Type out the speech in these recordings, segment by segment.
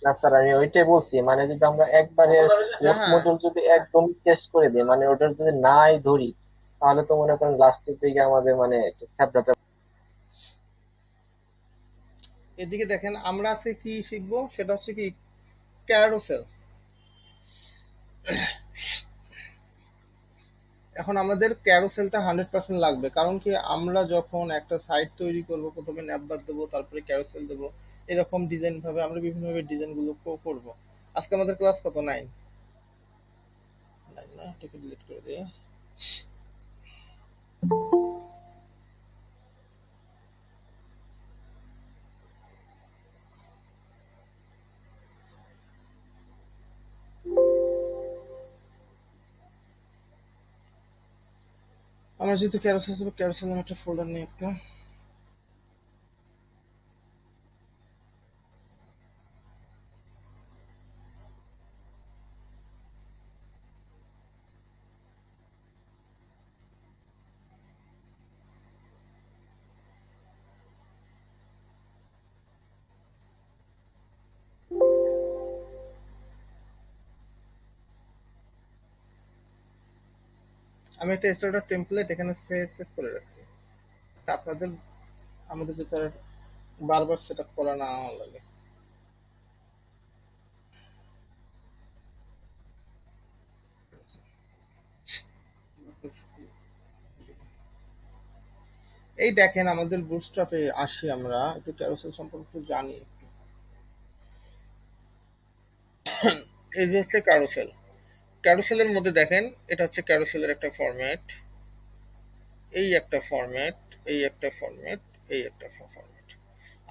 না স্যার, আমি ওইটাই বলছি, মানে যদি আমরা একবারে হ্যাঁ কোর্স হ্যাঁ, মডিউল যদি একদম টেস্ট করে দিই, মানে ওটা যদি নাই ধরি, তাহলে তো মনে করেন লাস্টের দিকে আমাদের মানে একটু থ্যাপড়াতে। এদিকে দেখেন আমরা আজকে কি শিখবো, সেটা হচ্ছে কি ক্যারোসেল। এখন আমাদের ক্যারোসেলটা 100% লাগবে, কারণ কি আমরা যখন একটা সাইট তৈরি করব প্রথমে ন্যাপবার দেবো, তারপরে ক্যারোসেল দেবো, এরকম ডিজাইন ভাবে আমরা বিভিন্নভাবে ডিজাইনগুলো করব। আজকে আমাদের ক্লাস কত, 9? 9 না, এটাকে ডিলিট করে দিই। আমার যেহেতু ক্যারোসেল দেবো, ক্যারোসেল নামে একটা ফোল্ডার নিয়ে একটু। আমি একটা স্টার্টার টেমপ্লেট এখানে সেভ করে রাখছি, তা আপনাদের আমাদের যাতে আর বারবার সেট আপ করা না লাগে। এই দেখেন আমাদের বুটস্ট্র্যাপে আসি, আমরা একটু ক্যারোসেল সম্পর্কে একটু জানি। এই যে হচ্ছে ক্যারোসেল। ক্যারোসেলের মধ্যে দেখেন, এটা হচ্ছে ক্যারোসেলের একটা ফরম্যাট, এই একটা ফরম্যাট, এই একটা ফরম্যাট, এই একটা ফরম্যাট।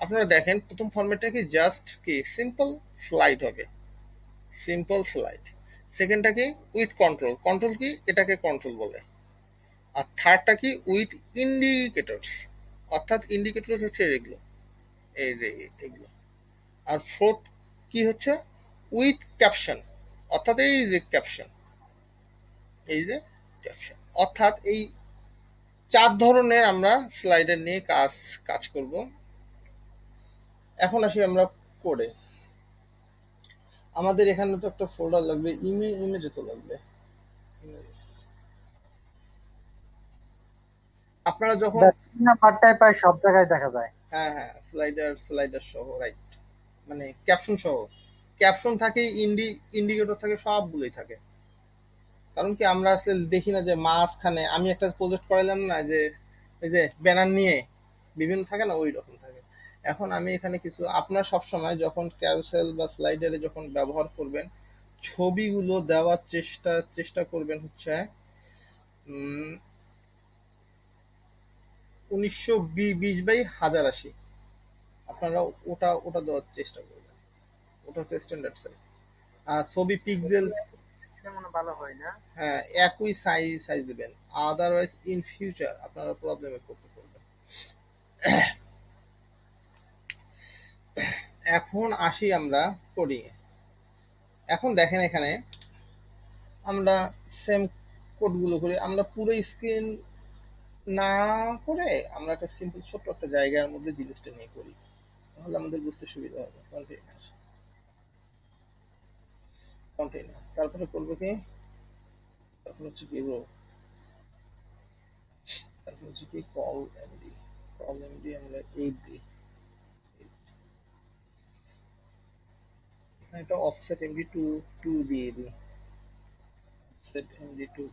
আপনারা দেখেন প্রথম ফরম্যাটটা কি জাস্ট কি সিম্পল স্লাইড হবে, সিম্পল স্লাইড। সেকেন্ডটা কি উইথ কন্ট্রোল, কন্ট্রোল কি এটাকে কন্ট্রোল বলে। আর থার্ডটা কি উইথ ইন্ডিকেটরস, অর্থাৎ ইন্ডিকেটরস হচ্ছে এগুলো, এই যে এগুলো। আর ফোর্থ কি হচ্ছে উইথ ক্যাপশন, অর্থাৎ এই যে ক্যাপশন, এই যে ক্যাপশন। অর্থাৎ এই 4 ধরনের আমরা স্লাইডার নিয়ে কাজ কাজ করব। এখন আসি আমরা কোডে। আমাদের এখানে তো একটা ফোল্ডার লাগবে, ইমেজে তো লাগবে, ইমেজ। আপনারা যখন, নাম্বারটাই প্রায় সব জায়গায় দেখা যায়। হ্যাঁ হ্যাঁ, স্লাইডার স্লাইডার সহ, রাইট, মানে ক্যাপশন সহ। ক্যাপশন থাকে, ইন্ডিকেটর থাকে, সবগুলোই থাকে। কারণ কি আমরা আসলে দেখি না যে মাঝখানে আমি একটা প্রজেক্ট করাইলাম না, যে ওই যে ব্যানার নিয়ে বিভিন্ন থাকে না, ওই রকম থাকে। এখন আমি এখানে কিছু, আপনার সবসময় যখন ক্যারুসেল বা স্লাইডারে যখন ব্যবহার করবেন, ছবিগুলো দেওয়ার চেষ্টা চেষ্টা করবেন হচ্ছে 1920 বাই 1080। আপনারা ওটা ওটা দেওয়ার চেষ্টা করবেন, ওটা হচ্ছে স্ট্যান্ডার্ড সাইজ। আর ছবি পিক্সেল, এটা মনে হয় ভালো হয় না। হ্যাঁ, একই সাইজ সাইজ দিবেন, আদারওয়াইজ ইন ফিউচার আপনারা প্রবলেমে পড়তে পারবেন। এখন আসি আমরা কোডিং এ। এখন দেখেন এখানে আমরা সেম কোডগুলো করি, আমরা পুরো স্ক্রিন না করে আমরা একটা সিম্পল ছোট্ট একটা জায়গার মধ্যে জিনিসটা নিয়ে করি, তাহলে আমাদের বুঝতে সুবিধা হবে। কন্টেইনার, কন্টেইনার, তারপরে করবো কি, তারপর হচ্ছে কি রো, তারপর হচ্ছে কি কল এমডি, কল এমডি আমরা 8 দিই। এখানে একটা অফসেট এমডি টু টু দিয়ে দিই, অফসেট এমডি টু।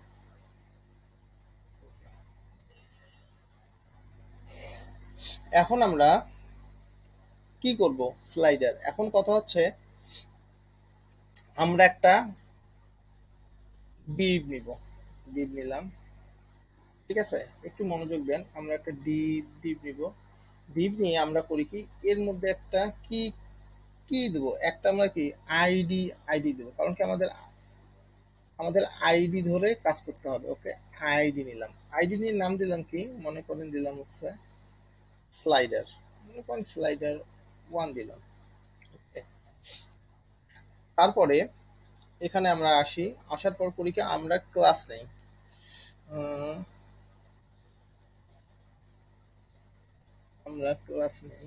এখন আমরা কি করব, স্লাইডার। এখন কথা হচ্ছে আমরা একটা ডিপ নিব, ডিপ নিলাম, ঠিক আছে, একটু মনোযোগ দেন। আমরা একটা ডিপ ডিপ নিব, ডিপ নিয়ে আমরা করি কি, এর মধ্যে একটা কি কি দেবো, একটা আমরা কি আইডি, আইডি দেবো। কারণ কি আমাদের আমাদের আইডি ধরে কাজ করতে হবে। ওকে, আইডি নিলাম, আইডি নিয়ে নাম দিলাম কি, মনে করেন দিলাম হচ্ছে স্লাইডার, মনে করেন স্লাইডার 1 দিলাম। Okay? তারপরে এখানে আমরা আসি, আসার পর করি কি, আমরা ক্লাস নেই। আমরা ক্লাস নেই,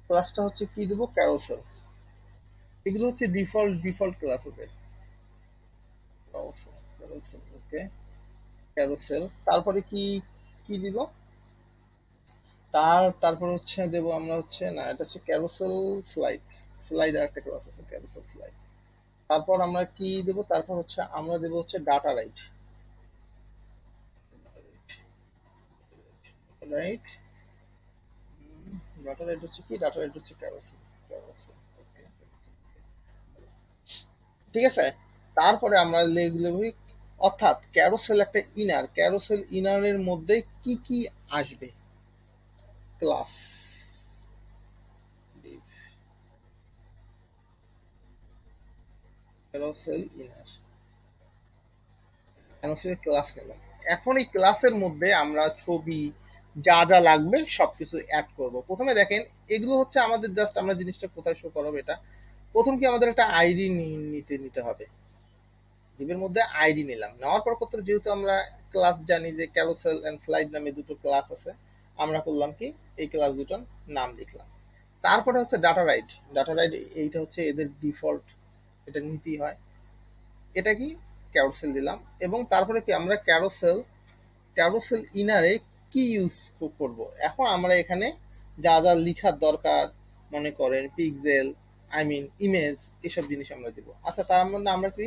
ক্লাসটা হচ্ছে কি দেবো, ক্যারোসেল। এগুলো হচ্ছে ডিফল্ট ক্লাস ওদের। ওকে, ক্যারোসেল। তারপরে কি কি দিব? তারপর হচ্ছে দেব আমরা হচ্ছে, না এটা হচ্ছে ক্যারোসেল স্লাইড। স্লাইড আর একটা ক্লাস আছে, ক্যারোসেল স্লাইড। তারপর আমরা কি দেব? তারপর হচ্ছে আমরা দেব হচ্ছে data right. Right, data right হচ্ছে কি? ডাটা রাইট হচ্ছে ক্যারোসেল। ক্যারোসেল, ওকে, ঠিক আছে। তারপরে আমরা লিখব, অর্থাৎ ক্যারোসেল একটা ইনার, ক্যারোসেল ইনারের মধ্যে কি কি আসবে? Class, carousel inner, carousel class নিলাম। এখন এই ক্লাসের মধ্যে আমরা ছবি যা যা লাগবে সবকিছু অ্যাড করব। প্রথমে দেখেন, এগুলো হচ্ছে আমাদের জাস্ট, আমরা জিনিসটা কোথায় শো করাবো এটা। প্রথম কি আমাদের একটা আইডি নিতে হবে। ডিবের মধ্যে আইডি নিলাম, নেওয়ার পর কত, যেহেতু আমরা ক্লাস জানি যে ক্যারোসেল এন্ড স্লাইড নামে দুটো ক্লাস আছে, আমরা করলাম কি, এই ক্লাস দুটোর নাম লিখলাম। তারপরে হচ্ছে ডাটা রাইট। ডাটা রাইট এইটা হচ্ছে এদের ডিফল্ট, এটা নিতেই হয়। এটা কি, ক্যারোসেল দিলাম। এবং তারপরে কি, আমরা ক্যারোসেল, ক্যারোসেল ইনারে কি ইউজ করব। এখন আমরা এখানে যা যা লিখার দরকার, মনে করেন পিক্সেল, আই মিন ইমেজ, এসব জিনিস আমরা দিব। আচ্ছা, তার মানে আমরা কি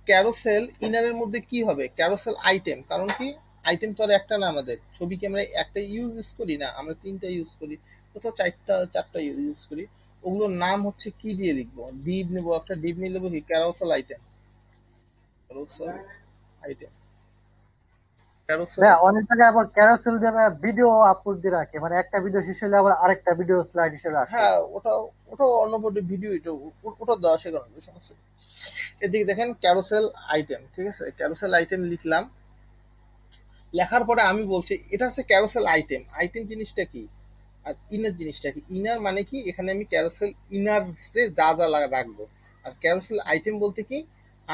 ক্যারোসেল ইনারের মধ্যে কি হবে? Carousel item. কারণ কি, আইটেম তো আর একটা না, আমাদের ছবি কি আমরা একটা ইউজ করি না, আমরা তিনটা ইউজ করি, কোথাও চারটা ইউজ করি। ওগুলোর নাম হচ্ছে কি দিয়ে লিখবো? ডিভ নেবো, একটা ডিভ নিয়ে নেবো কি, carousel item. Carousel item, carousel. হ্যাঁ, অনেক জায়গায় আবার ক্যারোসেল দিয়ে ভিডিও আপলোড দিয়ে রাখে, মানে একটা ভিডিও শেষ হলে আবার আরেকটা ভিডিও স্লাইড হিসেবে আসে। হ্যাঁ, ওটাও অন্য ভিডিও, ওটা দেওয়া শেখানো সমস্যা নেই। এদিকে দেখেন ক্যারোসেল আইটেম, ঠিক আছে, ক্যারোসেল আইটেম লিখলাম। লেখার পরে আমি বলছি এটা হচ্ছে ক্যারোসেল আইটেম। আইটেম জিনিসটা কি, আর ইনার জিনিসটা কি? ইনার মানে কি, এখানে আমি ক্যারোসেল ইনারে যা যা রাখবো। আর ক্যারোসেল আইটেম বলতে কি,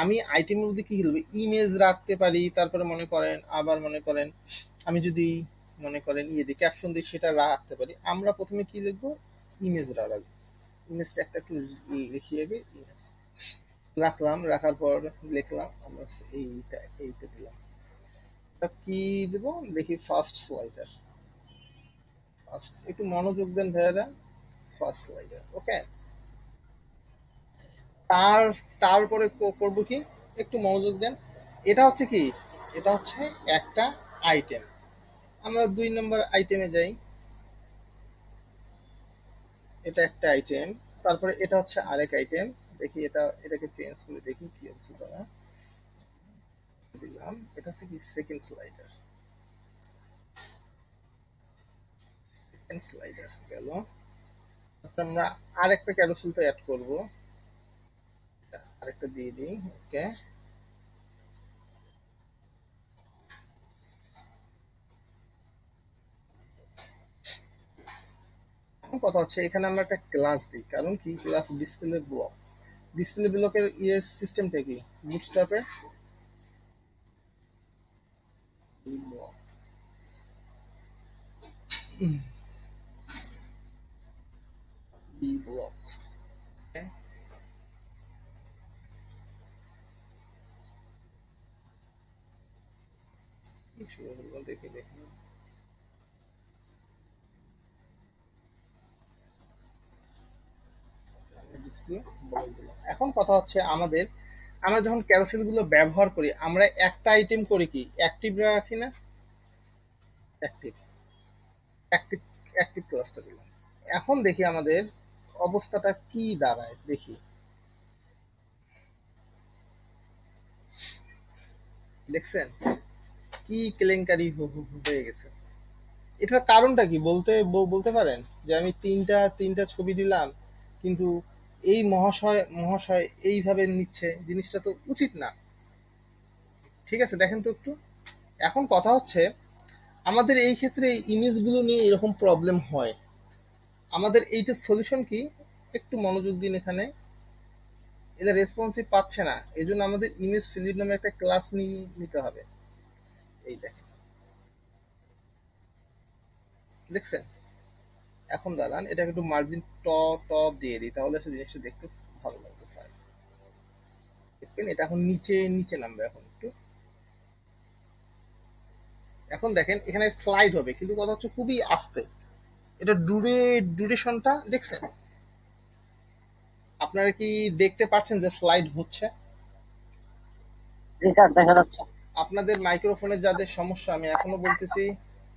আমি আইটেমের মধ্যে কি লিখবো, ইমেজ রাখতে পারি। তারপরে মনে করেন, আবার মনে করেন আমি যদি মনে করেন ইয়ে দিই, ক্যাপশন দিই, সেটা রাখতে পারি। আমরা প্রথমে কি লিখবো, ইমেজ রাখবো। ইমেজটা একটা একটু লিখিয়ে দিই, ইমেজ রাখলাম। রাখার পর লিখলাম আমরা এইটা দিলাম। এটা কি দেবো দেখি, ফার্স্ট স্লাইডার। ফার্স্ট, একটু মনোযোগ দেন ভাইয়ারা, ফার্স্ট স্লাইডার, ওকে। তার তারপরে করব কি, একটু মনোযোগ দেন। এটা হচ্ছে কি, এটা হচ্ছে একটা আইটেম। আমরা 2 নম্বর আইটেমে যাই। এটা একটা আইটেম। তারপরে এটা হচ্ছে আরেক আইটেম। দেখি এটাকে চেঞ্জ করে দেখি কি হচ্ছে তারা। দিলাম, এটা হচ্ছে কি, সেকেন্ড স্লাইডার। সেকেন্ড স্লাইডার গেল। আমরা আরেকটা ক্যারোসেল তো অ্যাড করব, আরেকটা দিয়ে দিই, ওকে। এখন কথা হচ্ছে, এখানে আমরা একটা ক্লাস দিই। কারণ কি, ক্লাস ডিসপ্লে ব্লক। ডিসপ্লে ব্লকের ইয়ে সিস্টেমটা কি, বুটস্ট্র্যাপে ব্লক, বি ব্লক, দেখে দেখি। ডিসপ্লে ব্লক দিলাম। এখন কথা হচ্ছে, আমরা যখন ক্যারোসেল গুলো ব্যবহার করি, আমরা একটা আইটেম করি কি, অ্যাক্টিভ রাখি না? অ্যাক্টিভ, অ্যাক্টিভ, অ্যাক্টিভ ক্লাসটা দিলাম। এখন দেখি আমাদের অবস্থাটা কি দাঁড়ায়, দেখি। দেখছেন কি কেলেঙ্কারি হয়ে গেছে? এটার কারণটা কি বলতে পারেন? যে আমি তিনটা ছবি দিলাম, কিন্তু এই মহাশয় মহাশয় এইভাবে নিচ্ছে, জিনিসটা তো উচিত না। ঠিক আছে, দেখেন তো একটু। এখন কথা হচ্ছে, আমাদের এই ক্ষেত্রে ইমেজগুলো নিয়ে এরকম প্রবলেম হয়। আমাদের এইটার সলিউশন কি, একটু মনোযোগ দিন এখানে। এদের রেসপন্সিভ পাচ্ছে না, এই জন্য আমাদের ইমেজ ফিল্ড নামে একটা ক্লাস নিতে হবে। এই দেখেন, দেখছেন? এখন দাঁড়ান, এটাকে একটু মার্জিন টপ টপ দিয়ে দিই, তাহলে সে জিনিসটা দেখতে ভালো লাগবে। দেখবেন এটা এখন নিচে নিচে নামবে এখন একটু। এখন দেখেন এখানে স্লাইড হবে, কিন্তু কথা হচ্ছে খুবই আস্তে। এটা ডিউরেশনটা দেখছেন? আপনারা কি দেখতে পাচ্ছেন যে স্লাইড হচ্ছে? জি স্যার, দেখা যাচ্ছে। আপনাদের মাইক্রোফোনের যাদের সমস্যা, আমি এখনো বলতেছি,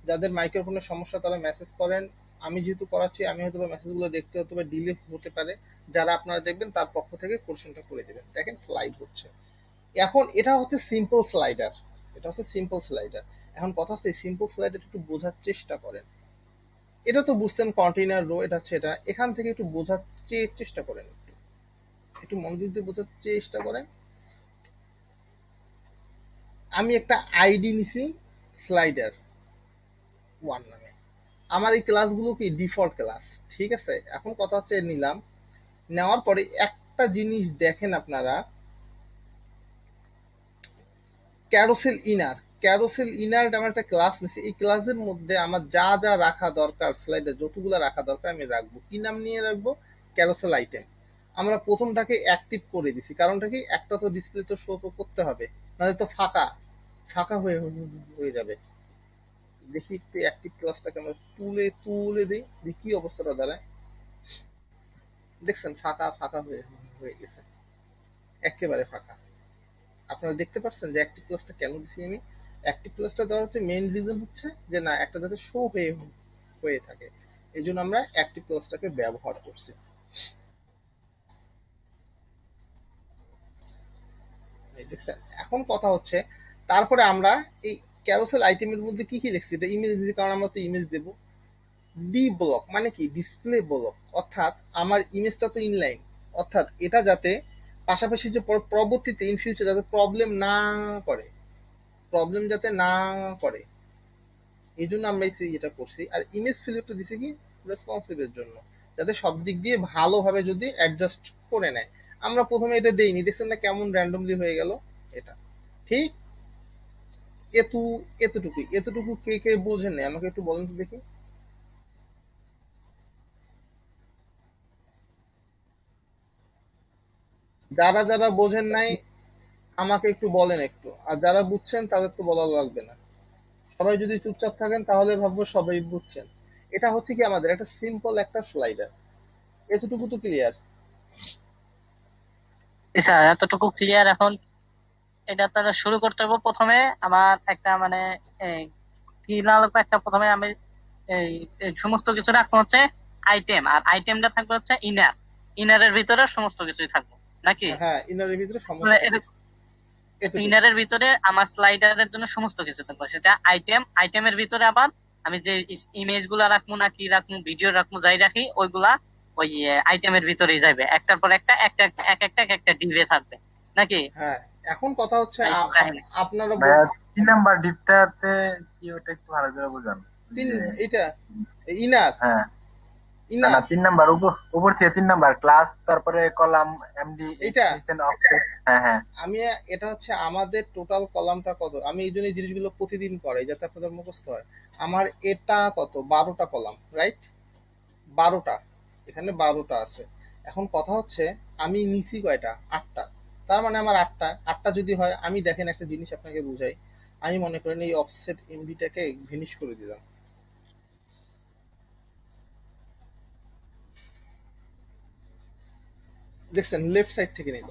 যাদের মাইক্রোফোনের সমস্যা তারা মেসেজ করেন। আমি যেহেতু করাচ্ছি, আমি হয়তো মেসেজগুলো দেখতে হতে পারে, ডিলে হতে পারে। যারা আপনারা দেখবেন তার পক্ষ থেকে কোশ্চেনটা করে দেবেন। দেখেন স্লাইড হচ্ছে। এখন এটা হচ্ছে সিম্পল স্লাইডার, এটা হচ্ছে সিম্পল স্লাইডার। এখন কথা হচ্ছে সিম্পল স্লাইডার একটু বোঝার চেষ্টা করেন। এটা তো বুঝছেন কন্টেইনার রো, এটা হচ্ছে এটা। এখান থেকে একটু বোঝার চেষ্টা করেন, একটু একটু মনোযোগ দিয়ে বোঝার চেষ্টা করেন। আমি একটা আইডি নিছি স্লাইডার ওয়ান নামে। আমার এই ক্লাসগুলো কি ডিফল্ট ক্লাস, ঠিক আছে? এখন কথা হচ্ছে নিলাম, নেওয়ার পরে একটা জিনিস দেখেন আপনারা, ক্যারোসেল ইনার আমার একটা ক্লাস নিছি। এই ক্লাসের মধ্যে আমার যা যা রাখা দরকার, স্লাইডে যতগুলো রাখা দরকার আমি রাখবো। কি নাম নিয়ে রাখবো? Carousel item. আমরা প্রথমটাকে অ্যাক্টিভ করে দিছি, কারণটা কি, একটা তো ডিসপ্লে তো শো তো করতে হবে, নাহলে তো ফাঁকা ফাঁকা হয়ে হয়ে যাবে। দেখি একটু অ্যাক্টিভ ক্লাসটাকে আমরা তুলে তুলে দিই, দেখি কি অবস্থাটা দাঁড়ায়। দেখছেন ফাঁকা ফাঁকা হয়ে হয়ে গেছে, একেবারে ফাঁকা। আপনারা দেখতে পাচ্ছেন যে অ্যাক্টিভ ক্লাসটা কেন দিছি আমি? অ্যাক্টিভ ক্লাসটা দেওয়ার হচ্ছে মেইন রিজন হচ্ছে যে না, একটা যাতে শো হয়ে হয়ে থাকে, এই জন্য আমরা অ্যাক্টিভ ক্লাসটাকে ব্যবহার করছি। এই দেখছেন? এখন কথা হচ্ছে, তারপরে আমরা এই ক্যারোসেল আইটেমের মধ্যে কি কি দেখছি, এটা ইমেজ দিচ্ছি, কারণ আমরা তো ইমেজ দেবো। ডি ব্লক মানে কি? ডিসপ্লে ব্লক, অর্থাৎ আমার ইমেজটা তো ইনলাইন, অর্থাৎ এটা যাতে পাশাপাশি যে পরবর্তীতে ইন ফিউচার যাতে প্রবলেম না করে, প্রবলেম যাতে না করে, এই জন্য আমরা এটা করছি। আর ইমেজ ফিল্টারটা দিছি কি? রেসপন্সিভের জন্য, যাতে সব দিক দিয়ে ভালোভাবে যদি অ্যাডজাস্ট করে নেয়। আমরা প্রথমে এটা দেইনি, দেখছেন না কেমন র্যান্ডমলি হয়ে গেল এটা। ঠিক এতু এতটুকুই, এতটুকু কে কে বোঝেন না আমাকে একটু বলেন তো দেখি। যারা যারা বোঝেন নাই আমাকে একটু বলেন একটু, আর যারা বুঝছেন তাদের তো বলা লাগবে না। সবাই যদি চুপচাপ থাকেন তাহলে ভাববো সবাই বুঝছেন। এটা হচ্ছে কি আমাদের একটা সিম্পল একটা স্লাইডার, এতটুকু তো ক্লিয়ার। জি স্যার, এতটুকু ক্লিয়ার। এখন এটা তাহলে শুরু করতে হবে। প্রথমে আমার একটা মানে এই কি লাগবে, একটা প্রথমে আমি এই এই সমস্ত কিছু রাখবো হচ্ছে আইটেম, আর আইটেমটা থাকবে হচ্ছে ইনার। ইনারের ভিতরে সমস্ত কিছুই থাকবে নাকি? হ্যাঁ, ইনারের ভিতরে সমস্ত কিছু, এতটুকু। ইনারের ভিতরে আমার স্লাইডারের জন্য সমস্ত কিছু থাকবে, সেটা আইটেম। আইটেমের ভিতরে আবার আমি যে ইমেজ গুলা রাখবো না কি রাখবো, ভিডিও রাখবো, যাই রাখি ওইগুলা ওই আইটেমের ভিতরেই যাবে, একটার পর একটা একটা এক একটা এক একটা ডিলে থাকবে নাকি? হ্যাঁ, এখন কথা হচ্ছে এই তো কাহিনী। আপনারা ভাইয়া 3 নাম্বার ডিপটাতে কি, ওটা একটু ভালো করে বোঝান তিন, যে। এটা ইনার, হ্যাঁ, না না, ইনার 3 নাম্বার উপর উপর থেকে 3 নাম্বার ক্লাস, তারপরে কলাম এমডি এইটা। Extension offset. হ্যাঁ হ্যাঁ। আমি এটা হচ্ছে আমাদের টোটাল কলামটা কত, আমি এই জন্য এই জিনিসগুলো প্রতিদিন করাই যাতে আপনাদের মুখস্থ হয়। আমার এটা কত, 12টা কলাম, রাইট? 12টা, এখানে 12টা আছে। এখন কথা হচ্ছে আমি নিছি কয়টা, 8টা। তার মানে আমার আটটা আটটা যদি হয়, আমি দেখেন একটা জিনিস আপনাকে বুঝাই। আমি মনে করেন এই অফসেট এমবিটাকে ভিনিশ করে দিলাম, দেখছেন লেফট সাইড থেকে নিল।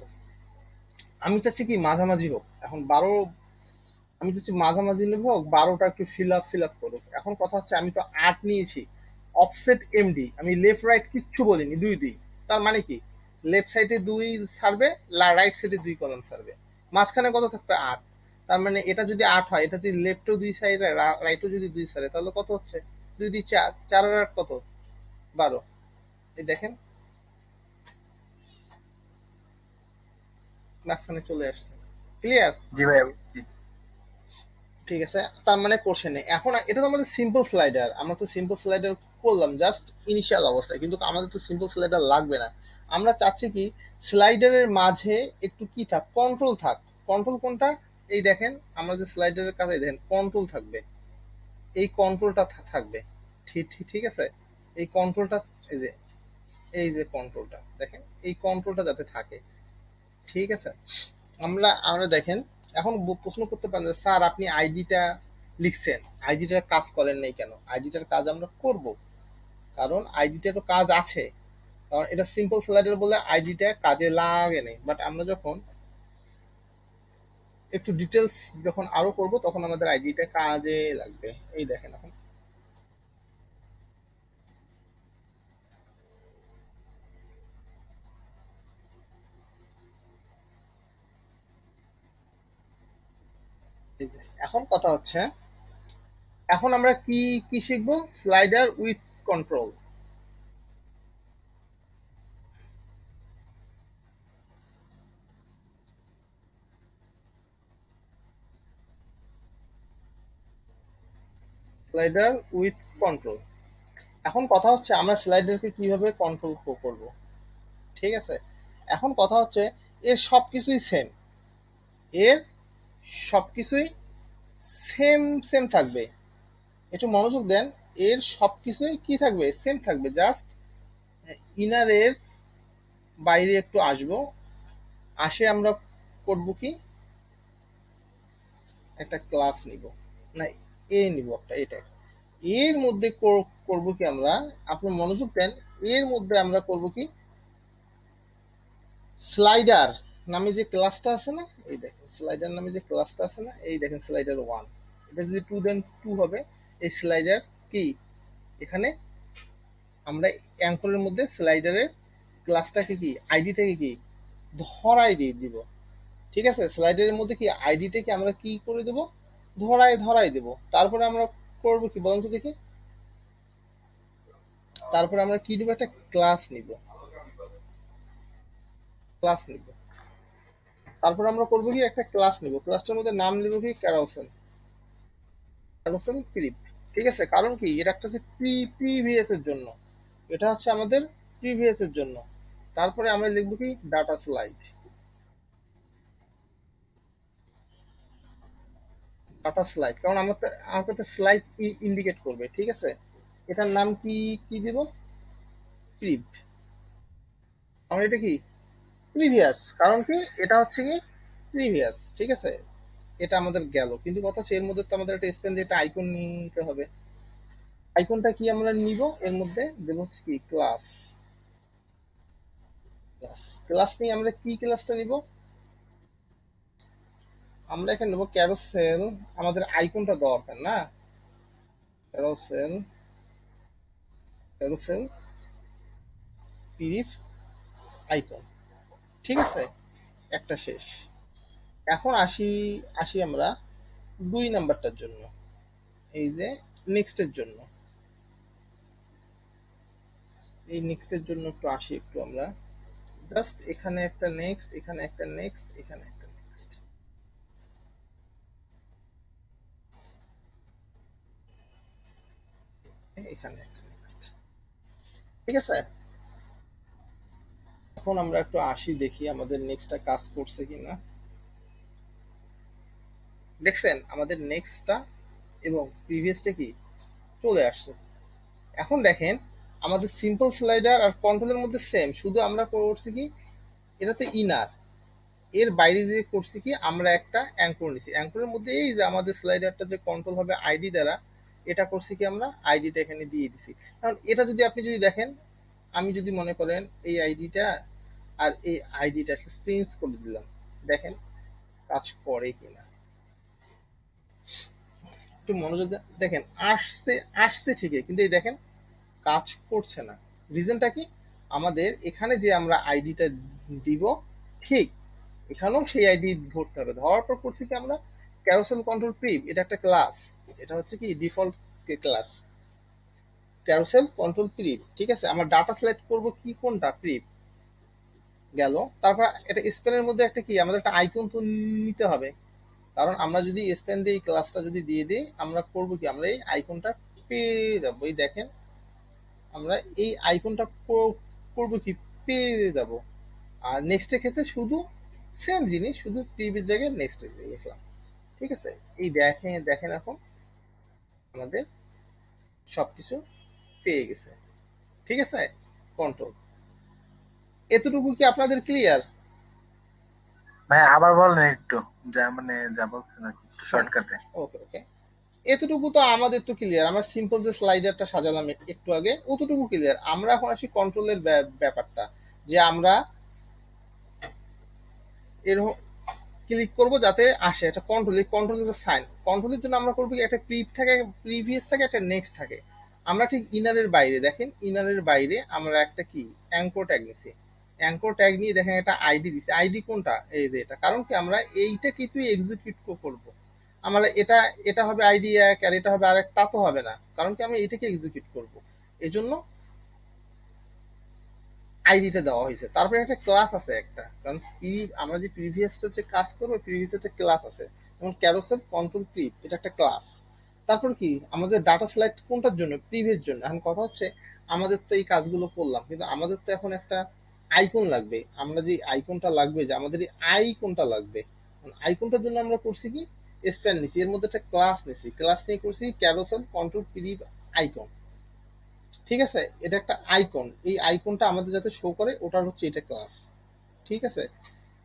আমি চাচ্ছি কি মাঝামাঝি হোক, এখন 12, আমি চাচ্ছি মাঝামাঝি নেব হোক, 12টা একটু ফিল আপ করুক। এখন কথা হচ্ছে আমি তো 8 নিয়েছি, অফসেট এমডি, আমি লেফট রাইট কিচ্ছু বলিনি, দুই দুই। তার মানে কি, লেফট সাইডে 2 সারবে, রাইট সাইডে 2 কলাম সারবে, মাঝখানে কত থাকবে 8। তার মানে এটা যদি 8 হয়, এটা যদি লেফটও 2 সাইডে রাইটও যদি 2 সারে, তাহলে কত হচ্ছে, 2 2 4, 4 আর 8 কত, 12। এই দেখেন মাঝখানে চলে আসছে, ক্লিয়ার? জি ভাইয়া, বুঝছি। ঠিক আছে, তার মানে কোশ্চেনে এখন এটা তো আমাদের সিম্পল স্লাইডার, আমরা তো সিম্পল স্লাইডার করলাম জাস্ট ইনিশিয়াল অবস্থায়, কিন্তু আমাদের তো সিম্পল স্লাইডার লাগবে না। আমরা চাচ্ছি কি স্লাইডারের মাঝে একটু কি থাক, কন্ট্রোল থাক। কন্ট্রোল কোনটা? এই দেখেন আমাদের স্লাইডারের কাছে দেখেন কন্ট্রোল থাকবে, এই কন্ট্রোলটা থাকবে। ঠিক ঠিক ঠিক আছে, এই কন্ট্রোলটা, এই যে এই যে কন্ট্রোলটা দেখেন, এই কন্ট্রোলটা যাতে থাকে, ঠিক আছে? আমরা দেখেন এখন প্রশ্ন করতে পারেন যে স্যার আপনি আইডিটা লিখছেন, আইডিটার কাজ করেন নাই কেন? আইডিটার কাজ আমরা করব, কারণ আইডিটারও কাজ আছে। কারণ এটা সিম্পল স্লাইডার বলে আইডিটা কাজে লাগে নাই, বাট আমরা যখন একটু ডিটেলস যখন আরো করব তখন আমাদের আইডিটা কাজে লাগবে। এই দেখেন এখন এই যে, এখন কথা হচ্ছে এখন আমরা কি কি শিখবো? Slider with control. Slider with control. এখন কথা হচ্ছে আমরা স্লাইডারকে কিভাবে কন্ট্রোল করব, ঠিক আছে? এখন কথা হচ্ছে এর সবকিছুই সেম, এর সবকিছুই সেম সেম থাকবে। একটু মনোযোগ দেন, এর সবকিছুই কি থাকবে? সেম থাকবে। জাস্ট ইনারের বাইরে একটু আসবো, আসে আমরা করব কি একটা ক্লাস নিব, না এ নিব একটা, এটা এর মধ্যে করব কি আমরা, আপনি মনোযোগ দেন, এর মধ্যে আমরা করব কি স্লাইডার নামে যে ক্লাসটা আছে না, এই দেখেন স্লাইডার নামে যে ক্লাসটা আছে না, এই দেখেন স্লাইডার 1, এটা যদি 2 দেন 2 হবে। এই স্লাইডার কি এখানে আমরা অ্যাঙ্করের মধ্যে স্লাইডারের ক্লাসটাকে কি আইডিটাকে কি ধরাই দিয়ে দিব, ঠিক আছে? স্লাইডারের মধ্যে কি আইডিটাকে আমরা কি করে দেব? ধরাই দেব। তারপরে আমরা করব কি বলুন তো দেখি, তারপরে আমরা কি নিব? একটা ক্লাস নিব, ক্লাস নিব। তারপর আমরা করব কি একটা ক্লাস নিব, ক্লাসটার মধ্যে নাম নিব কি ক্যারোসেল, ক্যারোসেল ক্লিপ, ঠিক আছে? কারণ কি এটা একটা হচ্ছে প্রিভিয়াস এর জন্য, এটা হচ্ছে আমাদের প্রিভিয়াস এর জন্য। তারপরে আমরা লিখব কি ডাটা স্লাইড, ডাটা স্লাইড, কারণ আমাদের একটা স্লাইড ইন্ডিকেট করবে, ঠিক আছে? এটার নাম কি কি দিব? প্রিভ। কারণ এটা কি প্রিভিয়াস, কারণ কি এটা হচ্ছে কি প্রিভিয়াস, ঠিক আছে? এটা আমাদের গেল, কিন্তু কথা হচ্ছে এর মধ্যে তো আমাদের একটা স্পেন দিয়ে একটা আইকন নিতে হবে। আইকনটা কি আমরা নিব? এর মধ্যে দেব হচ্ছে কি ক্লাস, ক্লাস ক্লাস নিয়ে আমরা কি ক্লাসটা নিব? আমরা এখানে নেব ক্যারোসেল, আমাদের আইকনটা দরকার না, ক্যারোসেল, ক্যারোসেল পিরিফ আইকন, ঠিক আছে? একটা শেষ। এখন আসি আসি আমরা 2 নাম্বারটার জন্য, এই যে নেক্সটের জন্য, এই নেক্সটের জন্য একটু আসি, একটু আমরা জাস্ট এখানে একটা নেক্সট, এখানে একটা নেক্সট, এখানে একটা নেক্সট, এখানে একটা নেক্সট, ঠিক আছে? এখন আমরা একটু আসি দেখি আমাদের নেক্সটটা কাজ করছে কিনা। দেখছেন আমাদের নেক্সটটা এবং প্রিভিয়াসটা কি চলে আসছে। এখন দেখেন আমাদের সিম্পল স্লাইডার আর কন্ট্রোলের মধ্যে সেম, শুধু আমরা করছি কি এটাতে ইনার, এর বাইরে যে করছি কি আমরা একটা অ্যাঙ্কর নিছি, অ্যাঙ্করের মধ্যে এই যে আমাদের স্লাইডারটা যে কন্ট্রোল হবে আইডি দ্বারা, এটা করছি কি আমরা আইডিটা এখানে দিয়ে দিছি। কারণ এটা যদি আপনি যদি দেখেন, আমি যদি মনে করেন এই আইডিটা আর এই আইডিটা চেঞ্জ করে দিলাম, দেখেন কাজ করে কিনা, একটু মনোযোগ দেখেন, আসছে আসছে ঠিকই, কিন্তু এই দেখেন কাজ করছে না। রিজনটা কি? আমাদের এখানে যে আমরা আইডিটা দিব, ঠিক এখানেও সেই আইডি ধরতে হবে। ধরার পর করছি কি আমরা ক্যারোসেল কন্ট্রোল প্রিভ, এটা একটা ক্লাস, এটা হচ্ছে কি ডিফল্ট ক্লাস ক্যারোসেল কন্ট্রোল প্রিভ, ঠিক আছে? আমরা ডাটা সিলেক্ট করব কি কোনটা প্রিভ গেল। তারপর এটা স্পেনের মধ্যে একটা কি আমাদের একটা আইকন তো নিতে হবে, কারণ আমরা যদি স্পেন দিয়ে এই ক্লাসটা যদি দিয়ে দিই, আমরা করব কি আমরা এই আইকনটা পেয়ে যাবো। এই দেখেন আমরা এই আইকনটা করব কি পেয়ে যাব। আর নেক্সটের ক্ষেত্রে শুধু সেম জিনিস, শুধু প্রিভিয়াস জায়গায় নেক্সট লিখলাম, ঠিক আছে? এই দেখেন দেখেন এখন আমাদের সবকিছু পেয়ে গেছে, ঠিক আছে? কন্ট্রোল, এতটুকু কি আপনাদের ক্লিয়ার? ভাই আবার বলেন একটু, যা মানে যা বলছেন আর কি, একটু শর্টকাটে। ওকে ওকে, এতটুকু তো আমাদের তো ক্লিয়ার। আমরা সিম্পল যে স্লাইডারটা সাজালাম একটু আগে, অতটুকু ক্লিয়ার। আমরা এখন আসি কন্ট্রোলের ব্যাপারটা, যে আমরা এরকম ক্লিক করব যাতে আসে একটা কন্ট্রোল। এই কন্ট্রোলের সাইন, কন্ট্রোলের জন্য আমরা করবো কি, একটা থাকে, প্রিভিয়াস থাকে, একটা নেক্সট থাকে। আমরা ঠিক ইনারের বাইরে দেখেন, ইনারের বাইরে আমরা একটা কি অ্যাঙ্কর ট্যাগ নিছি। অ্যাঙ্কর ট্যাগ নিয়ে দেখেন একটা আইডি দিছি। আইডি কোনটা? এই যে এটা। কারণ কি, আমরা এইটা কিন্তু এক্সিকিউট করব। আমরা এটা এটা হবে আইডি এক, আর এটা হবে আরেক, তা তো হবে না। কারণ কি, আমরা এটাকে এক্সিকিউট করব। এই জন্য আইডিটা দেওয়া হয়েছে। তারপরে একটা ক্লাস আছে একটা, কারণ আমরা যে প্রিভিয়াসটা যে কাজ করবো, প্রিভিয়াস একটা ক্লাস আছে, যেমন ক্যারোসেল কন্ট্রোল প্রিভ, এটা একটা ক্লাস। তারপর কি, আমাদের ডাটা সিলেক্ট কোনটার জন্য? প্রিভিয়াস জন্য। এখন কথা হচ্ছে, আমাদের তো এই কাজগুলো করলাম, কিন্তু আমাদের তো এখন একটা আইকন লাগবে। আমরা যে আইকনটা লাগবে, যে আমাদের এই আইকনটা লাগবে, আইকনটার জন্য আমরা করছি কি, স্প্যান নিছি, এর মধ্যে একটা ক্লাস নিছি, ক্লাস নিয়ে করছি ক্যারোসেল কন্ট্রোল প্রিভ আইকন। ঠিক আছে, এটা একটা আইকন। এই আইকনটা আমাদের যাতে শো করে, ওটার হচ্ছে এটা ক্লাস। ঠিক আছে,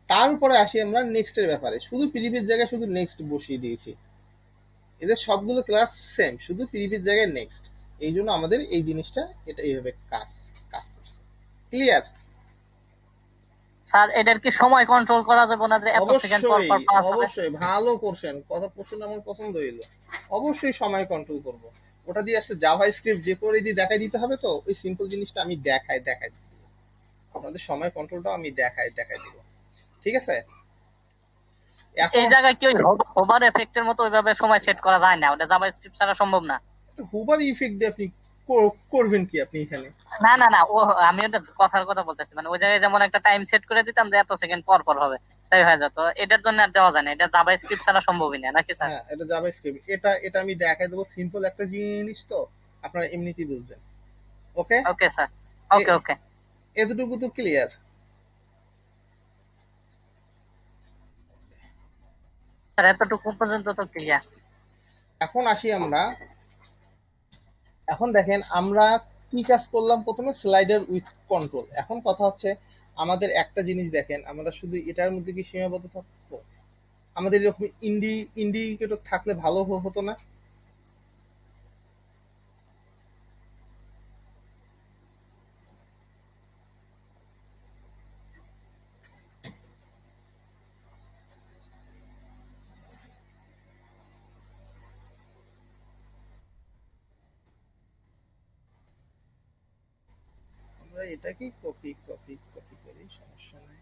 তারপরে আসি আমরা নেক্সট এর ব্যাপারে। শুধু প্রিভিয়াস জায়গায় শুধু নেক্সট বসিয়ে দিয়েছি। এদের সবগুলো ক্লাস সেম, শুধু প্রিভিয়াস জায়গায় নেক্সট। এই জন্য আমাদের এই জিনিসটা এটা এইভাবে কাজ কাজ করছে। ক্লিয়ার? স্যার এটার কি সময় কন্ট্রোল করা যাবে না, যে এত সেকেন্ড পর অবশ্যই, পর পাস হবে? অবশ্যই ভালো করছেন, কথা প্রশ্ন আমার পছন্দ হইলো। অবশ্যই সময় কন্ট্রোল করব। ওটা দিয়ে আসছে জাভা স্ক্রিপ্ট যে করে দিয়ে দেখাই দিতে হবে, তো ওই সিম্পল জিনিসটা আমি দেখাই দিব। আপনাদের সময় কন্ট্রোলটাও আমি দেখাই দিব। ঠিক আছে, এই এখন জায়গায় কি ওই ওভার এফেক্টের মতো ওইভাবে সময় সেট করা যায় না? ওটা জাভাস্ক্রিপ্ট ছাড়া সম্ভব না। হুবার ইফেক্ট দিয়ে আপনি করবেন কি আপনি এখানে? না না না, ও আমি ওটা কথার কথা বলতেছি, মানে ওই জায়গায় যেমন একটা টাইম সেট করে দিতাম যে এত সেকেন্ড পর পর হবে, তাই হয়ে যেত। এটার জন্য আর দেওয়া যায় না, এটা জাভাস্ক্রিপ্ট ছাড়া সম্ভবই না, নাকি স্যার? হ্যাঁ, এটা জাভা স্ক্রিপ্ট। এটা এটা আমি দেখাই দেবো, সিম্পল একটা জিনিস তো, আপনারা এমনিতেই বুঝবেন। ওকে, ওকে স্যার, ওকে ওকে। এতটুকু তো ক্লিয়ার। স্যার এতটুকু পর্যন্ত তো ক্লিয়ার। এখন আসি আমরা, এখন দেখেন আমরা কি কাজ করলাম। প্রথমে স্লাইডার উইথ কন্ট্রোল। এখন কথা হচ্ছে, আমাদের একটা জিনিস দেখেন, আমরা শুধু এটার মধ্যে কি সীমাবদ্ধ থাকবো? আমাদের এরকম ইন্ডিকেটর থাকলে ভালো হতো না? আমরা এটাকেই কপি কপি কপি করি, সমস্যা নাই।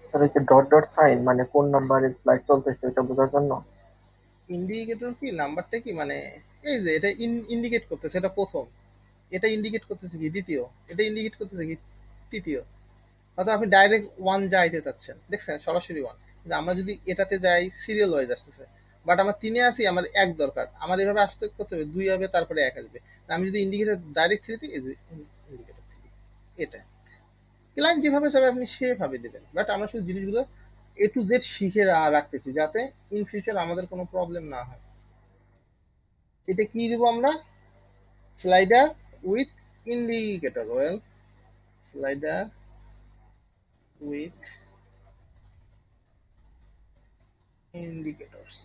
তাহলে কি ডট ডট সাইন মানে কোন নাম্বারে স্লাইড চলতেছে এটা বোঝার জন্য? ইন্ডিকেটর কি, নাম্বারটা কি মানে, এই যে এটা ইন্ডিকেট করতেছে, এটা প্রথম। এটা ইন্ডিকেট করতেছে কি দ্বিতীয়। এটা ইন্ডিকেট করতেছে কি তৃতীয়। হয়তো আপনি ডাইরেক্ট ওয়ান যাইতে চাচ্ছেন, দেখছেন সরাসরি ওয়ান, কিন্তু আমরা যদি এটাতে যাই সিরিয়াল ওয়াইজ আসতেছে। বাট আমার তিনে আসি, আমার এক দরকার, আমার এভাবে আসতে করতে হবে, দুই হবে, তারপরে এক আসবে। আমি যদি ইন্ডিকেটর ডাইরেক্ট থ্রিতে, ইন্ডিকেটর থ্রি, এটা ক্লায়েন্ট যেভাবে চাবে আপনি সেভাবে দেবেন। বাট আমরা শুধু জিনিসগুলো এ টু জেড শিখে রাখতেছি, যাতে ইন ফিউচার আমাদের কোনো প্রবলেম না হয়। এটা কি দিব আমরা? Slider with indicator. Well, slider with indicators.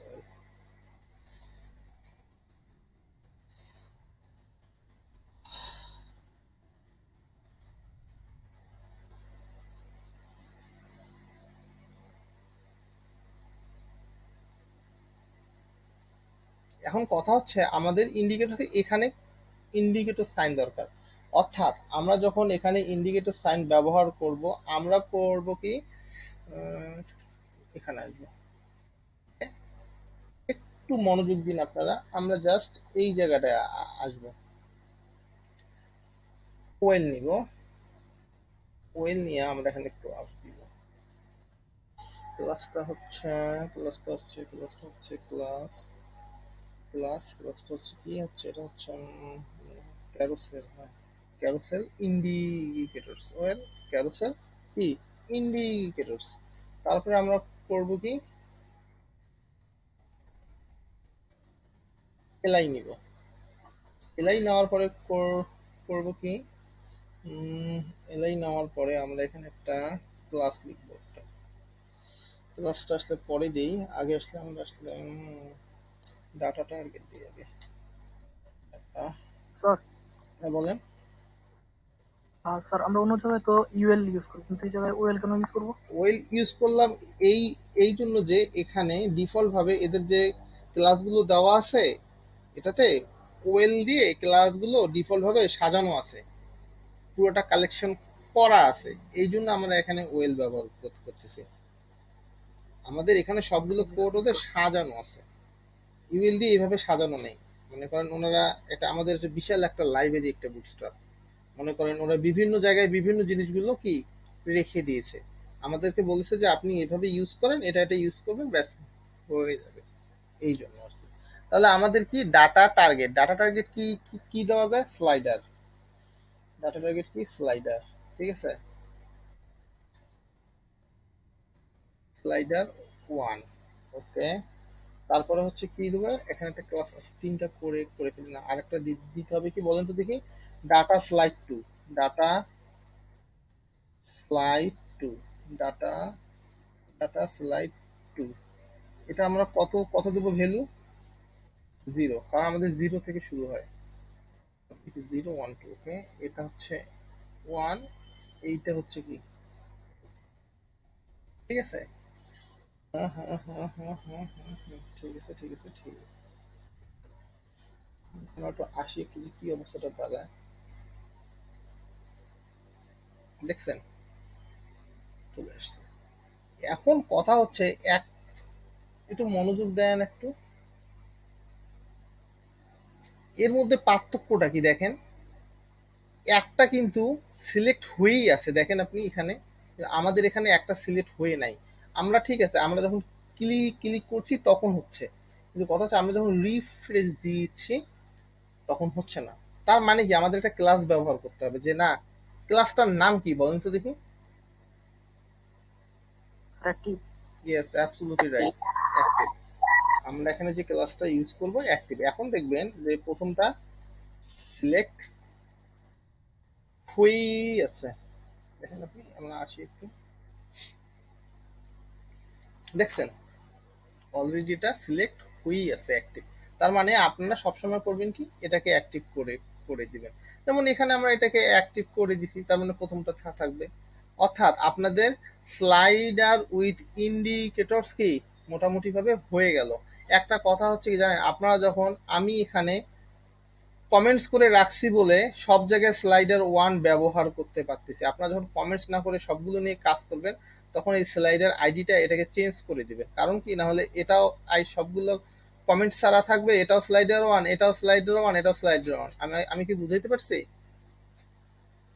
এখন কথা হচ্ছে, আমাদের ইন্ডিকেটর এখানে ইন্ডিকেটর সাইন দরকার। অর্থাৎ আমরা যখন এখানে ইন্ডিকেটর সাইন ব্যবহার করব, আমরা করব কি, উম, এখানে আসবো, একটু মনোযোগ দিন আপনারা। আমরা জাস্ট এই জায়গাটায় আসবো, ওয়েল নিব। ওয়েল নিয়ে আমরা এখানে ক্লাস দিব। ক্লাসটা হচ্ছে ক্লাস ক্লাসটা হচ্ছে কি হচ্ছে, এটা হচ্ছে ক্যারোসেল। হ্যাঁ, ক্যারোসেল ইন্ডিকেটরস। ওয়েল, ক্যারোসেল কি ইন্ডিকেটরস। তারপরে আমরা করব কি, এলাই নিব। এলাই নেওয়ার পরে করব কি, এলাই নেওয়ার পরে আমরা এখানে একটা ক্লাস লিখবো। একটা ক্লাসটা আসলে পরে দিই, আগে আসলে আমরা আসলে ডাটা টার্গেট দিই আগে। স্যার হ্যাঁ বলেন। স্যার আমরা অন্য জায়গায় তো ইউএল ইউজ করি, কিন্তু এই জায়গায় ওএল কেন ইউজ করবো? ওয়েল ইউজ করলাম এই এই জন্য যে এখানে ডিফল্ট ভাবে এদের যে ক্লাসগুলো দেওয়া আছে এটাতে ওয়েল দিয়ে ক্লাসগুলো ডিফল্ট ভাবে সাজানো আছে, পুরোটা কালেকশন করা আছে, এই জন্য আমরা এখানে ওয়েল ব্যবহার করতেছি। আমাদের এখানে সবগুলো কোড ওদের সাজানো আছে, ইউএল দিয়ে এইভাবে সাজানো নেই। মনে করেন ওনারা এটা আমাদের একটা বিশাল একটা লাইব্রেরি, একটা বুটস্ট্র্যাপ, মনে করেন ওরা বিভিন্ন জায়গায় বিভিন্ন জিনিসগুলো কি রেখে দিয়েছে, আমাদেরকে বলেছে যে আপনি এভাবে ইউজ করেন, এটা এটা ইউজ করবেন, ব্যাস হয়ে যাবে। এই জন্য আর কি। তাহলে আমাদের কি ডাটা টার্গেট, ডাটা টার্গেট কি কি কি দেওয়া যায়? স্লাইডার। ডাটা টার্গেট কি? স্লাইডার। ঠিক আছে, স্লাইডার 1। ওকে, তারপরে হচ্ছে কি দেবো, এখানে একটা ক্লাস আছে, তিনটা করে করে ফেলি না, আরেকটা দিতে হবে কি বলেন তো দেখি। Data slide 2, data slide 2, data data slide 2। এটা আমরা কত কত দেবো ভ্যালু? 0, কারণ আমাদের 0 থেকে শুরু হয়। 0 1 2। ওকে, এটা হচ্ছে 1, এইটা হচ্ছে কি, ঠিক আছে। হ্যাঁ হ্যাঁ হ্যাঁ হ্যাঁ হ্যাঁ হ্যাঁ হ্যাঁ, ঠিক আছে ঠিক আছে ঠিক আছে। আমরা একটু আসি একটু যে কি অবস্থাটা দাঁড়ায়, দেখছেন চলে আসছে। এখন কথা হচ্ছে এক, একটু মনোযোগ দেন একটু, এর মধ্যে পার্থক্যটা কি দেখেন। একটা কিন্তু সিলেক্ট হয়েই আছে, দেখেন আপনি এখানে, আমাদের এখানে একটা সিলেক্ট হয়ে নাই। আমরা ঠিক আছে, আমরা যখন ক্লিক ক্লিক করছি তখন হচ্ছে, কিন্তু কথা হচ্ছে আমরা যখন রিফ্রেশ দিচ্ছি তখন হচ্ছে না। তার মানে কি আমাদের একটা ক্লাস ব্যবহার করতে হবে, যে না ক্লাসটার নাম কি বলেন তো দেখি। স্যার কি? Yes, absolutely right, active. আমরা এখানে যে ক্লাসটা ইউজ করব অ্যাক্টিভ। এখন দেখবেন যে প্রথমটা সিলেক্ট হয়েই আছে, দেখেন আপনি, আমরা আসি একটু, দেখছেন অলরেডি এটা সিলেক্ট হয়েই আছে, অ্যাক্টিভ। তার মানে আপনারা সবসময় করবেন কি, এটাকে অ্যাক্টিভ করে করে দিবেন। যেমন এখানে আমরা এটাকে অ্যাক্টিভ করে দিছি, তার মানে প্রথমটা থাকবে। অর্থাৎ আপনাদের স্লাইডার উইথ ইন্ডিকেটরস কি মোটামুটি ভাবে হয়ে গেল। একটা কথা হচ্ছে কি জানেন, আপনারা যখন, আমি এখানে কমেন্টস করে রাখছি বলে সব জায়গায় স্লাইডার 1 ব্যবহার করতে পারতেছি। আপনারা যখন কমেন্টস না করে সবগুলো নিয়ে কাজ করবেন তখন এই স্লাইডার আইডিটা এটাকে চেঞ্জ করে দিবেন, কারণ কি না হলে এটাও সবগুলো কমেন্টস ছাড়া থাকবে, এটাও স্লাইডার 1, এটাও স্লাইডার 1, এটাও স্লাইডার 1। আমি কি বুঝাইতে পারছি?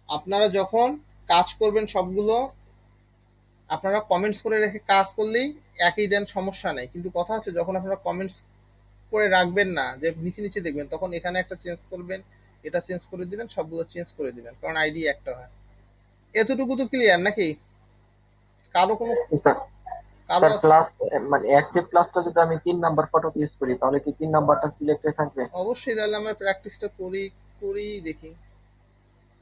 আপনারা যখন কাজ করবেন সবগুলো আপনারা কমেন্টস করে রেখে কাজ করলেই একই দেন, সমস্যা নেই। কিন্তু কথা হচ্ছে যখন আপনারা কমেন্টস করে রাখবেন না, যে নিচে নিচে দেখবেন, তখন এখানে একটা চেঞ্জ করবেন, এটা চেঞ্জ করে দিবেন, সবগুলো চেঞ্জ করে দিবেন, কারণ আইডি একটা হয়। এতটুকু তো ক্লিয়ার নাকি? কারো কোনো, স্যার, কারো স্যার আছে? প্লাস মানে অ্যাক্টিভ প্লাসটা যদি আমি 3 নাম্বার ফটো ইউজ করি তাহলে কি 3 নাম্বারটা সিলেক্ট হয়ে থাকবে? অবশ্যই, তাহলে আমরা প্র্যাকটিসটা করি, করি দেখি।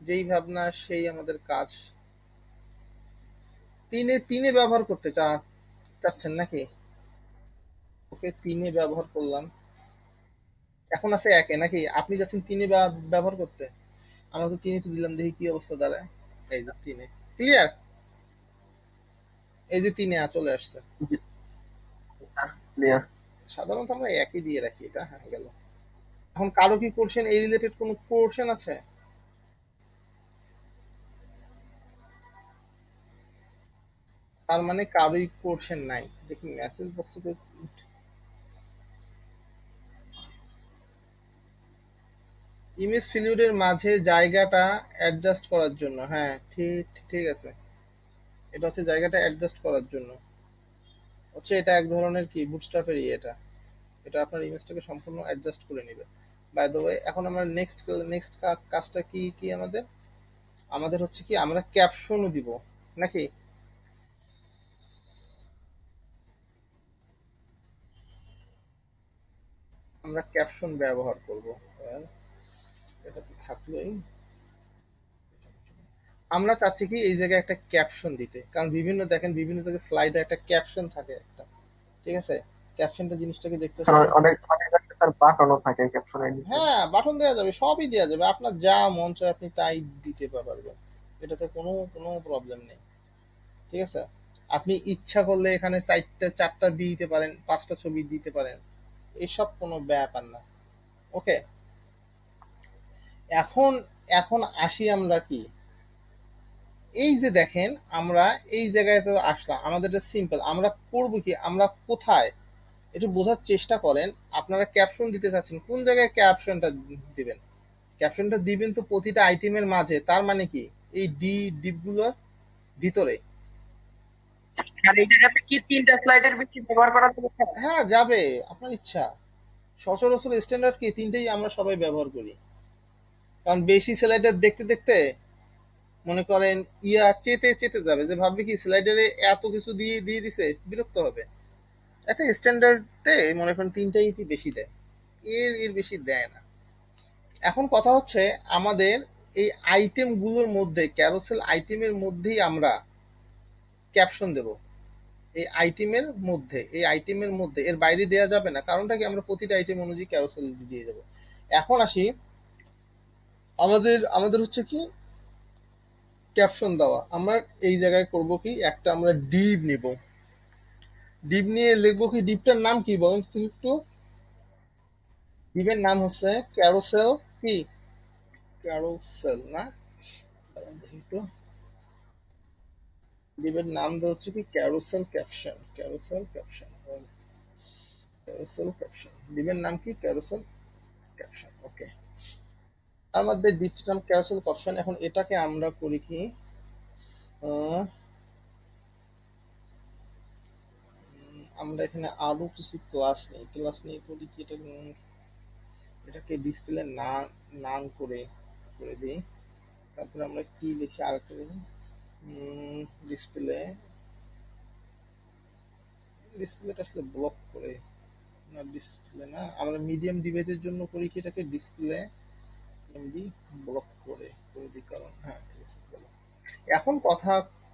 যেই ভাবনা সেই আমাদের কাজ। তিনে তিনে ব্যবহার করতে চাচ্ছেন নাকি? ওকে, তিনে ব্যবহার করলাম, এখন আছে একে নাকি? আপনি যাচ্ছেন তিনে ব্যবহার করতে, আমরা তো তিনে তো দিলাম, দেখি কি অবস্থা দাঁড়ায়। এই যে তিনে ক্লিয়ার, এই যে তিনে চলে আসছে। ক্লিয়ার। সাধারণত আমরা একই দিয়ে রাখি, এটা হ্যাঁ গেল। এখন কারো কি কোশ্চেন, এই রিলেটেড কোনো কোশ্চেন আছে? তার মানে কারোই কোশ্চেন নাই, দেখি মেসেজ বক্সে তো। ইমেজ ফিলুইডের মাঝে জায়গাটা অ্যাডজাস্ট করার জন্য, হ্যাঁ ঠিক ঠিক আছে, এটা হচ্ছে জায়গাটা অ্যাডজাস্ট করার জন্য, হচ্ছে এটা এক ধরনের কি বুটস্ট্র্যাপের এটা, এটা আপনার ইমেজটাকে সম্পূর্ণ অ্যাডজাস্ট করে নেবে। বাই দ্য ওয়ে, এখন আমরা নেক্সট নেক্সট কাজটা কি কি আমাদের, আমাদের হচ্ছে কি আমরা ক্যাপশনও দিব নাকি? আমরা ক্যাপশন ব্যবহার করব। Well, এটা তো থাকলোই, আমরা চাচ্ছি কি এই জায়গায় একটা ক্যাপশন দিতে, কারণ বিভিন্ন দেখেন বিভিন্ন জায়গায় স্লাইডে একটা ক্যাপশন থাকে একটা, ঠিক আছে? ক্যাপশনটা জিনিসটাকে দেখতে স্যার অনেক অনেক জায়গায় স্যার বাটনও থাকে ক্যাপশনের নিচে। হ্যাঁ বাটন দেওয়া যাবে, সবই দেওয়া যাবে, আপনার যা মন চায় আপনি তাই দিতে পারবেন, এটাতে কোনো কোনো প্রবলেম নেই, ঠিক আছে? আপনি ইচ্ছা করলে এখানে চারটা দিয়ে দিতে পারেন, পাঁচটা ছবি দিতে পারেন, এসব কোনো ব্যাপার না। ওকে, এখন এখন আসি আমরা কি, এই যে দেখেন আমরা এই জায়গায় তো আসলাম, আমাদের সিম্পল, আমরা করব কি, আমরা কোথায় একটু বোঝার চেষ্টা করেন। আপনারা ক্যাপশন দিতে চাচ্ছেন, কোন জায়গায় ক্যাপশনটা দিবেন? ক্যাপশনটা দিবেন তো প্রতিটা আইটেমের মাঝে, তার মানে কি এই ডিপগুলোর ভিতরে। আর এই জায়গাতে কি 3টা স্লাইডের বেশি ব্যবহার করা যাবে স্যার? হ্যাঁ যাবে, আপনার ইচ্ছা। সচরাচর স্ট্যান্ডার্ড কি তিনটেই আমরা সবাই ব্যবহার করি, কারণ বেশি স্লাইডার দেখতে দেখতে মনে করেন চেতে চেতে যাবে, যে ভাববে কি স্লাইডারে এত কিছু দিয়ে দিয়ে দিছে, বিরক্ত হবে। একটা স্ট্যান্ডার্ডে মনে করেন তিনটাই বেশি দেয়, এর এর বেশি দেয় না। এখন কথা হচ্ছে আমাদের এই আইটেম গুলোর মধ্যে, ক্যারোসেল আইটেমের মধ্যেই আমরা ক্যাপশন দেব। এই আইটেমের মধ্যে এর বাইরে দেওয়া যাবে না, কারণটা কি আমরা প্রতিটা আইটেম অনুযায়ী ক্যারোসেল দিয়ে যাব। এখন আসি, আমাদের আমাদের হচ্ছে কি ক্যাপশন দেওয়া, আমরা এই জায়গায় করব কি, একটা আমরা ডিপ নিব, ডিপ নিয়ে লিখবো কি, ডিপটার নাম কি বলুন তো একটু? ডিপের নাম হচ্ছে ক্যারোসেল, কি ক্যারোসেল না, দেখি একটু, ডিপের নাম হচ্ছে কি carousel caption, carousel caption, carousel caption, ডিপের নাম কি ক্যারোসেল ক্যাপশন। ওকে, তার মধ্যে ডিপটার নাম ক্যারোসেল ক্যাপশন। এখন এটাকে আমরা করি কি, আমরা এখানে আরো কিছু ক্লাস নিয়ে করি কি, এটাকে ডিসপ্লে নাম করে করে দিই। তারপরে আমরা কি লিখি, আরেকটা লিখি ডিসপ্লে, ডিসপ্লেটা আসলে ব্লক করে না, ডিসপ্লে না, আমরা মিডিয়াম ডিভাইসের জন্য করি কি, এটাকে ডিসপ্লে এমডি ব্লক করে করে দিই, কারণ হ্যাঁ ঠিক আছে বলো। এখন কথা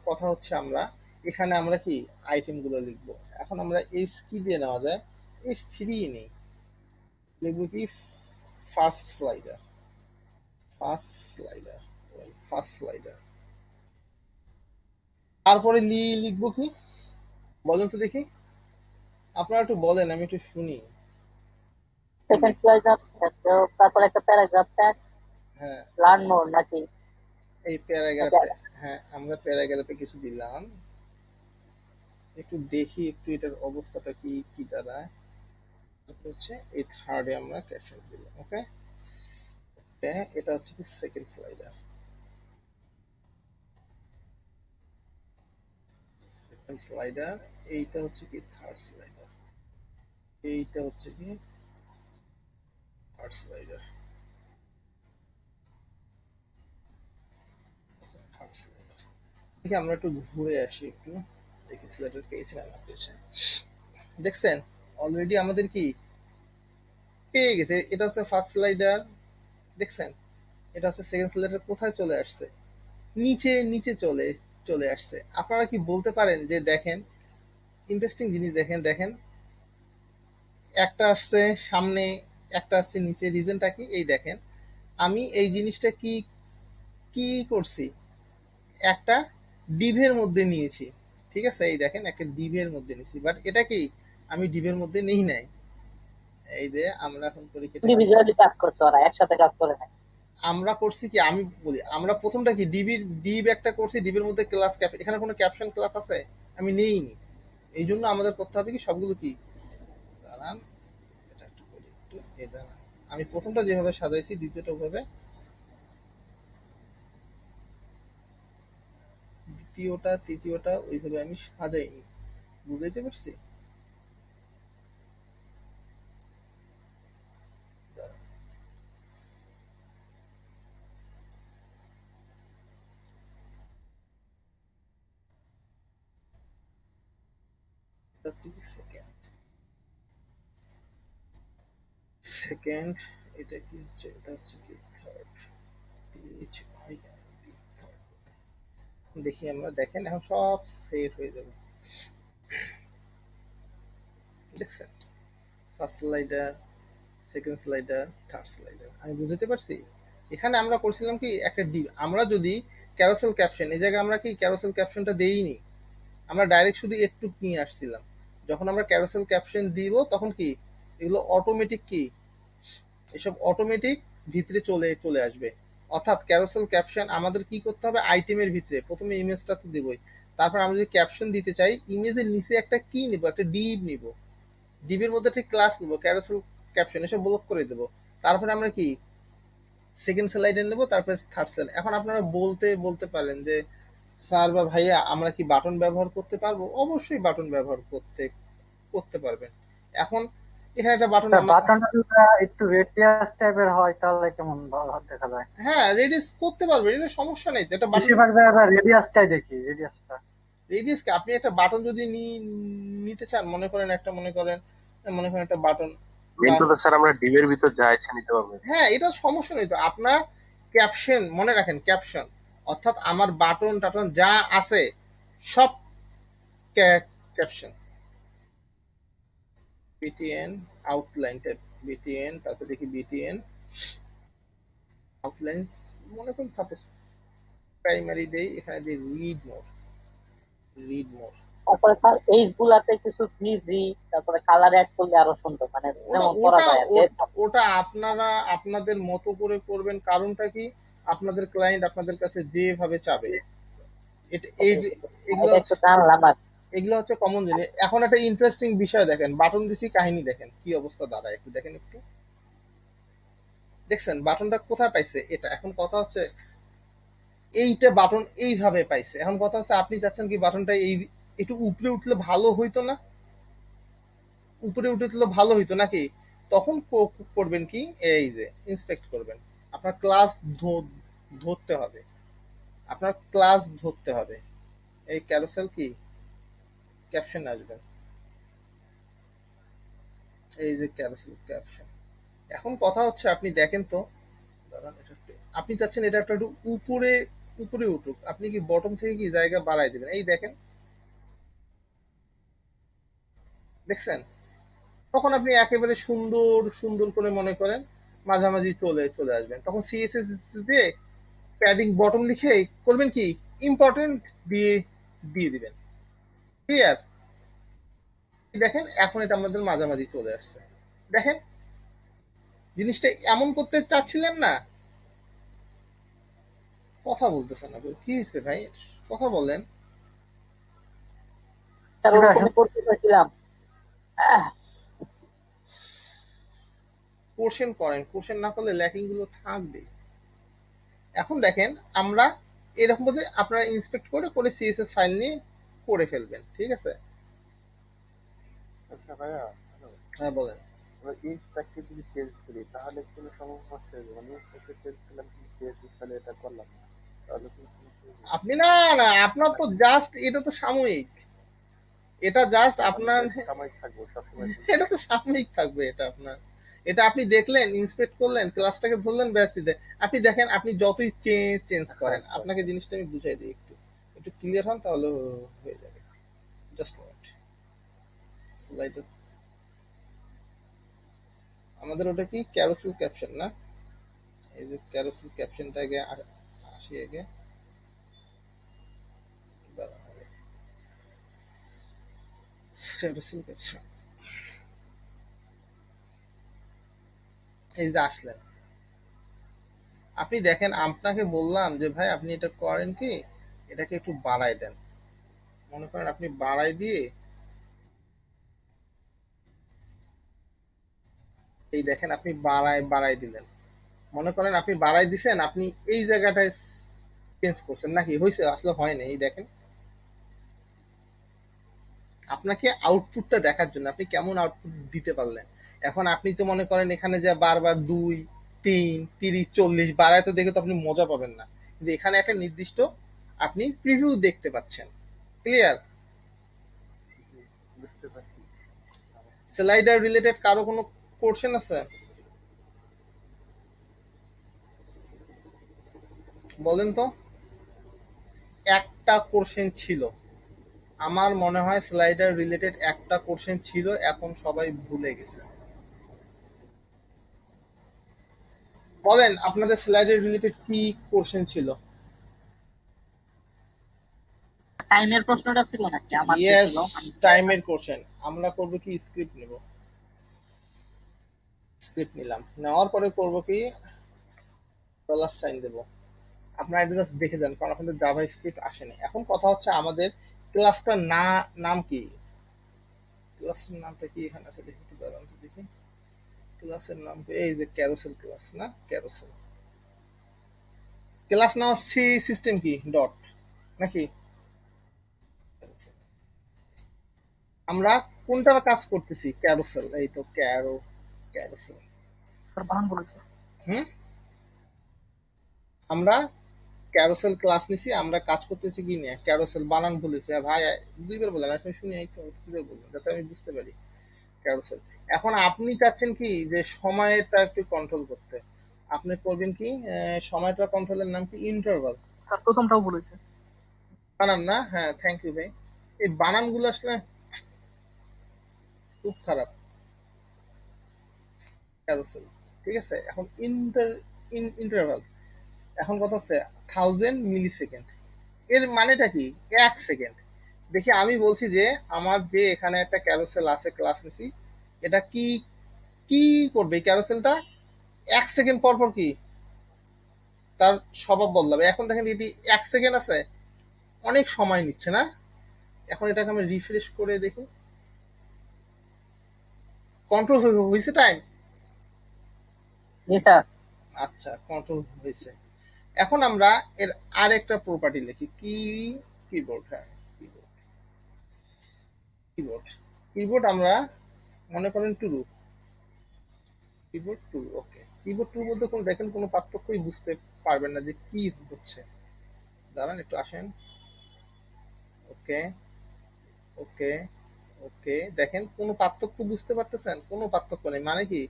কথা হচ্ছে আমরা এখানে আমরা কি আইটেম গুলো লিখবো। এখন আমরা এইচ কি দিয়ে নেওয়া যায়, H3 নেই, লিখবো কি first slider, first slider, first slider. তারপরে লিখবো কি বলেন তো দেখি, আপনারা একটু বলেন, আমি একটু শুনি। সেকেন্ড স্লাইডার, তারপর একটা প্যারাগ্রাফ ট্যাগ, হ্যাঁ লার্ন মোর নাকি? এই প্যারাগ্রাফে, হ্যাঁ আমরা প্যারাগ্রাফে কিছু দিলাম, একটু দেখি একটু এটার অবস্থাটা কি কি দাঁড়ায়। তারপর হচ্ছে এই থার্ডে আমরা ক্যাপশন দিলাম। ওকে, এটা হচ্ছে কি সেকেন্ড স্লাইডার, সেকেন্ড স্লাইডার, এইটা হচ্ছে কি থার্ড স্লাইডার, এইটা হচ্ছে কি থার্ড স্লাইডার, থার্ড স্লাইডার। দেখি আমরা একটু ঘুরে আসি, একটু দেখি স্লাইডার পেয়েছিলাম না পেয়েছে, দেখছেন অলরেডি আমাদের কি পেয়ে গেছে। এটা হচ্ছে ফার্স্ট স্লাইডার, দেখছেন? এটা হচ্ছে সেকেন্ড স্লাইডার, কোথায় চলে আসছে, নিচে নিচে চলে চলে আসছে। আপনারা কি বলতে পারেন যে দেখেন ইন্টারেস্টিং জিনিস, দেখেন দেখেন একটা আসছে সামনে, একটা আসছে নিচে, রিজনটা কি, এই দেখেন আমি এই জিনিসটা কি কি করছি, একটা ডিভের মধ্যে নিয়েছি, ঠিক আছে? এই দেখেন একটা ডিভের মধ্যে নিয়েছি, বাট এটা কি আমি ডিভের মধ্যে নেই নাই। এই যে আমরা এখন করি কি, ইন্ডিভিজুয়ালি কাজ করছে, ওরা একসাথে কাজ করে না। আমরা করছি কি, আমি বলি আমরা প্রথমটা কি ডিভ একটা করছি, ডিভের মধ্যে ক্লাস ক্যাপ, এখানে কোনো ক্যাপশন ক্লাস আছে আমি নেইনি। এই জন্য আমাদের করতে হবে কি সবগুলো কি, দাঁড়ান এটা একটু করি, একটু এই দাঁড়ান, আমি প্রথমটা যেভাবে সাজাইছি দ্বিতীয়টা ওভাবে, দ্বিতীয়টা তৃতীয়টা ওইভাবে আমি সাজাইনি, বুঝাইতে পারছি? দাঁড়ান, এটা হচ্ছে কি সেকেন্ড, সেকেন্ড, এটা কি হচ্ছে, এটা হচ্ছে কি third, H I N D, third. দেখি আমরা, দেখেন এখন সব সেট হয়ে যাবে। দেখছেন, first slider, second slider, third slider. আমি বুঝতে পারছি। এখানে আমরা করছিলাম কি একটা আমরা যদি ক্যারোসেল ক্যাপশন, এই জায়গায় আমরা কি ক্যারোসেল ক্যাপশনটা দেইনি, আমরা ডাইরেক্ট শুধু একটু নিয়ে আসছিলাম। যখন আমরা ক্যারোসেল ক্যাপশন দিব তখন কি এগুলো অটোমেটিক কি এসব অটোমেটিক ভিতরে চলে চলে আসবে। অর্থাৎ ক্যারোসেল ক্যাপশন আমাদের কি করতে হবে, আইটেমের ভিতরে প্রথমে ইমেজটা তো দেবই, তারপর আমরা যদি ক্যাপশন দিতে চাই ইমেজের নিচে একটা কি নিব, একটা ডিভ নিব, ডিবের মধ্যে ঠিক ক্লাস নিব, ক্যারোসেল ক্যাপশন এসব ব্লক করে দেবো। তারপরে আমরা কি সেকেন্ড স্লাইডে নেব, তারপরে থার্ড স্লাইড। এখন আপনারা বলতে পারেন যে স্যার বা ভাইয়া আমরা কি বাটন ব্যবহার করতে পারবো? অবশ্যই বাটন ব্যবহার করতে পারবেন। এখন এখানে একটা বাটন, বাটনটা যদি একটু রেডিয়াস টাইপের হয় তাহলে কেমন ভালো দেখা যায়? হ্যাঁ রেডিয়াস করতে পারবেন, এটা সমস্যা নেই তো। একটা বাটন বেশিরভাগ জায়গায় রেডিয়াসটাই দেখি, রেডিয়াসটা। রেডিয়াসকে আপনি একটা বাটন যদি নিতে চান, মনে করেন একটা বাটন, কিন্তু তো স্যার আমরা ডিবের ভিতর যা ইচ্ছা নিতে পারবো। হ্যাঁ এটা সমস্যা নেই তো। আপনার ক্যাপশন মনে রাখেন, ক্যাপশন অর্থাৎ আমার বাটন টাটন যা আছে সব ক্যাপশন। বিটিএন আউটলাইন, বিটিএন, তারপর দেখি বিটিএন আউটলাইন্স, মনে করুন সাপোজ প্রাইমারি দেই, এখানে দিই রিড মোর। তারপরে স্যার এইচ গুলাতে কিছু ফ্রিজি, তারপরে কালার অ্যাড করলে আরো সুন্দর, মানে যেমন করা যায় আর কি। ওটা আপনারা আপনাদের মতো করে করবেন। কারণটা কি, আপনাদের ক্লায়েন্ট আপনাদের কাছে যেভাবে চাবে, এগুলো একটু জানলাম আর এগুলো হচ্ছে কমন জিনিস। এখন একটা ইন্টারেস্টিং বিষয় দেখেন, বাটন দিছি, কাহিনী দেখেন কি অবস্থা দাঁড়ায়, একটু দেখেন। একটু দেখছেন বাটনটা কোথায় পাইছে এটা। এখন কথা হচ্ছে এইটা বাটন এইভাবে পাইছে। এখন কথা হচ্ছে আপনি চাচ্ছেন কি বাটনটা একটু উপরে উঠলে ভালো হইতো না, উপরে উঠলে ভালো হইতো নাকি? তখন করবেন কি, এই যে ইন্সপেক্ট করবেন, আপনার ক্লাস ধরতে হবে, এই ক্যারোসেল কি ক্যাপশন আসবে, এই যে ক্যারোসেল ক্যাপশন। এখন কথা হচ্ছে আপনি দেখেন তো, আপনি চাচ্ছেন এটা একটু উপরে উপরে উঠুক, আপনি কি বটম থেকে কি জায়গা বাড়াই দেবেন? এই দেখেন, দেখছেন? তখন আপনি একেবারে সুন্দর সুন্দর করে মনে করেন মাঝামাঝি চলে আসবেন। তখন সিএসএস দিয়ে প্যাডিং বটম লিখে করবেন কি, ইম্পর্টেন্ট দিয়ে দিবেন। ক্লিয়ার? দেখেন এখন এটা আমাদের মাঝামাঝি চলে আসছে। দেখেন জিনিসটা এমন করতে চাচ্ছিলেন না? কথা বলতেছেন না, কি হয়েছে ভাই, কথা বলেন। স্যার ওরকম করতে চাইছিলাম। কোশ্চেন করেন, কোশ্চেন না করলে ল্যাকিং গুলো থাকবে। এখন দেখেন আমরা এরকম বলতে আপনারা ইন্সপেক্ট করে সিএসএস ফাইল নিয়ে করে ফেলবেন। ঠিক আছে? আচ্ছা ভাইয়া, হ্যাঁ বলেন। আমরা ইনস্ট্রাক্টে যদি চেঞ্জ করি তাহলে কোনো সমস্যা হবে? মানে ইনস্ট্রাক্টে চেঞ্জ করলাম কিন্তু সিএসএস তাহলে এটা করলাম না, তাহলে কোনো সমস্যা হবে? আপনি না আপনার তো জাস্ট এটা তো সাময়িক, এটা জাস্ট আপনার সাময়িক থাকবো সবসময়? এটা তো সাময়িক থাকবে। এটা আপনার, এটা আপনি দেখলেন, ইন্সপেক্ট করলেন, ক্লাসটাকে ধরলেন, ব্যাস দিতে। আপনি দেখেন আপনি যতই চেঞ্জ করেন, আপনাকে জিনিসটা আমি বুঝাই দিই, একটু একটু ক্লিয়ার হন তাহলে হয়ে যাবে। জাস্ট ওয়েট, স্লাইডে আমাদের ওটা কি ক্যারোসেল ক্যাপশন না? এই যে ক্যারোসেল ক্যাপশনটা আগে আসি, আগে ক্যারোসেল ক্যাপশন, এই যে আসলেন, আপনি দেখেন আপনাকে বললাম যে ভাই আপনি এটা করেন কি, এটাকে একটু বাড়াই দেন। মনে করেন আপনি বাড়াই দিয়ে এই দেখেন আপনি বাড়াই দিলেন। মনে করেন আপনি বাড়াই দিছেন, আপনি এই জায়গাটায় চেঞ্জ করছেন নাকি, হয়েছে? আসলে হয় না। এই দেখেন আপনাকে আউটপুটটা দেখার জন্য আপনি কেমন আউটপুট দিতে পারলেন। এখন আপনি তো মনে করেন এখানে যে বারবার 2, 3, 30, 40 বাড়ায় তো দেখে তো আপনি মজা পাবেন না, কিন্তু এখানে একটা নির্দিষ্ট আপনি প্রিভিউ দেখতে পাচ্ছেন। ক্লিয়ার? বুঝতে পারছি। স্লাইডার রিলেটেড কারো কোনো কোশ্চেন আছে? বলেন তো। একটা কোশ্চেন ছিল, আমার মনে হয় স্লাইডার রিলেটেড একটা কোশ্চেন ছিল, এখন সবাই ভুলে গেছে। বলেন আপনাদের স্লাইডার রিলেটেড কি কোশ্চেন ছিল? টাইমের প্রশ্নটা ছিল নাকি আমার যে ইয়েস, ছিল টাইমের কোশ্চেন। আমরা করব কি, স্ক্রিপ্ট নেব, স্ক্রিপ্ট নিলাম, নেওয়ার পরে করব কি ডলার সাইন দেব। আপনারা এটা জাস্ট দেখে যান, কারণ আপনাদের জাভা স্ক্রিপ্ট আসেনি। এখন কথা হচ্ছে আমাদের ক্লাসটার নাম কি, ক্লাসের নামটা কি এখানে আছে দেখি, একটু দাঁড়ান তো দেখি। ক্লাসের নাম এই যে ক্যারোসেল ক্লাস, না ক্যারোসেল ক্লাস নাম সি, সিস্টেম কি ডট নাকি? আমরা কোনটার কাজ করতেছি? ক্যারোসেল, এই তো ক্যারোসেল। স্যার বানান বলেছে। হুম, আমরা ক্যারোসেল ক্লাস নিছি, আমরা কাজ করতেছি কি নিয়ে? ক্যারোসেল বানান বলেছে ভাই, দুইবার বললেন, আসলে শুনি এই তো দুইবার বললেন যাতে আমি বুঝতে পারি ক্যারোসেল। এখন আপনি চাচ্ছেন কি যে সময়টা একটু কন্ট্রোল করতে, আপনি করবেন কি সময়টা কন্ট্রোলের নাম কি ইন্টারভাল। স্যার প্রথমটাও বলেছে। বানান না, হ্যাঁ থ্যাংক ইউ ভাই। এই বানানগুলো আসলে খুব খারাপ। ক্যারোসেল, ঠিক আছে। এখন ইন্টারভাল, এখন কথা হচ্ছে 1000 মিলি সেকেন্ড, এর মানেটা কি? 1 সেকেন্ড। দেখি আমি বলছি যে আমার যে এখানে একটা ক্যারোসেল আছে, ক্লাস নিছি, এটা কি কি করবে? এই ক্যারোসেলটা 1 সেকেন্ড পর পর কি তার স্বভাব বদলাবে। এখন দেখেন এটি 1 সেকেন্ড আছে, অনেক সময় নিচ্ছে না? এখন এটাকে আমি রিফ্রেশ করে দেখি, কন্ট্রোল হয়েছে টাইম। জি স্যার। আচ্ছা, কন্ট্রোল হয়েছে। এখন আমরা এর আরেকটা প্রপার্টি লিখি, কিবোর্ড। হ্যাঁ, কিবোর্ড, কিবোর্ড, কিবোর্ড আমরা মনে করেন টুরু, কিবোর্ড টুরু। ওকে, কিবোর্ড টুর মধ্যে কোন দেখেন কোনো পার্থক্যই বুঝতে পারবেন না যে কি হচ্ছে। দাঁড়ান একটু আসেন। ওকে, ওকে, ওকে, দেখেন কোনো পার্থক্য বুঝতে পারতেছেন? কোনো পার্থক্য নেই, মানে কি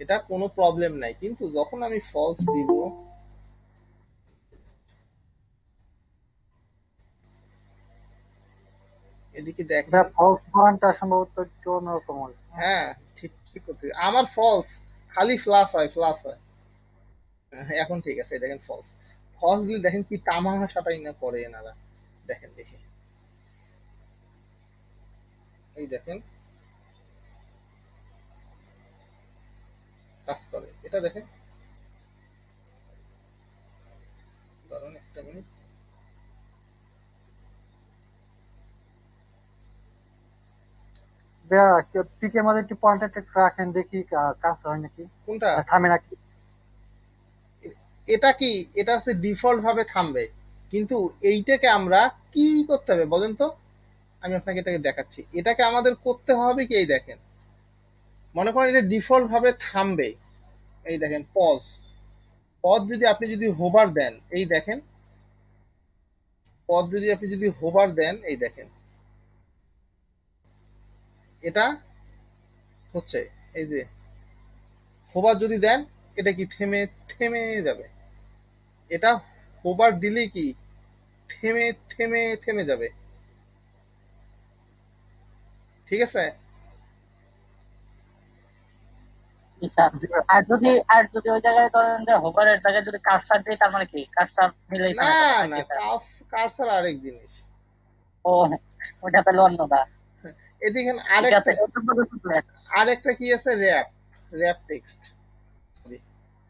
এটা কোনো প্রবলেম নাই। কিন্তু যখন আমি ফলস দিব, এদিকে দেখেন, ফলস বানানটা সম্ভবত একটু অন্যরকম হয়েছে। হ্যাঁ ঠিক ঠিক করতে আমার ফলস খালি ফ্লাস হয়, ফ্লাস হয়। হ্যাঁ, এখন ঠিক আছে, দেখেন ফলস, ফলস দিলে দেখেন কি তামাশাটাই না করে এনারা। দেখেন দেখি, এই দেখেন কাজ করে এটা, দেখেন। ধরুন একটা মিনিট, পিকের মধ্যে একটু পয়েন্টারটা একটু রাখেন দেখি কাজ হয় নাকি, কোনটা? থামে নাকি। এটা কি, এটা হচ্ছে ডিফল্ট ভাবে থামবে, কিন্তু এইটাকে আমরা কি করতে হবে বলেন তো? আমি আপনাকে এটাকে দেখাচ্ছি, এটাকে আমাদের করতে হবে কি, এই দেখেন, মনে করেন এটা ডিফল্ট ভাবে থামবে, এই দেখেন পজ, পজ যদি আপনি যদি হোভার দেন, এই দেখেন পজ যদি আপনি যদি হোভার দেন, এই দেখেন এটা হচ্ছে, এই যে হোভার যদি দেন, এটা কি থেমে থেমে যাবে। এটা হোভার দিলে কি থেমে থেমে থেমে যাবে, ঠিক আছে। জি স্যার। জি, আর যদি ওই জায়গায় ধরেন যে হোভারের জায়গায় যদি কার্সার দিই, তার মানে কি কার্সার মিলেই না থামে যাবে না, নাকি স্যার? কার্সার আরেক জিনিস। ও, ওটা তাহলে অন্যটা। এদিকে ঠিক আছে, আরেকটা, ওটা পর্যন্ত clear। আরেকটা কি আছে, wrap, wrap text, sorry,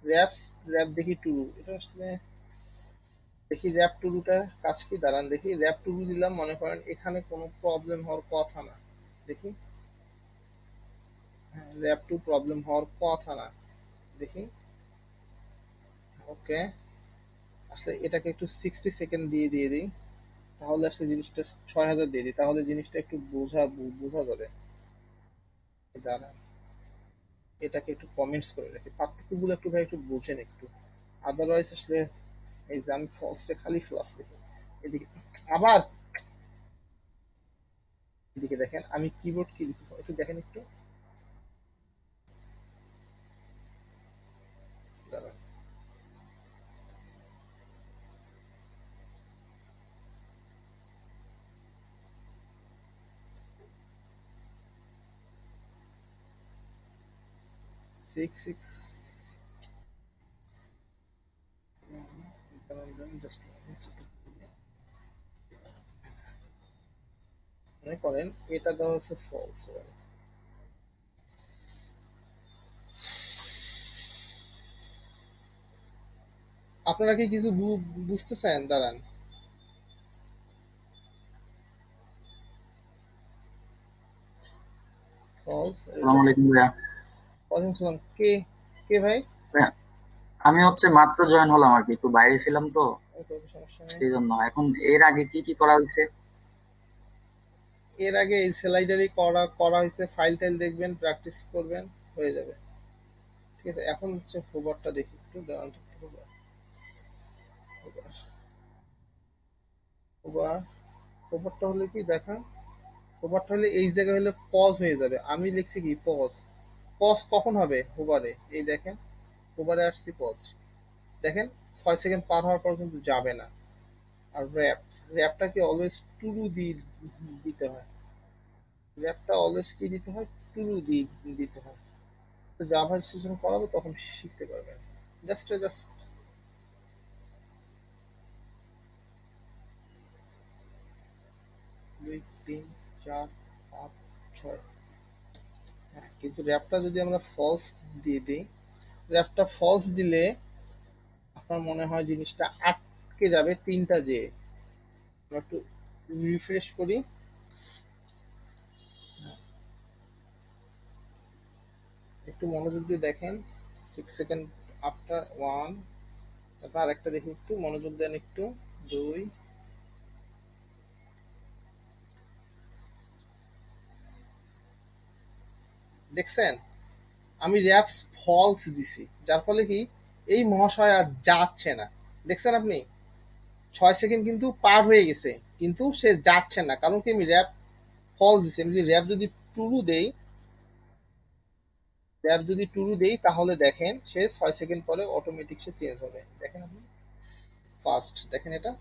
wrap, wrap দেখি টু, এটা আসলে দেখি র্যাপ টুরুটার কাজ কি, দাঁড়ান দেখি। র্যাপ টুরু দিলাম, মনে করেন এখানে কোনো প্রবলেম হওয়ার কথা না, দেখি। হ্যাঁ, র্যাপ টু প্রবলেম হওয়ার কথা না, দেখি। ওকে, আসলে এটাকে একটু 60 সেকেন্ড দিয়ে দিয়ে দিই, তাহলে আসলে জিনিসটা 6000 দিয়ে দিই, তাহলে জিনিসটা একটু বোঝা যাবে। দাঁড়ান, এটাকে একটু কমেন্টস করে রাখি, পার্থক্যগুলো একটু ভাই একটু বোঝেন একটু, আদারওয়াইজ আসলে এই যে আমি ফলসটা খালি ফ্লাস দেখি। এদিকে আবার, এদিকে দেখেন আমি কিবোর্ড কি দিচ্ছি, একটু দেখেন একটু, দাঁড়ান। সিক্স সিক্স মনে করেন এটা দেওয়া হচ্ছে ফলস। আপনারা কি কিছু বুঝতেছেন? দাঁড়ান, ফলস। আসসালামু আলাইকুম ভাইয়া। ওয়ালাইকুম সালাম। কে কে ভাই? ভাইয়া, আমি হচ্ছে মাত্র জয়েন হলাম আর কি, একটু বাইরে ছিলাম তো, ওকে, সমস্যা নেই। সেই জন্য। এখন এর আগে কি কি করা হয়েছে? এর আগে এই স্লাইডারই করা করা হয়েছে, ফাইল টাইল দেখবেন, প্র্যাকটিস করবেন, হয়ে যাবে। ঠিক আছে, এখন হচ্ছে হোভারটা দেখি একটু, দাঁড়ান তো একটু। হোভার হোভার হোভার হোভারটা হলে কি দেখা, হোভারটা হলে এই জায়গায় হলে পজ হয়ে যাবে। আমি লিখছি কি পজ। পজ কখন হবে হোভারে? এই দেখেন, হোভারে আসছি পজ। দেখেন 6 সেকেন্ড পার হওয়ার পর কিন্তু যাবে না। আর র্যাপ, র্যাপটাকে অলওয়েজ টুরু দিয়ে দিতে হয়। র্যাপটা অলওয়েজ কি দিতে হয়? টুরু দিয়ে দিতে হয়। তো জাভা যখন করাবো তখন শিখতে পারবেন। Just just 2 3 4 5 6। হ্যাঁ, কিন্তু র্যাপটা যদি আমরা ফলস দিয়ে দিই, র্যাপটা ফলস দিলে আপনার মনে হয় জিনিসটা আটকে যাবে তিনটা যে। আমরা একটু রিফ্রেশ করি। একটু মনোযোগ দিয়ে দেখেন। 6 সেকেন্ড আফটার 1। তারপর আরেকটা দেখি, একটু মনোযোগ দেন একটু। 2। দেখছেন আমি র্যাপস ফলস দিছি, যার ফলে কি এই মহাশয় আর যাচ্ছে না। দেখছেন আপনি 6 সেকেন্ড কিন্তু পার হয়ে গেছে, কিন্তু সে যাচ্ছে না, কারণ কি আমি র্যাপ ফলস দিছি। আমি যদি র্যাপ যদি টুরু দেই, র্যাপ যদি টুরু দেই তাহলে দেখেন সে 6 সেকেন্ড পরে অটোমেটিক সে চেঞ্জ হবে। দেখেন আপনি ফার্স্ট দেখেন, এটা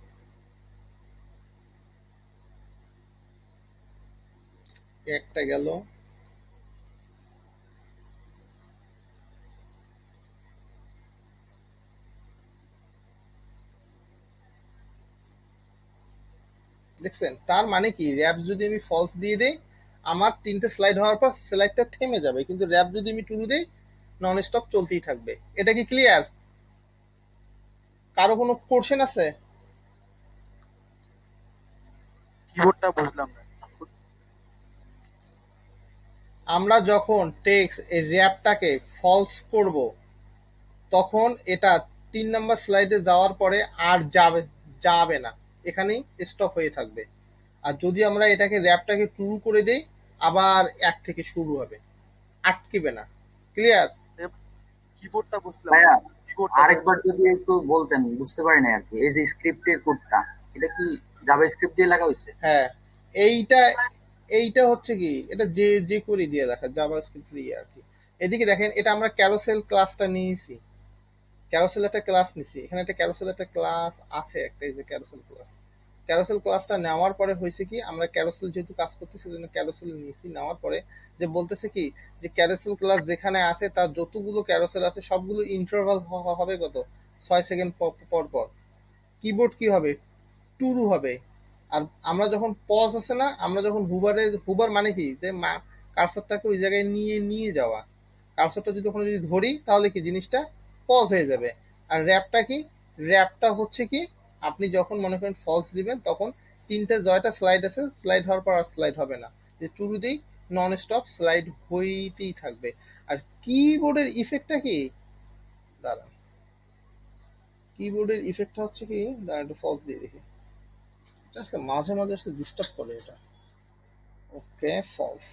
একটা গেল। দেখছেন, তার মানে কি র্যাপ যদি আমি ফলস দিয়ে দেই, আমার 3টে স্লাইড হওয়ার পর স্লাইডটা থেমে যাবে, কিন্তু র্যাপ যদি আমি টুরু দেই নন স্টপ চলতেই থাকবে। এটা কি ক্লিয়ার? কারো কোনো কোশ্চেন আছে? কিবোর্ডটা বুঝলাম না। আমরা যখন টেক্সট এই র্যাপটাকে ফলস করব, তখন এটা 3 নাম্বার স্লাইডে যাওয়ার পরে আর যাবে যাবে না, এখানেই স্টপ হয়ে থাকবে। আর যদি আমরা এটাকে র্যাপটাকে টুরু করে দেই, আবার এক থেকে শুরু হবে, আটকিবে না। ক্লিয়ার? কিবোর্ডটা বুঝলাম না। ভাইয়া, কিবোর্ডটা আরেকবার যদি একটু বলতেন, বুঝতে পারি না আর কি। এই যে স্ক্রিপ্টের কোডটা, এটা কি জাভা স্ক্রিপ্ট দিয়ে লাগা হয়েছে? হ্যাঁ, এইটা এইটা হচ্ছে কি, এটা যে যে করে দিয়ে দেখা জাভাস্ক্রিপ্ট দিয়ে আর কি। এদিকে দেখেন, এটা আমরা ক্যারোসেল ক্লাসটা নিয়েছি, ক্যারোসেল একটা ক্লাস নিছি, এখানে একটা ক্যারোসেল একটা ক্লাস আছে, একটা এই যে ক্যারোসেল ক্লাস। ক্যারোসেল ক্লাসটা নেওয়ার পরে হয়েছে কি, আমরা ক্যারোসেল যেহেতু কাজ করতেছি সেজন্য ক্যারোসেল নিয়েছি। নেওয়ার পরে যে বলতেছে কি, যে ক্যারোসেল ক্লাস যেখানে আছে তার যতগুলো ক্যারোসেল আছে সবগুলো ইন্টারভাল হবে কত, 6 সেকেন্ড পর পর। কিবোর্ড কি হবে? টুরু হবে। আর আমরা যখন পজ আছে না, আমরা যখন হুবার মানে কি, যে কার্সরটাকে ওই জায়গায় নিয়ে নিয়ে যাওয়া। কার্সরটা যদি ওখানে যদি ধরি তাহলে কি জিনিসটা পজ হয়ে যাবে। আর র্যাপটা কি, র্যাপটা হচ্ছে কি, আপনি যখন মনে করেন ফলস দিবেন তখন 3টে স্লাইড আছে, স্লাইড হওয়ার পর আর স্লাইড হবে না, যে টুরু দিই নন স্টপ স্লাইড হইতেই থাকবে। আর কিবোর্ডের ইফেক্টটা কি, দাঁড়ান, কিবোর্ডের ইফেক্টটা হচ্ছে কি, দাঁড়ান একটু ফলস দিয়ে দেখি। আচ্ছা, মাঝে মাঝে আসলে ডিস্টার্ব করে এটা। ওকে, ফলস।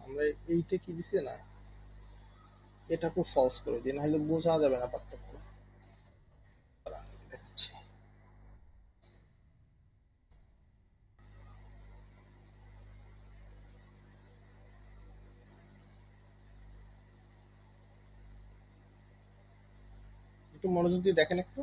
আমরা এইটা কি দিছি না, এটাকে ফলস করে দিই, নাহলে বোঝা যাবে না পার্থক্য। দেখাচ্ছি। একটু মনোযোগ দিয়ে দেখেন একটু।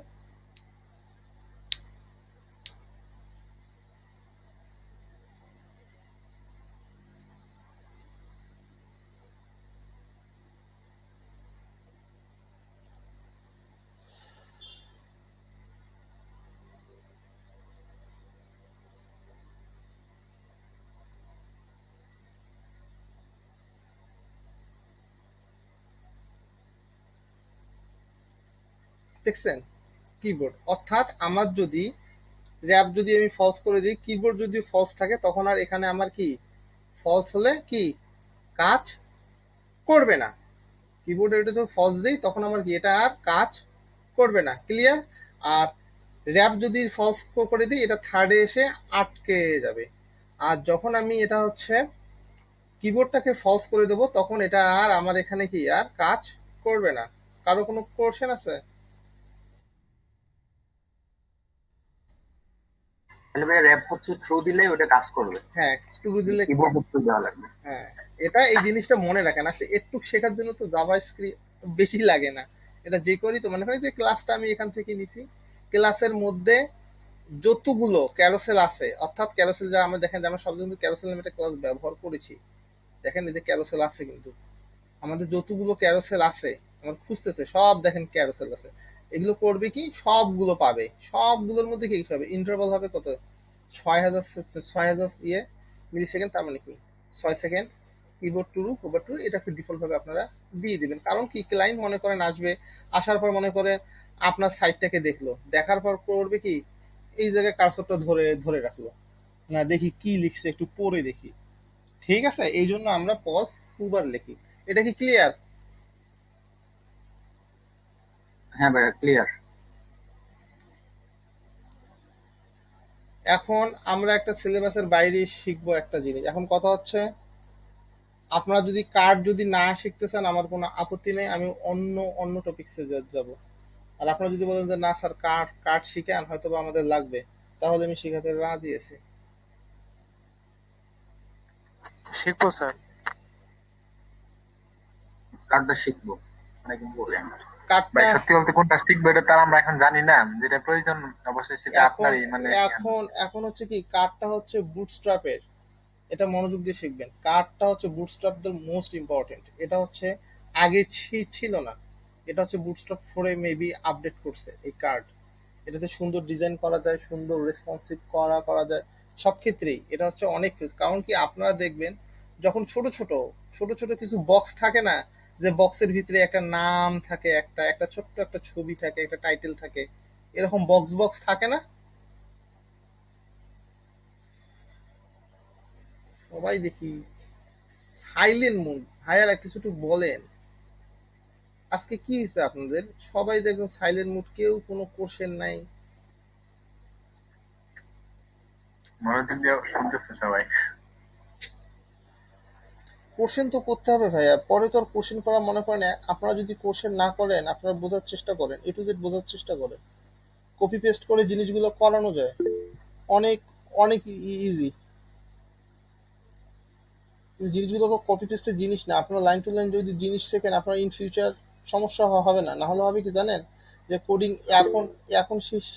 দেখছেন কিবোর্ড, অর্থাৎ আমার যদি র্যাপ যদি আমি ফলস করে দিই, কিবোর্ড যদি ফলস থাকে তখন আর এখানে আমার কি ফলস হলে কি কাজ করবে না। কিবোর্ডে এটা যদি ফলস দিই তখন আমার কি এটা আর কাজ করবে না। ক্লিয়ার? আর র্যাপ যদি ফলস করে দিই এটা থার্ডে এসে আটকে যাবে। আর যখন আমি এটা হচ্ছে কিবোর্ডটাকে ফলস করে দেবো তখন এটা আর আমার এখানে কি আর কাজ করবে না। কারো কোনো কোশ্চেন আছে? তাহলে ভাই র্যাপ হচ্ছে থ্রু দিলে ওটা কাজ করবে, হ্যাঁ, টু দিলে কিবোর্ড থ্রু দেওয়া লাগবে। হ্যাঁ, এটা এই জিনিসটা মনে রাখেন। আসলে একটু শেখার জন্য তো জাভা স্ক্রিপ্ট বেশি লাগে না। এটা যে করি তো মনে করি যে ক্লাসটা আমি এখান থেকে নিছি, ক্লাসের মধ্যে যতগুলো ক্যারোসেল আছে, অর্থাৎ ক্যারোসেল যা আমরা দেখেন যে আমরা সব কিন্তু ক্যারোসেল নামে একটা ক্লাস ব্যবহার করেছি। দেখেন এই যে ক্যারোসেল আছে, কিন্তু আমাদের যতগুলো ক্যারোসেল আছে আমার খুঁজতেছে সব দেখেন ক্যারোসেল আছে। এগুলো করবে কি সবগুলো পাবে, সবগুলোর মধ্যে কি হবে ইন্টারভাল হবে কত 6000 মিলি সেকেন্ড, তার মানে কি 6 সেকেন্ড। কিবোর্ড টু ওভার টু এটা ডিফল্ট ভাবে আপনারা দিয়ে দিবেন। কারণ কি ক্লায়েন্ট মনে করেন আসবে, আসার পর মনে করেন আপনার সাইটটাকে দেখলো, দেখার পর করবে কি এই জায়গায় কার্সরটা ধরে ধরে রাখলো, না দেখি কি লিখছে একটু পড়ে দেখি। ঠিক আছে, এই জন্য আমরা পজ 2 বার লিখি। এটা কি ক্লিয়ার? হ্যাঁ ভাইয়া ক্লিয়ার। এখন আমরা একটা সিলেবাসের বাইরে শিখবো একটা জিনিস। এখন কথা হচ্ছে আপনারা যদি কার্ড যদি না শিখতে চান আমার কোনো আপত্তি নেই, আমি অন্য অন্য টপিক্সে যাব। আর আপনারা যদি বলেন যে না স্যার কার্ড কার্ড শিখান হয়তো বা আমাদের লাগবে, তাহলে আমি শিখাতে রাজি আছি। শিখবো স্যার। কার্ডটা শিখবো অনেকদিন পরে আমরা। ভাই কার্ডটা সত্যি বলতে কোনটা শিখবে এটা তার আমরা এখন জানি না, যেটা প্রয়োজন অবশ্যই সেটা এখন আপনারই মানে এখন এখন হচ্ছে কি কার্ডটা হচ্ছে বুটস্ট্র্যাপের, এটা মনোযোগ দিয়ে শিখবেন। কার্ডটা হচ্ছে বুটস্ট্র্যাপদের মোস্ট ইম্পর্টেন্ট। এটা হচ্ছে আগে ছিল না, এটা হচ্ছে বুটস্ট্র্যাপ 4 মেবি আপডেট করছে এই কার্ড। এটাতে সুন্দর ডিজাইন করা যায়, সুন্দর রেসপন্সিভ করা যায় সব ক্ষেত্রেই। এটা হচ্ছে অনেক, কারণ কি আপনারা দেখবেন যখন ছোট ছোট ছোট ছোট কিছু বক্স থাকে না, যে বক্সের ভিতরে একটা নাম থাকে, একটা একটা ছোট্ট একটা ছবি থাকে, একটা টাইটেল থাকে, এরকম বক্স বক্স থাকে না? সবাই দেখি সাইলেন্ট মুড। ভাইয়ারা কিছু একটু বলেন, আজকে কি হয়েছে আপনাদের? সবাই দেখুন সাইলেন্ট মুড, কেউ কোনো কোশ্চেন নাই। মনোযোগ দিয়ে শুনতেছে সবাই। কোশ্চেন তো করতে হবে ভাইয়া, পরে তো আর কোশ্চেন করা মনে করেন আপনারা যদি কোশ্চেন না করেন, আপনারা বোঝার চেষ্টা করেন, এ টু জেড বোঝার চেষ্টা করেন। কপি পেস্ট করে জিনিসগুলো করানো যায়, অনেক অনেক ইজি। জিনিসগুলো তো কপি পেস্টের জিনিস না। আপনারা লাইন টু লাইন যদি জিনিস শেখেন আপনার ইন ফিউচার সমস্যা হবে না। না হলে হবে কি জানেন, যে কোডিং এখন এখন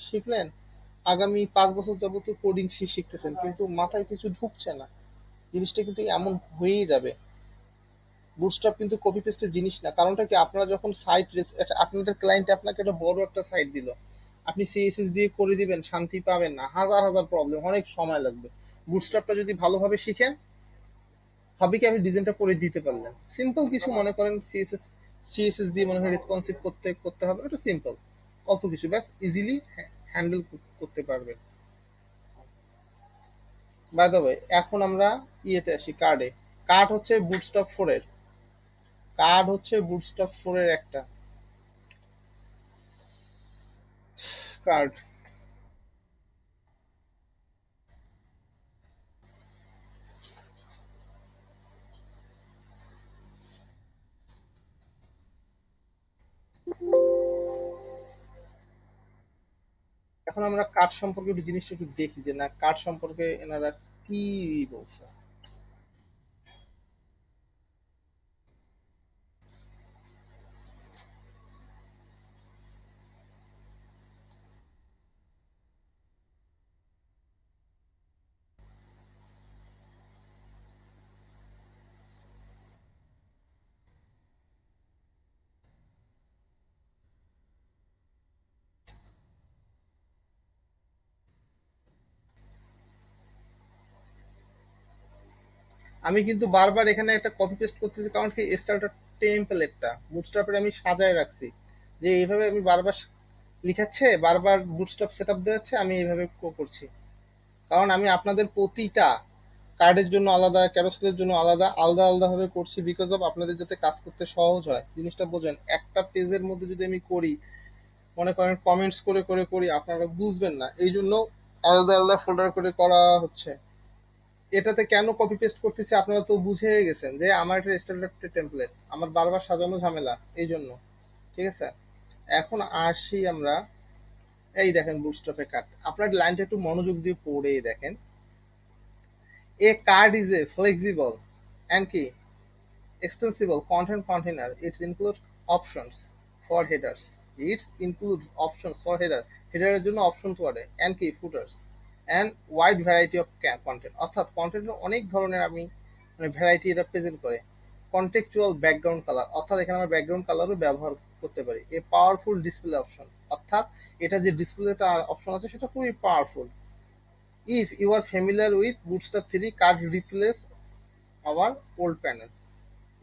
শিখলেন, আগামী 5 বছর যাবত কোডিং শিখতেছেন কিন্তু মাথায় কিছু ঢুকছে না, জিনিসটা কিন্তু এমন হয়েই যাবে। বুটস্ট্র্যাপ কিন্তু কপি পেস্টের জিনিস না। কারণটা কি আপনারা যখন সাইট, আপনাদের ক্লায়েন্ট আপনাকে একটা বড় একটা সাইট দিল, আপনি সিএসএস দিয়ে করে দিবেন, শান্তি পাবেন না, হাজার হাজার প্রবলেম, অনেক সময় লাগবে। বুটস্ট্র্যাপটা যদি ভালোভাবে শিখেন হবে কি আপনি ডিজাইনটা করে দিতে পারলেন। সিম্পল কিছু মনে করেন সিএসএস দিয়ে মনে হয় রেসপন্সিভ করতে করতে হবে, এটা সিম্পল অল্প কিছু, ব্যাস ইজিলি হ্যান্ডেল করতে পারবেন। বাই দ্য ওয়ে এখন আমরা ইয়েতে আসি কার্ডে। কার্ড হচ্ছে বুটস্ট্র্যাপ 4 এর, কার্ড হচ্ছে বুটস্ট্র্যাপ 4 এর একটা কার্ড। এখন আমরা কার্ড সম্পর্কে একটু জিনিসটা একটু দেখি যে না কার্ড সম্পর্কে এনারা কি বলছে। আমি কিন্তু বারবার এখানে একটা কপি পেস্ট করতেছি, কারণ কি স্টার্টার টেমপ্লেটটা বুটস্ট্র্যাপের আমি সাজায় রাখছি, যে এইভাবে আমি বারবার লিখাচ্ছে, বারবার বুটস্ট্র্যাপ সেট আপ দেওয়াচ্ছে, আমি এইভাবে করছি। কারণ আমি আপনাদের প্রতিটা কার্ডের জন্য আলাদা, ক্যারোসেলের জন্য আলাদা আলাদা আলাদা ভাবে করছি, বিকজ অফ আপনাদের যাতে কাজ করতে সহজ হয়। জিনিসটা বোঝেন, একটা পেজের মধ্যে যদি আমি করি, মনে করেন কমেন্টস করে করে করি, আপনারা বুঝবেন না, এই জন্য আলাদা আলাদা ফোল্ডার করে করা হচ্ছে। এটাতে কেন কপি পেস্ট করতেছি আপনারা তো বুঝে গেছেন, যে আমার একটা স্ট্যান্ডার্ড টেমপ্লেট, আমার বারবার সাজানো ঝামেলা, এই জন্য। ঠিক আছে, এখন আসি আমরা, এই দেখেন বুটস্ট্র্যাপে কাট, আপনার লাইনটা একটু মনোযোগ দিয়ে পড়ে দেখেন। A card is a flexible and key extensible content container. It includes options for headers. It includes options for header. Header এর জন্য অপশন করে and key footers and wide variety of content. অর্থাৎ কন্টেন্টের অনেক ধরনের আমি মানে ভ্যারাইটি এটা প্রেজেন্ট করে। কন্টেক্সচুয়াল ব্যাকগ্রাউন্ড কালার, অর্থাৎ এখানে আমরা ব্যাকগ্রাউন্ড কালারও ব্যবহার করতে পারি। এ পাওয়ারফুল ডিসপ্লে অপশন, অর্থাৎ এটা যে ডিসপ্লেটা অপশন আছে সেটা খুবই powerful. If you are familiar with Bootstrap 3, card replace our old panel,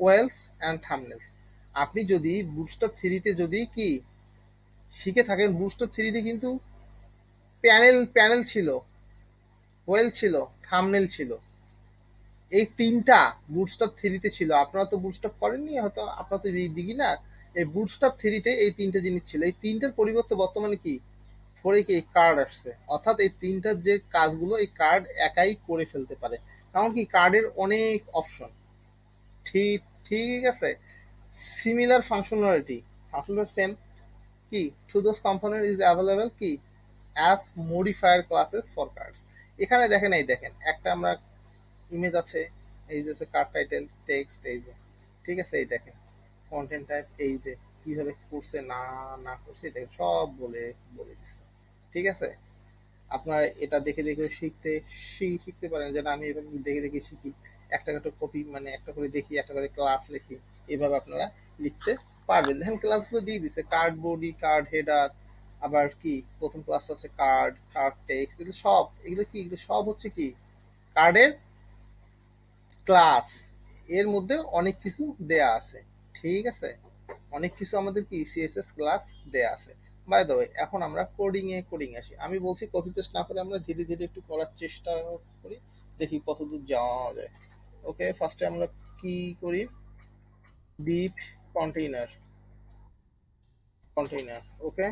wells and thumbnails. আপনি যদি বুটস্ট্র্যাপ 3 তে যদি কি শিখে থাকেন, বুটস্ট্র্যাপ 3 তে কিন্তু প্যানেল ছিল, ওয়েল ছিল, থাম্বনেল ছিল, এই তিনটা বুটস্ট্র্যাপ 3 তে ছিল। আপনারা তো বুটস্ট্র্যাপ করেননি, হয়তো আপনারা তো বিগিনার। এই বুটস্ট্র্যাপ 3 তে এই তিনটা জিনিস ছিল। এই তিনটার পরিবর্তে বর্তমানে কি 4 কি কার্ড আসছে, অর্থাৎ এই তিনটার যে কাজগুলো এই কার্ড একাই করে ফেলতে পারে। কারণ কি কার্ডের অনেক অপশন। ঠিক ঠিক আছে, সিমিলার ফাংশনালিটি, ফাংশনালিটি সেম কি to those component is available কি as modifier classes for cards. এখানে দেখেন, এই দেখেন একটা আমরা ইমেজ আছে, এই যে কার্ড টাইটেল, টেক্সট, এই যে ঠিক আছে, এই দেখেন কন্টেন্ট টাইপ, এই যে কিভাবে করছে না না করছে, দেখেন সব বলে বলে দিচ্ছে। ঠিক আছে, আপনারা এটা দেখে দেখে শিখতে পারেন, যেটা আমি এভাবে দেখে দেখে শিখি, একটা একটা কপি মানে একটা করে দেখি, একটা করে ক্লাস লিখি, এভাবে আপনারা লিখতে পারবেন। দেখেন ক্লাসগুলো দিয়ে দিচ্ছে, কার্ড বডি, কার্ড হেডার, আবার কি প্রথম ক্লাসটা হচ্ছে কার্ড, কার্ড টেক্সট, এগুলো সব, এগুলো কি এগুলো সব হচ্ছে কি কার্ডের ক্লাস। এর মধ্যে অনেক কিছু দেয়া আছে। ঠিক আছে, অনেক কিছু আমাদের কি সিএসএস ক্লাস দেয়া আছে। বাই দ্য ওয়ে, এখন আমরা কোডিং আসি। আমি বলছি কপি পেস্ট না করে আমরা ধীরে ধীরে একটু করার চেষ্টা করি, দেখি কতদূর যাওয়া যায়। ওকে, ফার্স্টে আমরা কি করি, ডিপ কন্টেইনার, ওকে,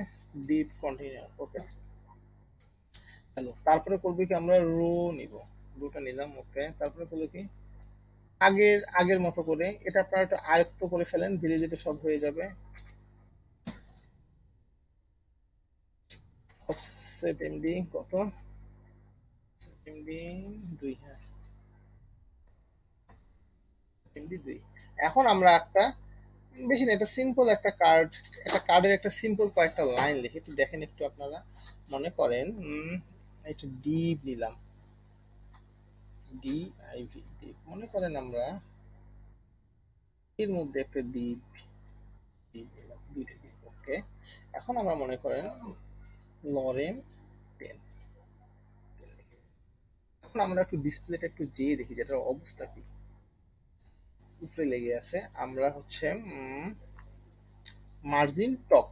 ডিপ কন্টেইনার, ওকে, হ্যালো। তারপরে করবো কি আমরা রোটা নিলাম, ওকে। তারপরে করবো কি আগের মতো করে এটা আপনারা একটু আয়ত্ত করে ফেলেন, ধীরে ধীরে সব হয়ে যাবে। অফসেট এমডি কত, এমডি 2, হ্যাঁ এমডি 2। এখন আমরা একটা বেশি না, একটা সিম্পল একটা কার্ড, একটা কার্ডের একটা সিম্পল কয়েকটা লাইন লিখে একটু দেখেন, একটু আপনারা মনে করেন একটু ডিপ নিলাম, ডিআইভি ডিপ, মনে করেন আমরা এর মধ্যে একটা ডিপ নিলাম, দুইটা ডিপ, ওকে। এখন আমরা মনে করেন লরেন 10, এখন আমরা একটু ডিসপ্লেটা একটু যেয়ে দেখি যেটার অবস্থা কি, উপরে লেগে আছে। আমরা হচ্ছে মার্জিন টপ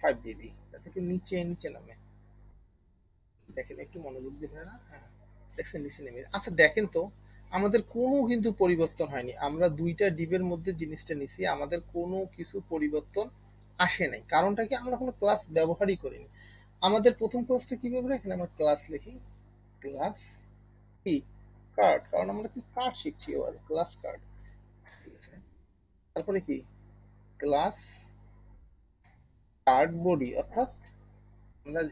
5 দিয়ে দিই, যাতে একটু নিচে নিচে নামে। দেখেন একটু মনোযোগ দিয়ে, হ্যাঁ দেখছেন নিচে নেমে। আচ্ছা দেখেন তো, আমাদের কোনো কিন্তু পরিবর্তন হয়নি, আমরা দুইটা ডিবের মধ্যে জিনিসটা নিছি, আমাদের কোনো কিছু পরিবর্তন আসে নাই। কারণটা কি, আমরা কোনো ক্লাস ব্যবহারই করিনি। আমাদের প্রথম ক্লাসটা কিভাবে, এখানে আমরা ক্লাস লিখি, ক্লাস কি কার্ড, কারণ আমরা কি কার্ড শিখছি, ক্লাস কার্ড, ঠিক আছে। তারপরে কি ক্লাস কার্ড বডি, অর্থাৎ আমরা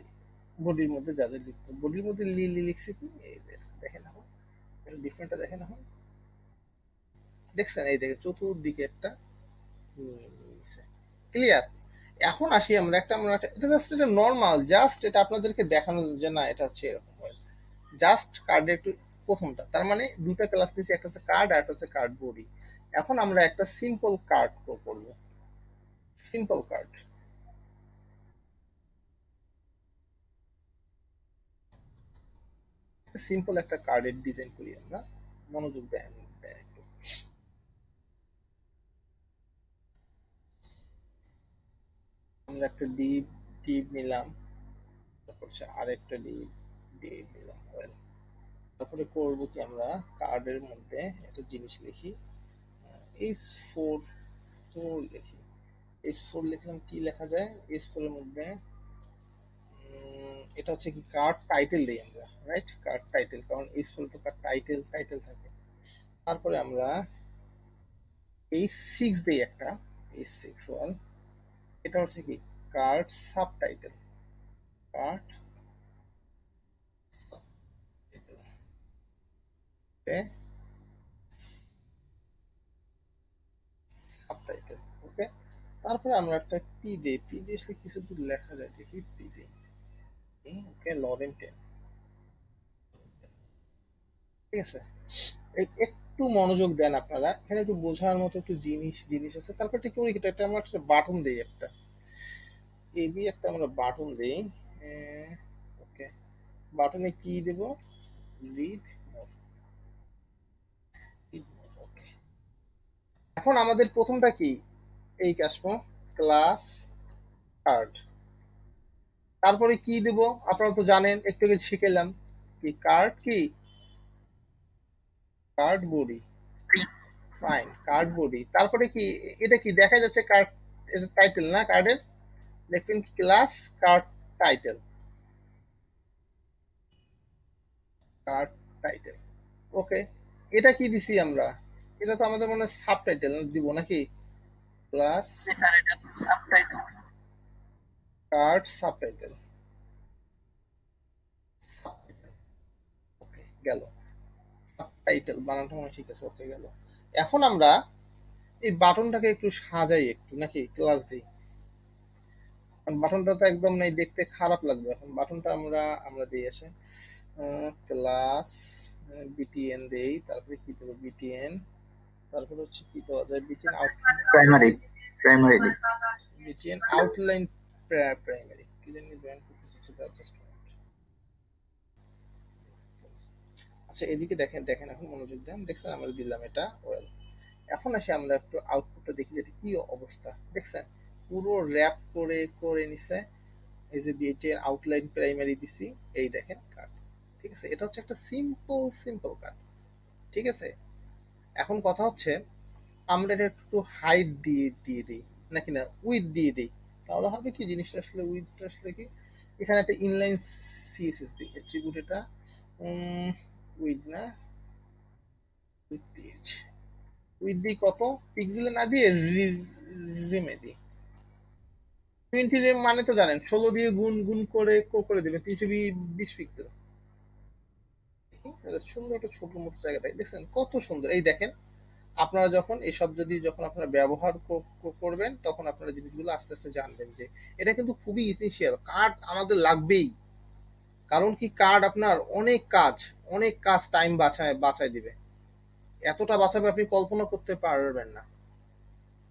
বডির মধ্যে যাদের লিখবো, বডির মধ্যে লিখছি কি, এই দেখেন এখন ডিফারেন্টটা দেখেন, এখন দেখছেন, এই দেখেন চতুর্দিকে একটা নিয়েছে, ক্লিয়ার। এখন আসি আমরা এটা জাস্ট এটা নর্মাল, জাস্ট এটা আপনাদেরকে দেখানো যে না এটা হচ্ছে এরকম, জাস্ট কার্ডের একটু প্রথমটা, তার মানে দুটা ক্লাস নিয়েছি, একটা হচ্ছে কার্ড আর একটা হচ্ছে কার্ড বডি। এখন আমরা একটা সিম্পল কার্ড করব, সিম্পল কার্ড, সিম্পল একটা কার্ডের ডিজাইন করি আমরা, মনোযোগ দেন, আমরা একটা ডিপ নিলাম, তারপর হচ্ছে আরেকটা ডিপ নিলাম। ওয়েল, তারপরে করবো কি, আমরা কার্ডের মধ্যে একটা জিনিস লিখি, H4 লিখি। H4 লিখলাম, কি লেখা যায় H4 এর মধ্যে? এটা হচ্ছে কি, কার্ড টাইটেল দিই আমরা, রাইট? কার্ড টাইটেল, কারণ H4 তো কার্ড টাইটেল থাকে। তারপরে আমরা H6 দিই একটা, H6 ওয়াল। এটা হচ্ছে কি, কার্ড সাবটাইটেল, কার্ড সাবটাইটেল, ওকে, সাবটাইটেল, ওকে। তারপরে আমরা একটা পি দিই, পি দিয়ে আসলে কিছু দূর লেখা যায়, দেখি পি দিই, ওকে, লরেন্টেন, ঠিক আছে। একটু মনোযোগ দেন আপনারা, এখানে একটু বোঝার মতো একটু জিনিস আছে। তারপর কি করি, এটা আমরা একটা বাটন দিই, একটা এ দিয়ে একটা আমরা বাটন দিই, ওকে। বাটনে কি দেব, রিড মোর, ওকে। এখন আমাদের প্রথমটা কি, এই আসবো ক্লাস কার্ড, তারপরে কি দেব আপনারা তো জানেন, একটু আগে শিখেলাম কি, কার্ড কি, card body, fine, card body. তারপরে কি, এটা কি দেখা যাচ্ছে, কার্ড টাইটেল না কার্ডের, দেখবেন class card title, card title, okay. এটা কি দিছি আমরা, এটা তো আমাদের মনে হয় সাবটাইটেল দিব নাকি, ক্লাস স্যার এটা সাবটাইটেল। কার্ড সাবটাইটেল, ওকে গেল, সাবটাইটেল বানানটা মনে হয় ঠিক আছে, ওকে গেল। এখন আমরা এই বাটনটাকে একটু সাজাই একটু নাকি, ক্লাস দিই, বাটনটা তো একদম নাই, দেখতে খারাপ লাগবে। এখন বাটনটা আমরা দিয়ে আসে ক্লাস বিটিএন দেই, তারপরে কি দেবো, বিটিএন, তারপরে হচ্ছে কি দেওয়া যায়, বিটিএন প্রাইমারি দিই। বিটিএন আউটলাইন প্রাইমারি, কি জানি জয়েন করতে চাচ্ছি, আচ্ছা এদিকে দেখেন এখন মনোযোগ দেন, দেখছেন আমরা দিলাম এটা, ওয়েল। এখন আসি আমরা একটু আউটপুটটা দেখি, যেটা কি অবস্থা, দেখছেন পুরো র্যাপ করে নিছে। এই যে বিটিএন আউটলাইন প্রাইমারি দিছি, এই দেখেন কার্ড, ঠিক আছে। এটা হচ্ছে একটা সিম্পল কার্ড, ঠিক আছে। এখন কথা হচ্ছে, আমরা এটা একটু হাইট দিয়ে দিই নাকি না, উইথ দিয়ে দিই, তাহলে হবে কি জিনিসটা আসলে, উইথটা আসলে কি, এখানে একটা ইনলাইন সিএসএস দিই, অ্যাট্রিবিউট এটা উইথ না, উইথ পেজ, উইথ দিই কত, পিক্সেলে না দিয়ে রিমে দিই। 20 রেম মানে তো জানেন, 16 দিয়ে গুণ করে দেবেন 320 পিক্সেল, সুন্দর একটা ছোট মোটো জায়গা থাকে, দেখছেন কত সুন্দর। এই দেখেন, আপনারা যখন যখন আপনারা ব্যবহার করবেন, তখন আপনারা জিনিসগুলো আস্তে আস্তে জানবেন যে এটা কিন্তু খুবই ইসেনশিয়াল, কার্ড আমাদের লাগবেই। কারণ কি, কার্ড আপনার অনেক কাজ টাইম বাঁচায় দিবে, এতটা বাঁচাবে আপনি কল্পনা করতে পারবেন না।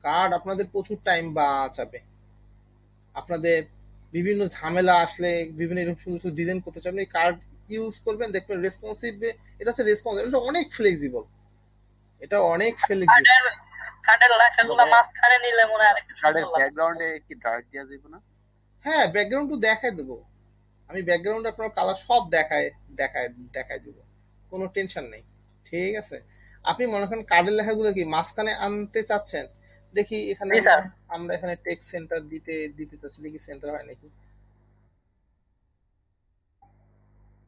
কার্ড আপনাদের প্রচুর টাইম বাঁচাবে, আপনাদের বিভিন্ন ঝামেলা আসলে, বিভিন্ন এরকম সুন্দর ডিজাইন করতে চাবেন, এই কার্ড ইউজ করবেন, দেখবেন রেসপন্সিভ, এটা হচ্ছে রেসপন্সিভ, এটা অনেক ফ্লেক্সিবল, কার্ডের লেখাগুলো মাঝখানে নিলে মনে হয় আরেকটু কার্ডের সুন্দর লাগবে। ব্যাকগ্রাউন্ডে কি ডার্ক দেওয়া যাবে না? হ্যাঁ, ব্যাকগ্রাউন্ড দেখাই দেবো, আমি ব্যাকগ্রাউন্ড আপনার কালার সব দেখায় দেবো, কোনো টেনশন নেই, ঠিক আছে। আপনি মনে করেন কার্ডের লেখাগুলো কি মাঝখানে আনতে চাচ্ছেন, দেখি এখানে জি স্যার। আমরা এখানে টেক্সট সেন্টার দিতে চাচ্ছি, দেখি সেন্টার হয় নাকি,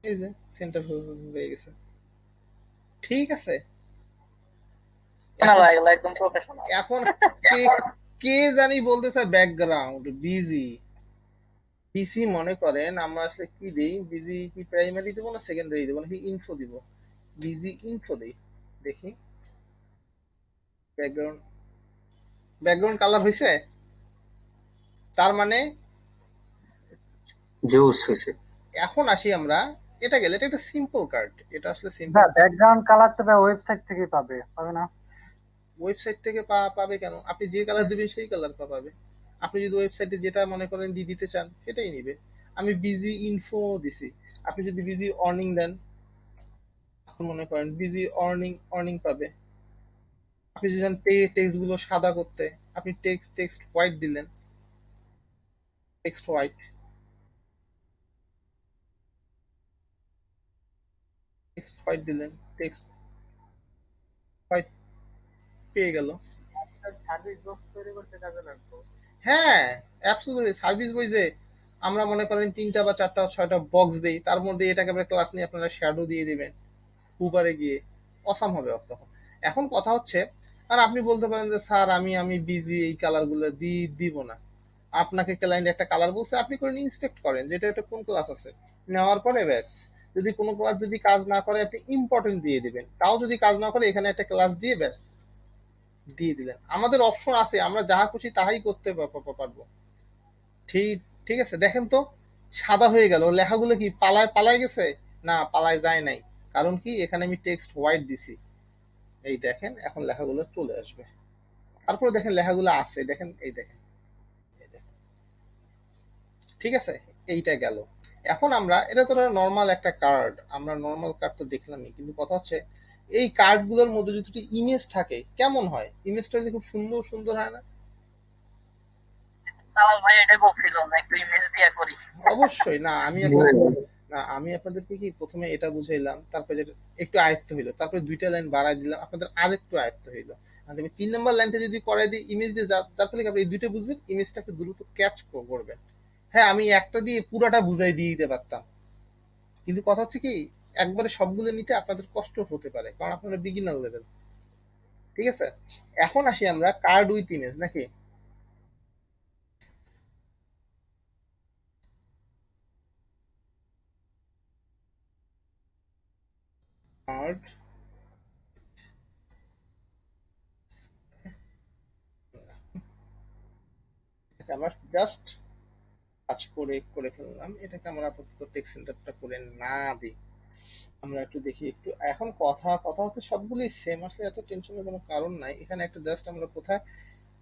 এই যে সেন্টার হয়ে গেছে, ঠিক আছে। শোনা লাগলো একদম প্রফেশনাল। এখন কে জানি বলতেছে ব্যাকগ্রাউন্ড বিসি, মনে করেন আমরা আসলে কি দেই, বিজি কি প্রাইমারি দেবো না সেকেন্ডারি দেবো নাকি ইনফো দিব, বিজি ইনফো দেই, দেখি ব্যাকগ্রাউন্ড কালার হয়েছে, তার মানে জেউস হয়েছে। এখন আসি আমরা, এটা একটা সিম্পল কার্ড, এটা আসলে সিম্পল। ব্যাকগ্রাউন্ড কালার তো ওয়েবসাইট থেকেই পাবে না? ওয়েবসাইট থেকে পাবে কেন, আপনি যে কালার দিবেন সেই কালার পাবে। আপনি যদি ওয়েবসাইটে যেটা মনে করেন দিতে চান সেটাই নিবে। আমি বিজি ইনফো দিছি, আপনি যদি বিজি অর্নিং দেন, এখন মনে করেন বিজি অর্নিং পাবে। আপনি যদি চান টেক্সট গুলো সাদা করতে, আপনি টেক্সট হোয়াইট দিলেন, টেক্সট হোয়াইট, টেক্সট হোয়াইট দিলেন, টেক্সট হোয়াইট পেয়ে গেল। সার্ভিস বক্স তৈরি করতে কাজে লাগবে। হ্যাঁ, অ্যাবসলিউটলি। সার্ভিস বইজে আমরা মনে করেন 3টা বা 4টা 6টা বক্স দেই, তার মধ্যে এটাকে আপনারা ক্লাস নিয়ে আপনারা শ্যাডো দিয়ে দিবেন উবারে গিয়ে, অসাম হবে তখন। এখন কথা হচ্ছে, আর আপনি বলতে পারেন যে স্যার আমি বিজি, এই কালারগুলো দিব না। আপনাকে ক্লায়েন্ট একটা কালার বলছে, আপনি করে ইন্সপেক্ট করেন যে এটা কোন ক্লাস আছে, নেওয়ার পরে ব্যাস, যদি কোনো ক্লাস যদি কাজ না করে আপনি ইম্পর্টেন্ট দিয়ে দিবেন, তাও যদি কাজ না করে এখানে একটা ক্লাস দিয়ে ব্যাস দিয়ে দিলেন। আমাদের অপশন আছে, আমরা যাহা খুশি তাহাই করতে পারবো। ঠিক ঠিক আছে, দেখেন তো সাদা হয়ে গেল, লেখাগুলো কি পালায় গেছে? না, পালায় যায় নাই। কারণ কি, এখানে আমি টেক্সট হোয়াইট দিছি। এই দেখেন, এখন লেখাগুলো চলে আসবে। তারপরে দেখেন লেখাগুলো আছে, দেখেন এই দেখেন, ঠিক আছে, এইটা গেল। এখন আমরা, এটা তো নর্মাল একটা কার্ড, আমরা নর্মাল কার্ড তো দেখলামই, কিন্তু কথা হচ্ছে এই কার্ডগুলোর মধ্যে যদি ইমেজ থাকে কেমন হয়? ইমেজটা যদি খুব সুন্দর সুন্দর হয় না? তাও ভাই এটাই বলছিলাম, একটু ইমেজ দিয়ে করি। অবশ্যই। না আমি আপনাদেরকে কি প্রথমে এটা বুঝাইলাম, তারপরে যেটা একটু আয়ত্ত হইলো, তারপরে 2টা লাইন বাড়াই দিলাম, আপনাদের আরেকটু আয়ত্ত হইলো। আর আমি 3 নম্বর লাইনটা যদি করাই দিই ইমেজ দিয়ে, তারপরে আপনি এই 2টা বুঝবেন, ইমেজটাকে দ্রুত ক্যাচ করবেন। হ্যাঁ, আমি একটা দিয়ে পুরাটা বুঝাই দিয়ে দিতে পারতাম, কিন্তু কথা হচ্ছে কি, একবারে সবগুলো নিতে আপনাদের কষ্ট হতে পারে, কারণ আপনারা বিগিনার লেভেল। ঠিক আছে, এখন আসি আমরা কার্ড উইথ ইমেজ নাকি। কার্ড, আমরা জাস্ট কাজ করে ফেললাম, এটাকে আমরা আপাতত টেক্সট সেন্টারটা করে না দিই। আমরা একটু দেখি একটু, এখন কথা হচ্ছে সবগুলোই সেম, আসলে এত টেনশনের কোনো কারণ নাই। এখানে একটা জাস্ট আমরা কোথায়,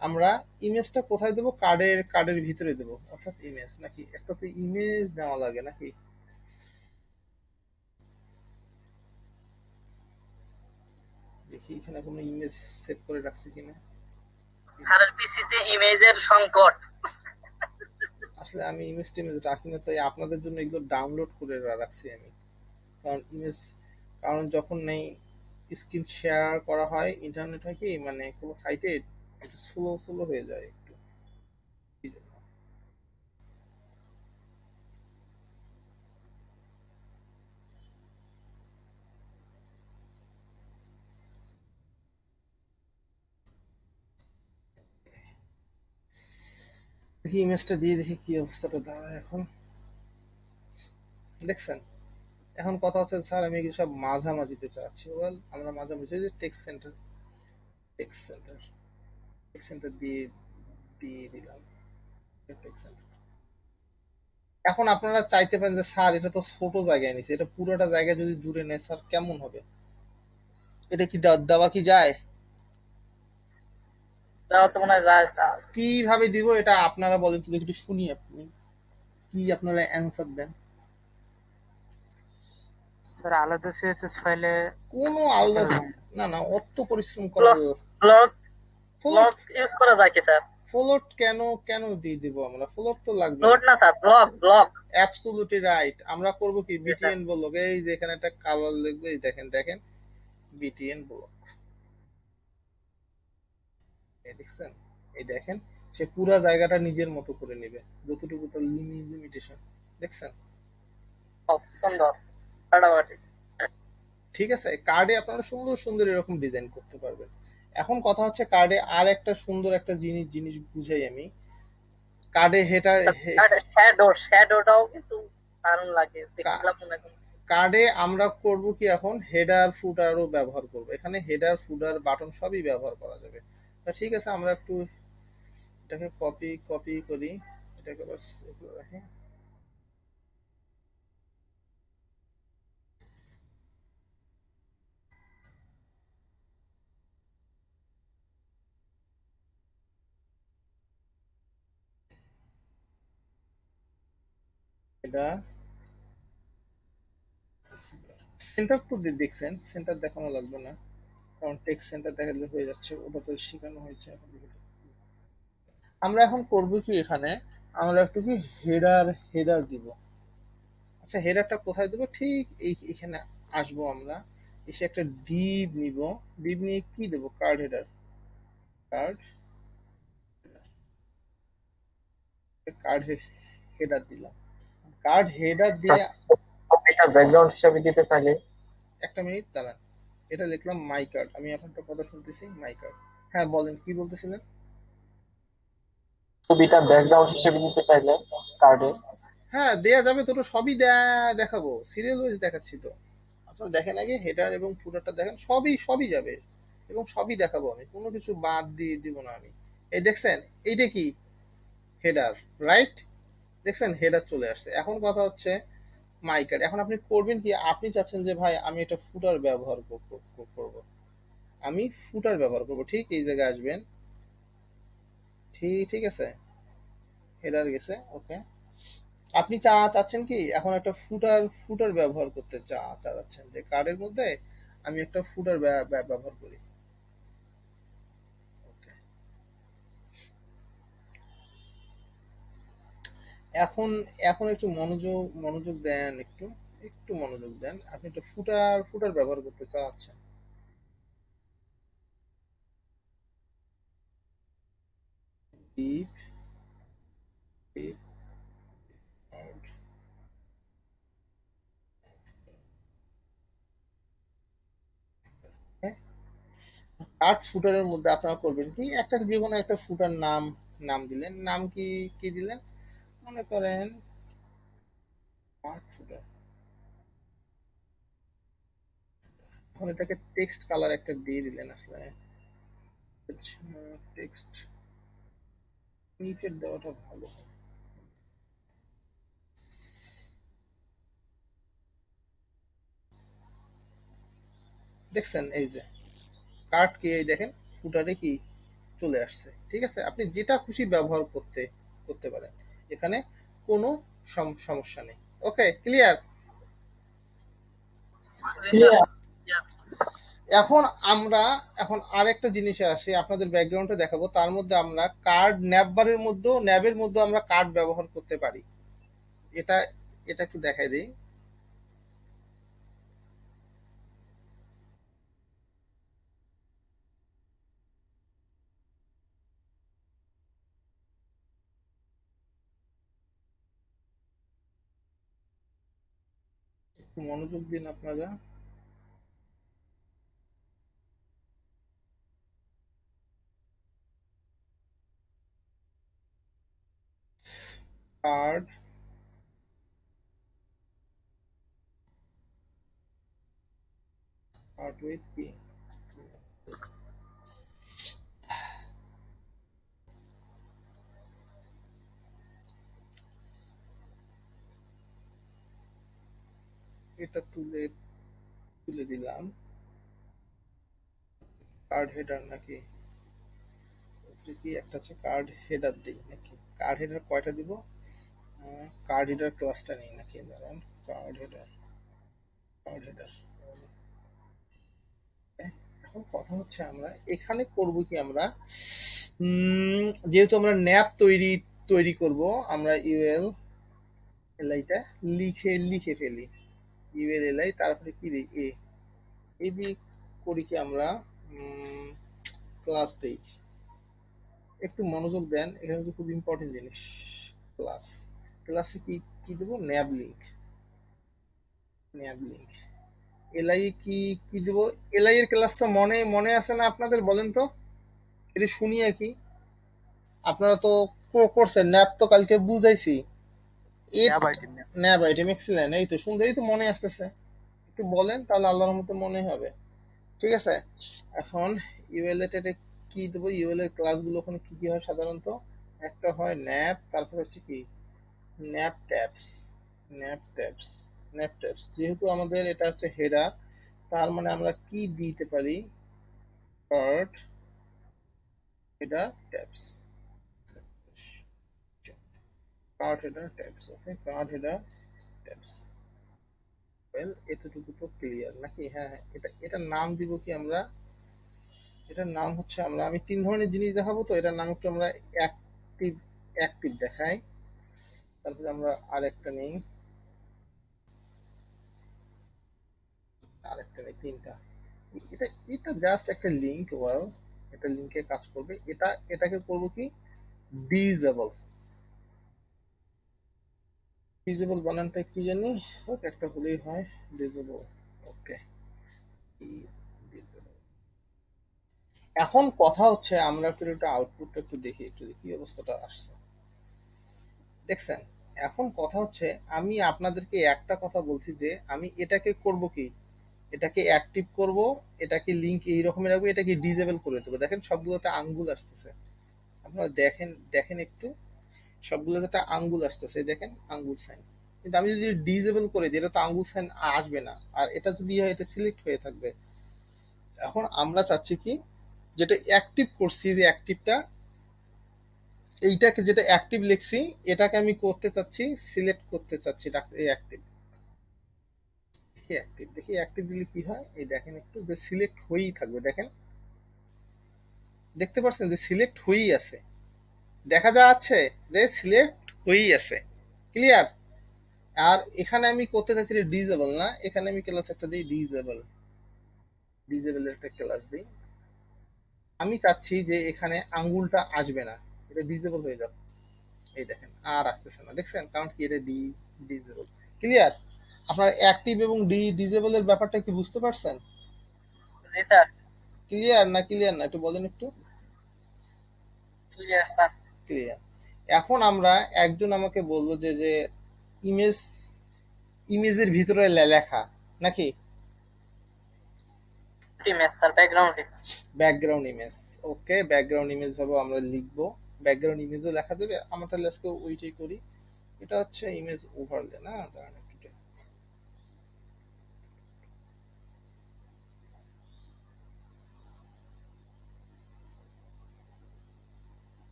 আমরা ইমেজটা কোথায় দেবো, কার্ডের ভিতরে দেবো, অর্থাৎ ইমেজ নাকি, একটা তো ইমেজ নেওয়া লাগে নাকি। দেখি এখানে কোনো ইমেজ সেভ করে রাখছি কিনা। স্যারের পিসিতে ইমেজের সংকট। আসলে আমি ইমেজ টিমেজ রাখি না, তাই আপনাদের জন্য এগুলো ডাউনলোড করে রাখছি আমি। কারণ ইমেজ, কারণ যখন নেই স্ক্রিন শেয়ার করা হয়, ইন্টারনেট হয় কি, মানে কোনো সাইটে একটু স্লো হয়ে যায় একটু, এই জন্য। দেখি ইমেজটা দিয়ে দেখি কি অবস্থাটা দাঁড়ায় এখন। দেখছেন, এখন কথা হচ্ছে স্যার আমি এগুলো সব মাঝামাঝিতে চাচ্ছি। ওয়েল, আমরা মাঝামাঝি যে টেক্সট সেন্টার দিয়ে দিয়ে দিলাম টেক্সট সেন্টার। এখন আপনারা চাইতে পারেন যে স্যার এটা তো ছোট জায়গায় নিছে, এটা পুরোটা জায়গা যদি জুড়ে নেয় স্যার কেমন হবে? এটা কি দেওয়া কি যায়? দেওয়া তো মনে হয় যায় স্যার। কিভাবে দিব এটা আপনারা বলেন তো, একটু শুনি আপনি কি আপনারা অ্যান্সার দেন। স্যার আলাদা সিএসএস ফাইলে কোনো আলাদা, না অত পরিশ্রম করা। ব্লক ফ্লোট, ইউজ করা যায় কি স্যার? ফ্লোট কেন দিয়ে দিব আমরা? ফ্লোট তো লাগবে ফ্লোট না স্যার, ব্লক। Absolutely right. আমরা করব কি, বিটিএন ব্লক। এই যে এখানে একটা কালার লিখবে, এই দেখেন বিটিএন ব্লক, এই দেখছেন, এই দেখেন, সে পুরা জায়গাটা নিজের মতো করে নেবে, যতটুকু তার লিমিটেশন, দেখছেন। সুন্দর, ফাটাফাটি। ঠিক আছে, কার্ডে আপনারা সুন্দর সুন্দর এরকম ডিজাইন করতে পারবেন। এখন কথা হচ্ছে কার্ডে আর একটা সুন্দর একটা জিনিস বুঝাই আমি। কার্ডে শ্যাডোটাও কিন্তু দারুণ লাগে, দেখছিলাম মনে হয়। কার্ডে আমরা করব কি, এখন হেডার ফুটারও ব্যবহার করব। এখানে হেডার ফুটার বাটন সবই ব্যবহার করা যাবে। ঠিক আছে, আমরা একটু এটাকে কপি করি, এটাকে আবার সেভ করে রাখি। এটা সেন্টার তো দেখছেন, সেন্টার দেখানো লাগবে না, কারণ টেক্সট সেন্টার দেখালে হয়ে যাচ্ছে, ওটা তো শেখানো হয়েছে। আমরা এখন করব কি, এখানে আমরা একটু কি হেডার দিব। আচ্ছা, হেডারটা কোথায় দেবো? ঠিক এইখানে আসবো আমরা, এসে একটা ডিভ নিব। ডিভ নিয়ে কি দেবো? কার্ড কার্ড কার্ড হেডার দিলাম। কার্ড হেডার দিয়ে এটা ব্যাকগ্রাউন্ড হিসাবে দিতে চাইলে একটা মিনিট দাঁড়ান, এটা লিখলাম মাই কার্ড। আমি এখন একটা কথা শুনতেছি, মাই কার্ড। হ্যাঁ বলেন, কি বলতেছিলেন? ছবিটা ব্যাকগ্রাউন্ড হিসেবে দিতে চাইলে কার্ডে হ্যাঁ দেয়া যাবে, দুটো সবই দেখাবো, সিরিয়াল ওয়াইজ দেখাচ্ছি তো। আপনারা দেখেন আগে হেডার এবং ফুটারটা দেখেন, সবই যাবে এবং সবই দেখাবো, আমি কোনো কিছু বাদ দিয়ে দিব না আমি। এই দেখছেন, এইটা কি হেডার, রাইট? দেখছেন হেডার চলে আসছে। এখন কথা হচ্ছে মাই কার্ড। এখন আপনি করবেন কি, আপনি চাচ্ছেন যে ভাই আমি একটা ফুটার ব্যবহার করব, আমি ফুটার ব্যবহার করব, ঠিক এই জায়গায় আসবেন। ঠিক আছে, হেডার গেছে, ওকে। আপনি চাচ্ছেন কি এখন একটা ফুটার ব্যবহার করতে চাচ্ছেন, যে কার্ডের মধ্যে আমি একটা ফুটার ব্যবহার করি, ওকে। এখন এখন একটু মনোযোগ দেন, একটু মনোযোগ দেন। আপনি একটা ফুটার ব্যবহার করতে চাচ্ছেন। If, if, কার্ড ফুটারের মধ্যে আপনারা করবেন কি, একটা যে কোনো একটা ফুটার নাম দিলেন। নাম কি দিলেন? মনে করেন কার্ড ফুটার। এখন এটাকে টেক্সট কালার একটা দিয়ে দিলেন। আসলে টেক্সট নিচের দেওয়াটা ভালো হয়। দেখছেন এই যে কার্ড কি, এই দেখেন ফুটারে কি চলে আসছে। ঠিক আছে, আপনি যেটা খুশি ব্যবহার করতে পারেন, এখানে কোনো সমস্যা নেই। ওকে, ক্লিয়ার? এখন আমরা আরেকটা জিনিসে আসি, আপনাদের ব্যাকগ্রাউন্ডে দেখাবো। তার মধ্যে আমরা কার্ড ন্যাবের মধ্যে আমরা কার্ড ব্যবহার করতে পারি। এটা এটা একটু দেখাই দিই। একটু মনোযোগ দিন আপনারা। কার্ড উইথ কি, এটা তুলে দিলাম। কার্ড হেডার নাকি কি একটা আছে, কার্ড হেডার দিই নাকি? কার্ড হেডার কয়টা দিব? কার্ড হেডার ক্লাসটা নেই নাকি? দাঁড়ান, কার্ড হেডার। এখন কথা হচ্ছে আমরা এখানে করব কি, আমরা যেহেতু আমরা ন্যাপ তৈরি করব, আমরা ইউএল এলআইটা লিখে ফেলি। ইউএল এলআই, তারপরে কি দিই, এই দিয়ে করি কি আমরা ক্লাস দেই। একটু মনোযোগ দেন, এখানে কিন্তু খুব ইম্পর্টেন্ট জিনিস। ক্লাসে কি দেবো? ন্যাব লিঙ্ক। এলআই কি দেবো? এলআই এর ক্লাসটা মনে আছে না আপনাদের? বলেন তো, এটা শুনিয়ে কি। আপনারা তো করছেন, ন্যাপ তো কালকে বুঝাইছি। ন্যাব আইটেম এক্সিলেন্ট, এই তো শুনলেই তো মনে আসতেছে। একটু বলেন, তাহলে আল্লাহর মতো মনে হবে। ঠিক আছে, এখন ইউএল এ কি দেবো? ইউএল এর ক্লাসগুলো ওখানে কি হয় সাধারণত? একটা হয় ন্যাপ, তারপর হচ্ছে কি ন্যাপ ট্যাবস। যেহেতু আমাদের এটা হচ্ছে হেডার, তার মানে আমরা কি দিতে পারি? Card header tabs. Okay, card header tabs. Well, এতটুকু তো ক্লিয়ার নাকি? হ্যাঁ, এটার নাম দিব কি আমরা? এটার নাম হচ্ছে, আমি 3 ধরনের জিনিস দেখাবো, তো এটার নাম একটু আমরা অ্যাক্টিভ দেখাই। তারপরে আমরা আরেকটা নেই, তিনটা। এটা এটা জাস্ট একটা লিংক, ওয়েল এটা লিংকে কাজ করবে। এটাকে করব কি, ডিজেবল। ডিজেবল বানানটা কি জানি, হোক একটা হলেই হয়, ডিজেবল। ওকে, এখন কথা হচ্ছে আমরা একটু আউটপুটটা একটু দেখি, কি অবস্থাটা আসছে দেখছেন। এখন কথা হচ্ছে আমি আপনাদেরকে একটা কথা বলছি যে আমি এটাকে করব কি, এটাকে অ্যাক্টিভ করব, এটাকে লিংক এই রকমের রাখবো, এটাকে ডিজেবল করে দেবো। দেখেন সবগুলোতে আঙ্গুল আসতেছে, আপনারা দেখেন দেখেন একটু, সবগুলোতে একটা আঙ্গুল আসতেছে, দেখেন আঙ্গুল সাইন। কিন্তু আমি যদি ডিজেবল করে দিই, এটা তো আঙ্গুল সাইন আসবে না, আর এটা যদি হয় এটা সিলেক্ট হয়ে থাকবে। এখন আমরা চাচ্ছি কি, যেটা অ্যাক্টিভ করছি, যে অ্যাক্টিভটা, এইটাকে যেটা অ্যাক্টিভ লিখছি, এটাকে আমি করতে চাচ্ছি, সিলেক্ট করতে চাচ্ছি এই অ্যাক্টিভ। দেখি অ্যাক্টিভ দিলে কি হয়, এই দেখেন একটু, যে সিলেক্ট হয়েই থাকবে। দেখেন, দেখতে পাচ্ছেন যে সিলেক্ট হয়েই আছে, দেখা যাচ্ছে যে সিলেক্ট হয়েই আছে, ক্লিয়ার। আর এখানে আমি করতে চাচ্ছি ডিজেবল না, এখানে আমি ক্লাস একটা দিই ডিজেবল, ডিজেবলের একটা ক্লাস দিই। আমি চাচ্ছি যে এখানে আঙ্গুলটা আসবে না, এটা ডিজেবল হয়ে যাবে। এই দেখেন আর আসতেছে না, দেখছেন, কারণ কি এটা ডিজেবল। ক্লিয়ার? আপনার অ্যাক্টিভ এবং ডিজেবলের ব্যাপারটা কি বুঝতে পারছেন? জি স্যার। ক্লিয়ার না ক্লিয়ার না একটু বলেন একটু। Clear sir. ক্লিয়ার। এখন আমরা, একজন আমাকে বললো যে যে ইমেজের ভিতরে লেখা নাকি image sir, background image. Background image, okay, background image ভাবে আমরা লিখবো, ব্যাকগ্রাউন্ড ইমেজও লেখা যাবে। আমরা তাহলে আজকে ওইটাই করি। এটা হচ্ছে ইমেজ ওভারলে না, দাঁড়ান একটু,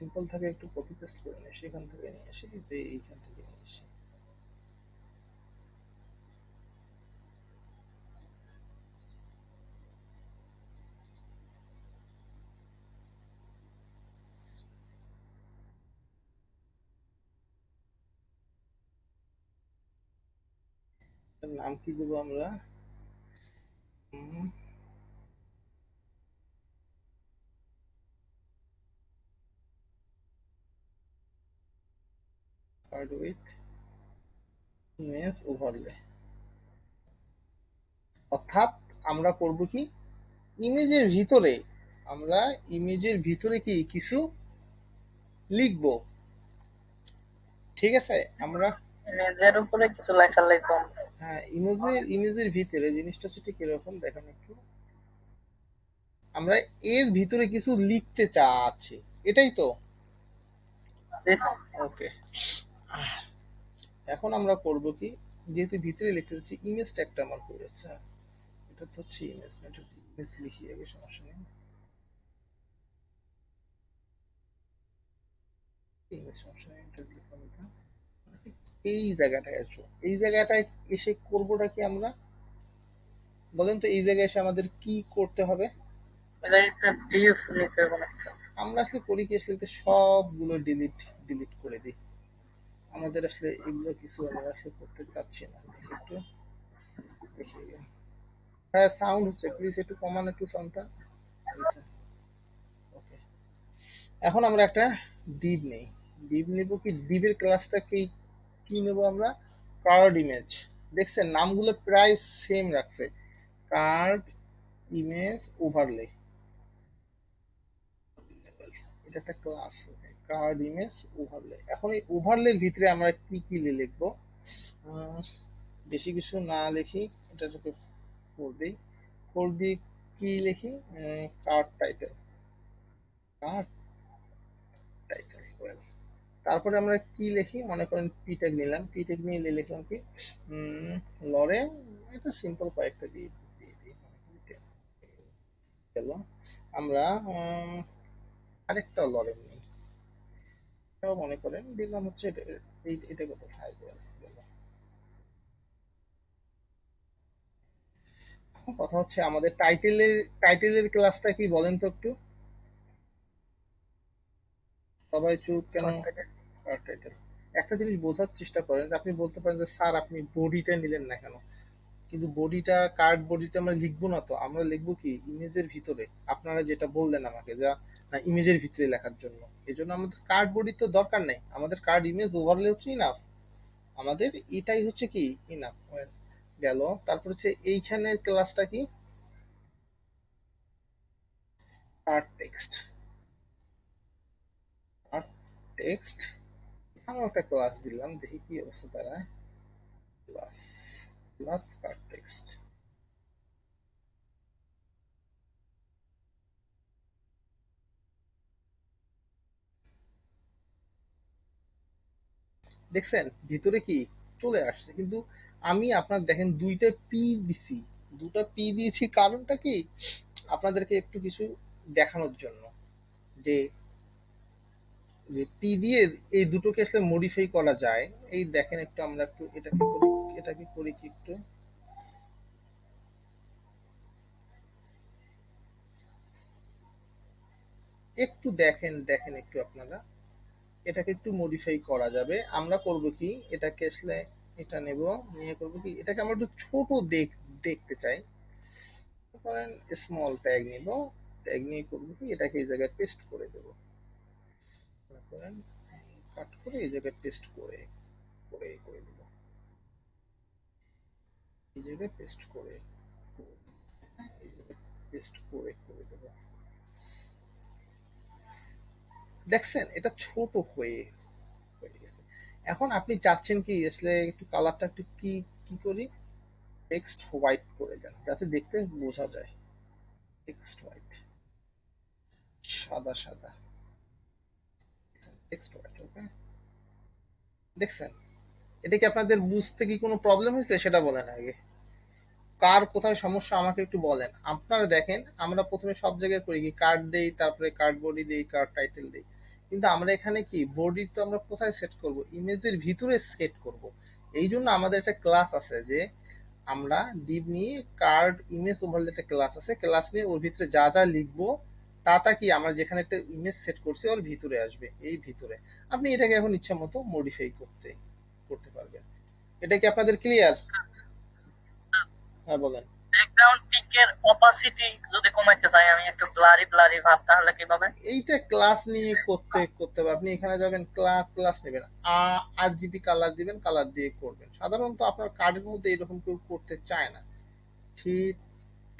সিম্পল থাকে, একটু কপি পেস্ট করে নিই, সেখান থেকে নিয়ে আসি, এইখান থেকে নিয়ে আসি। নাম কি দেবো আমরা, উইথ ইমেজ ওভারলে। অর্থাৎ আমরা করব কি, ইমেজের ভিতরে, আমরা ইমেজের ভিতরে কি কিছু লিখব, ঠিক আছে। আমরা ইমেজের উপরে কিছু লেখা লিখুন। হ্যাঁ, ইমেজের ভিতরে জিনিসটা হচ্ছে কিরকম দেখেন একটু, আমরা এর ভিতরে কিছু লিখতে চাচ্ছি, এটাই তো। ওকে, এখন আমরা করব কি, যেহেতু ভিতরে লিখতে চাচ্ছি, ইমেজ ট্যাগটা আমার হয়ে যাচ্ছে, এটা তো হচ্ছে ইমেজ না, এটা ইমেজ লিখি আগে, সমস্যা নেই। ইমেজ সমস্যা নেই, এটা লিখলাম। এটা এই জায়গাটায় আসবো, এই জায়গাটায় এসে করবোটা কি আমরা, বলেন তো, এই জায়গায় এসে আমাদের কি করতে হবে? আমরা আসলে করি কি, আসলে সবগুলো ডিলিট করে দিই। আমাদের আসলে এগুলো কিছু আমরা আসলে করতে চাচ্ছি না। একটু দেখি, হ্যাঁ সাউন্ড হচ্ছে, প্লিজ একটু কমান একটু সাউন্ডটা। ওকে, এখন আমরা একটা ডিভ নেই, ডিভ নেব কি, ডিভের ক্লাসটা কি নেব আমরা, কার্ড ইমেজ। দেখছেন নামগুলো প্রায় সেম রাখছে, কার্ড ইমেজ ওভারলে, এটা একটা ক্লাস, কার্ড ইমেজ ওভারলে। এখন এই ওভারলের ভিতরে আমরা কি কি লিখবো, বেশি কিছু না লিখি, এটাকে 4 দিই, 4 দিয়ে কি লিখি, card title, card title, well. তারপরে আমরা কি লিখি, মনে করেন পি ট্যাগ নিলাম, পি ট্যাগ নিয়ে লিখলাম কি, লরেন, এটা সিম্পল কয়েকটা দিয়ে দিই গেল। আমরা আরেকটা লরেন নিই, মনে করেন দিলাম হচ্ছে এটা কত 5 গেল। এখন কথা হচ্ছে আমাদের টাইটেলের ক্লাসটা কি বলেন তো একটু, সবাই চুপ কেন? টাইটেল একটা জিনিস বোঝার চেষ্টা করেন, যে আপনি বলতে পারেন যে স্যার আপনি বডিটা নিলেন না কেন, কিন্তু বডিটা কার্ড বডিতে আমরা লিখবো না, তো আমরা লিখবো কি ইমেজের ভিতরে। আপনারা যেটা বললেন আমাকে যা না ইমেজের ভিতরে লেখার জন্য, এই জন্য আমাদের কার্ড বডি তো দরকার নেই, আমাদের কার্ড ইমেজ ওভারলে হচ্ছে ইনাফ, আমাদের এটাই হচ্ছে কি ইনাফ। গেল। তারপর হচ্ছে এইখানের ক্লাসটা কি কার্ড টেক্সট, কার্ড টেক্সট এখানেও একটা ক্লাস দিলাম, দেখি কি অবস্থা দাঁড়ায়। ক্লাস ক্লাস কার্ড টেক্সট, দেখছেন ভিতরে কি চলে আসছে, কিন্তু আমি আপনার দেখেন দুইটা পি দিছি, দুটা পি দিয়েছি, কারণটা কি আপনাদেরকে একটু কিছু দেখানোর জন্য, যে যে পি দিয়ে এই দুটোকে আসলে মডিফাই করা যায়। এই দেখেন একটু আমরা একটু এটাকে করি কি একটু, একটু দেখেন দেখেন একটু আপনারা, এটাকে একটু মডিফাই করা যাবে। আমরা করব কি এটাকে আসলে এটা নেব, নিয়ে করব কি এটাকে আমরা একটু ছোট দেখতে চাই, ধরেন স্মল ট্যাগ নিব, ট্যাগ নিয়ে করব কি এটাকে এই জায়গায় পেস্ট করে দেব, ধরেন কাট করে এই জায়গায় পেস্ট করে করে করে দেব, এই জায়গায় পেস্ট করে এই জায়গায় পেস্ট করে করে দেব। দেখছেন এটা ছোট হয়ে হয়ে গেছে। এখন আপনি চাচ্ছেন কি আসলে একটু কালারটা একটু কি কি করি, টেক্সট হোয়াইট করে দেন যাতে দেখতে বোঝা যায়, টেক্সট হোয়াইট, সাদা সাদা টেক্সট হোয়াইট। ওকে, দেখছেন এটা কি আপনাদের বুঝতে কি কোনো প্রবলেম হয়েছে সেটা বলেন আগে, কার কোথায় সমস্যা আমাকে একটু বলেন। আপনারা দেখেন আমরা প্রথমে সব জায়গায় করি কি কার্ড দেই, তারপরে কার্ড বডি দেই, কার্ড টাইটেল দেই, কিন্তু আমরা এখানে কি বডি তো আমরা কোথায় সেট করব, ইমেজের ভিতরে সেট করব। এই জন্য আমাদের একটা ক্লাস আছে, যে আমরা ডিভ নিয়ে কার্ড ইমেজ ওভারলে একটা ক্লাস আছে, ক্লাস নিয়ে ওর ভিতরে যা যা লিখবো তা কি আমরা যেখানে একটা ইমেজ সেট করছি ওর ভিতরে আসবে, এই ভিতরে আপনি এটাকে এখন ইচ্ছা মতো মডিফাই করতে পারবেন। এটা কি আপনাদের ক্লিয়ার? হ্যাঁ বলেন। ব্যাকগ্রাউন্ড পিকের অপাসিটি যদি কমাইতে চাই আমি একটু ব্লারি ব্লারি ভাব, তাহলে কিভাবে? এইটা ক্লাস নিয়ে করতে হবে, আপনি এখানে যাবেন ক্লাস নেবেন, RGB কালার দিবেন, কালার দিয়ে করবেন। সাধারণত আপনার কার্ডের মধ্যে এরকম কেউ করতে চায় না। ঠিক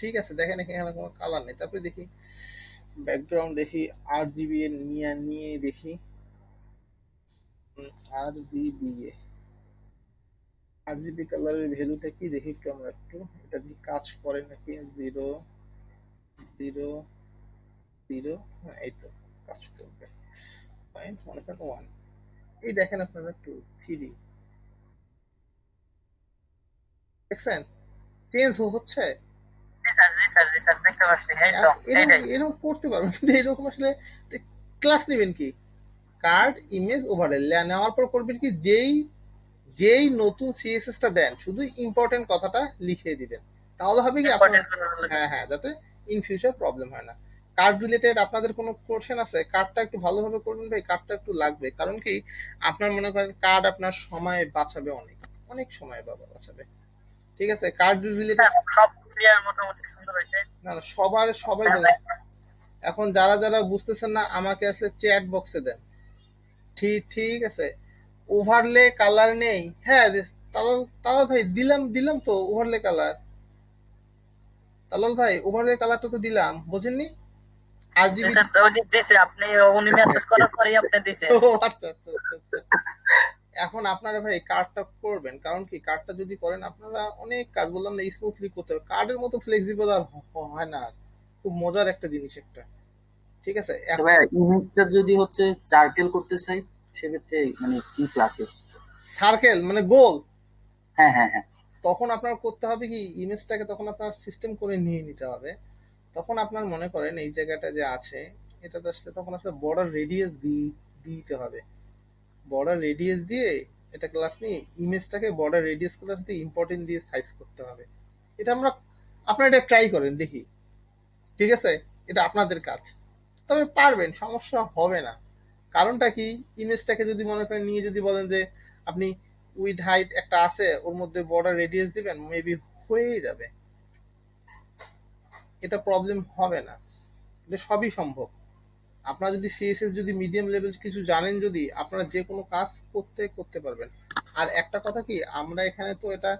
ঠিক আছে, দেখেন এখানে কোনো কালার নেই। তারপরে দেখি ব্যাকগ্রাউন্ড, দেখি RGB এর নিয়ে দেখি RGB কালারের ভ্যালুটা কি দেখি একটু, আমরা একটু এটা দিয়ে কাজ করে নাকি, 0 0 0, হ্যাঁ এই তো কাজ করবে, পয়েন্ট মনে করেন 1। এই দেখেন আপনারা একটু 3 দেখছেন চেঞ্জ হচ্ছে, জি স্যার, জি স্যার, জি স্যার, দেখতে পাচ্ছি, এই তো এইটাই। এরকম করতে পারবেন, কিন্তু এরকম আসলে ক্লাস নেবেন কি কার্ড ইমেজ ওভারলে নেওয়ার পর করবেন কি যেই নতুন সিএসএসটা দেন শুধু ইম্পর্টেন্ট কথাটা লিখে দিবেন, তাহলে হবে কি আপনার, হ্যাঁ যাতে ইন ফিউচার প্রবলেম হয় না। কার্ড রিলেটেড আপনাদের কোনো কোশ্চেন আছে? কার্ডটা একটু ভালোভাবে করবেন ভাই, কার্ডটা একটু লাগবে, কারণ কি আপনার মনে করেন কার্ড আপনার সময় বাঁচাবে, অনেক অনেক সময় বাঁচাবে। ঠিক আছে, কার্ড রিলেটেড সব ক্লিয়ার, মোটামুটি সুন্দর হয়েছে। না সবাই বলে। এখন যারা বুঝতেছেন না আমাকে আসলে চ্যাট বক্সে দেন। ঠিক আছে, ওভারলে কালার নেই, হ্যাঁ তালাল ভাই দিলাম তো ওভারলে কালার, তালাল ভাই ওভারলে কালারটা তো দিলাম, বোঝেননি? RGB দিছে আপনি, উনি মেসেজ করার পরেই আপনি দিছে। আচ্ছা। এখন আপনারা ভাই কার্ডটা করবেন, কারণ কি কার্ডটা যদি করেন আপনারা অনেক কাজ বললাম না স্মুথলি করতে হবে, কার্ডের মতো ফ্লেক্সিবল আর হয় না, খুব মজার একটা জিনিস একটা। ঠিক আছে, ভাই ইমেজটা যদি হচ্ছে সার্কেল করতে চাই সেক্ষেত্রে মানে কি ক্লাসে? সার্কেল মানে গোল, হ্যাঁ তখন আপনার করতে হবে কি ইমেজটাকে তখন আপনার সিস্টেম করে নিয়ে নিতে হবে। তখন আপনার মনে করেন এই জায়গাটা যে আছে এটাতে আসলে তখন আসলে বর্ডার রেডিয়াস দিতে হবে, বর্ডার রেডিয়াস দিয়ে এটা ক্লাস নিয়ে ইমেজটাকে বর্ডার রেডিয়াস ক্লাস দিয়ে ইম্পর্টেন্ট দিয়ে সাইজ করতে হবে। এটা আপনারা এটা ট্রাই করেন দেখি, ঠিক আছে? এটা আপনাদের কাজ, তবে পারবেন, সমস্যা হবে না। কারণটা কি, ইমেজটাকে যদি মনে করেন নিয়ে যদি বলেন যে আপনি উইথ হাইট একটা আছে ওর মধ্যে বর্ডার রেডিয়াস দিবেন, মেবি হয়ে যাবে, এটা প্রবলেম হবে না, এটা সবই সম্ভব। আপনারা যদি সিএসএস যদি মিডিয়াম লেভেল কিছু জানেন, যদি আপনারা যে কোনো কাজ করতে পারবেন। আর একটা কথা কি, আমরা এখানে তো এটা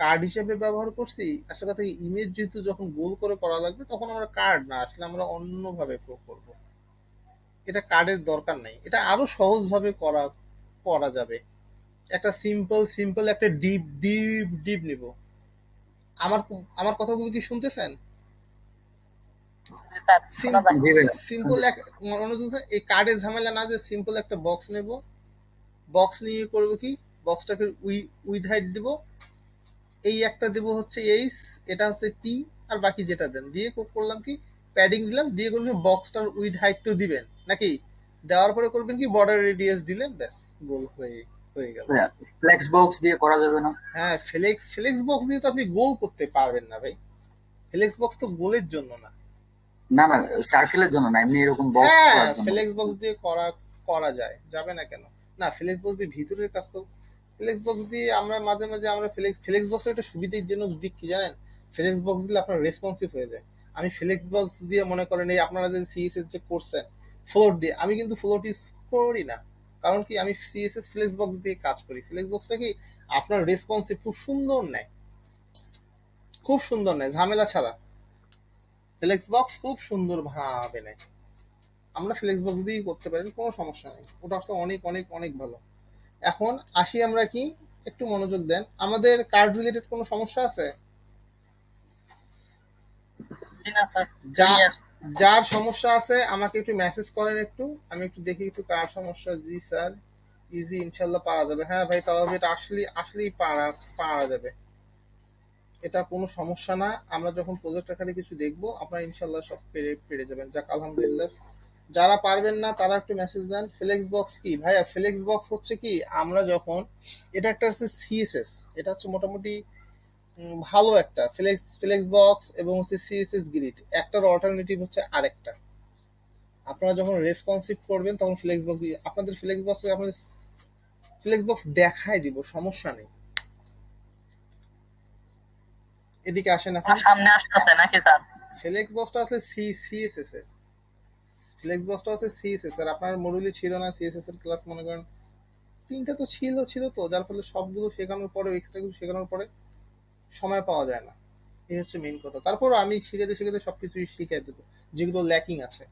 কার্ড হিসেবে ব্যবহার করছি, আসলে কথা কি, ইমেজ যেহেতু যখন গোল করে করা লাগবে তখন আমরা কার্ড না, আসলে আমরা অন্যভাবে করব, এটা কার্ডের দরকার নাই, এটা আরো সহজভাবে করা যাবে। একটা সিম্পল একটা ডিপ নিব। আমার আমার কথাগুলো কি শুনতেছেন? স্যার শোনা যায়। জি ভাইয়া, সিম্পল এক মনোযোগ দিয়ে, এই কার্ডের ঝামেলা না, যে সিম্পল একটা বক্স নেব, বক্স নিয়ে করবো কি, বক্সটাকে উইথ হাইট দিব, এই একটা দেব হচ্ছে এইচ, এটা হচ্ছে টি, আর বাকি যেটা দেন দিয়ে করলাম কি, প্যাডিং দিলাম, দিয়ে করবেন বক্সটার উইথ হাইট টু দিবেন নাকি, দেওয়ার পরে করবেন কি বর্ডার রেডিয়াস দিলেন, ব্যাস গোল হয়ে গেল। ফ্লেক্স বক্স দিয়ে করা যাবে না? হ্যাঁ, ফ্লেক্স বক্স দিয়ে তো আপনি গোল করতে পারবেন না ভাই, ফ্লেক্স বক্স তো গোলের জন্য না। না না, সার্কেলের জন্য না, এমনি এরকম বক্স হ্যাঁ, করার জন্য। ফ্লেক্স বক্স দিয়ে করা যায়, যাবে না কেন? না, ফ্লেক্স বক্স দিয়ে ভিতরের কাজ তো, ফ্লেক্স বক্স দিয়ে আমরা মাঝে মাঝে আমরা ফ্লেক্স বক্সের একটা সুবিধার জন্য দিক কি জানেন, ফ্লেক্স বক্স দিলে আপনার রেসপন্সিভ হয়ে যায়। আমি ফ্লেক্স বক্স দিয়ে মনে করেন এই আপনারা যে সিএসএস যে করছেন ফ্লোর দিয়ে, আমি কিন্তু ফ্লোর ইউজ করি না, কারণ কি আমি সিএসএস ফ্লেক্স বক্স দিয়ে কাজ করি। ফ্লেক্স বক্সটা কি আপনার রেসপন্সিভ খুব সুন্দর নেয়, ঝামেলা ছাড়া ফ্লেক্স বক্স খুব সুন্দর ভাবে নেয়। আমরা ফ্লেক্স বক্স দিয়েই করতে পারি, কোনো সমস্যা নেই, ওটা আসলে অনেক অনেক অনেক ভালো। এখন আসি আমরা কি, একটু মনোযোগ দেন, আমাদের কার্ড রিলেটেড কোনো সমস্যা আছে? জি না স্যার, যার সমস্যা আছে আমাকে একটু মেসেজ করেন, একটু আমি একটু দেখি একটু কার সমস্যা। জি স্যার, ইজি, ইনশাল্লাহ পারা যাবে। হ্যাঁ ভাই, তাহলে এটা আসলেই পারা যাবে, এটা কোনো সমস্যা না। আমরা যখন প্রজেক্ট আকারে কিছু দেখবো আপনারা ইনশাল্লাহ সব পেরে যাবেন। যাক আলহামদুলিল্লাহ। যারা পারবেন না তারা একটু মেসেজ দেন। ফ্লেক্স বক্স কি ভাইয়া? ফ্লেক্স বক্স হচ্ছে কি, আমরা যখন এটা একটা হচ্ছে সিএসএস, এটা হচ্ছে মোটামুটি ভালো একটা ফ্লেক্স বক্স এবং হচ্ছে সিএসএস গ্রিড, একটার অল্টারনেটিভ হচ্ছে আরেকটা। আপনারা যখন রেসপন্সিভ করবেন তখন ফ্লেক্স বক্স, আপনাদের ফ্লেক্স বক্স দেখাই দিব, সমস্যা নেই। এদিকে আসেন এখন, সামনে আসতেছে নাকি স্যার? ফ্লেক্স বক্সটা আসলে সিএসএস এর, ফ্লেক্স বক্সটা হচ্ছে সিএসএস এর। আপনার মডুলে ছিল না সিএসএস এর ক্লাস, মনে করেন তিনটা তো ছিল তো, যার ফলে সবগুলো শেখানোর পরে এক্সট্রা কিছু শেখানোর পরে সময় পাওয়া যায় না, এই হচ্ছে মেইন কথা। তারপর আমি শিখাতে সবকিছুই শিখিয়ে দেবো যেগুলো ল্যাকিং আছে,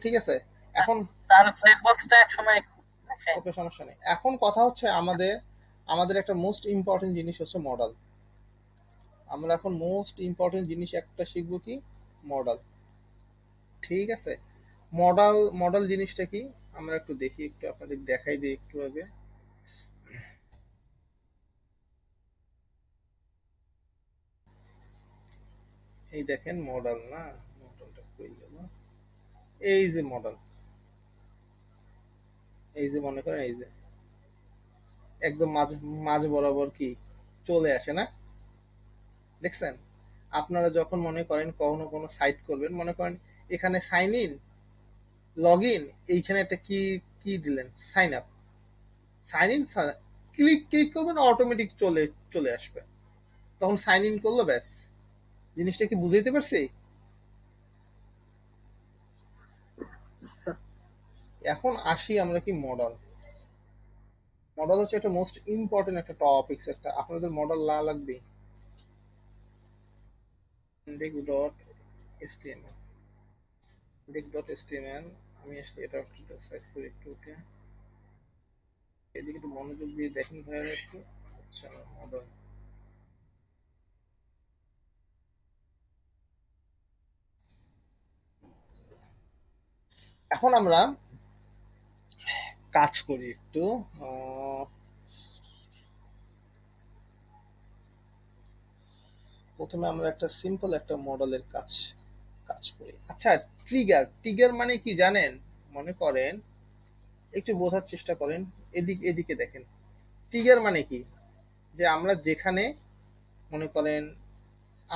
ঠিক আছে। এখন তার ফ্লেক্স বক্সটা এক সময় ওকে, সমস্যা নেই। এখন কথা হচ্ছে আমাদের একটা মোস্ট ইম্পর্টেন্ট জিনিস হচ্ছে মডেল। আমরা এখন মোস্ট ইম্পর্টেন্ট জিনিস একটা শিখবো কি, মডেল, ঠিক আছে। মডেল জিনিসটা কি আমরা একটু দেখি, একটু আপনাদের দেখাই দিই একটু আগে। এই দেখেন মডেল, না মডেলটা কই গেল, এই যে মডেল, এই যে মনে করেন এই যে একদম মাঝ বরাবর কি চলে আসে না, দেখছেন? আপনারা যখন মনে করেন কোনো সাইট করবেন, মনে করেন এখানে সাইন ইন, লগ ইন, এইখানে একটা কি দিলেন, sign up, sign in, click করবেন, অটোমেটিক চলে আসবে, তখন সাইন ইন করলো, ব্যাস। জিনিসটা কি বুঝাইতে পারছি? এখন আসি আমরা কি মডেল হচ্ছে একটা মোস্ট ইম্পর্টেন্ট একটা টপিকস, একটা আপনাদের মডেল লাগবে। index.html আমি আসলে এটা একটু সাইজ করে একটু, ওকে এদিকে একটু মনোযোগ দিয়ে দেখেন ভাইয়া একটু। আচ্ছা, মডেল, এখন আমরা কাজ করি একটু। প্রথমে আমরা একটা সিম্পল একটা মডেলের কাজ করি। আচ্ছা, ট্রিগার মানে কি জানেন? মনে করেন, একটু বোঝার চেষ্টা করেন, এদিকে দেখেন, ট্রিগার মানে কি, যে আমরা যেখানে মনে করেন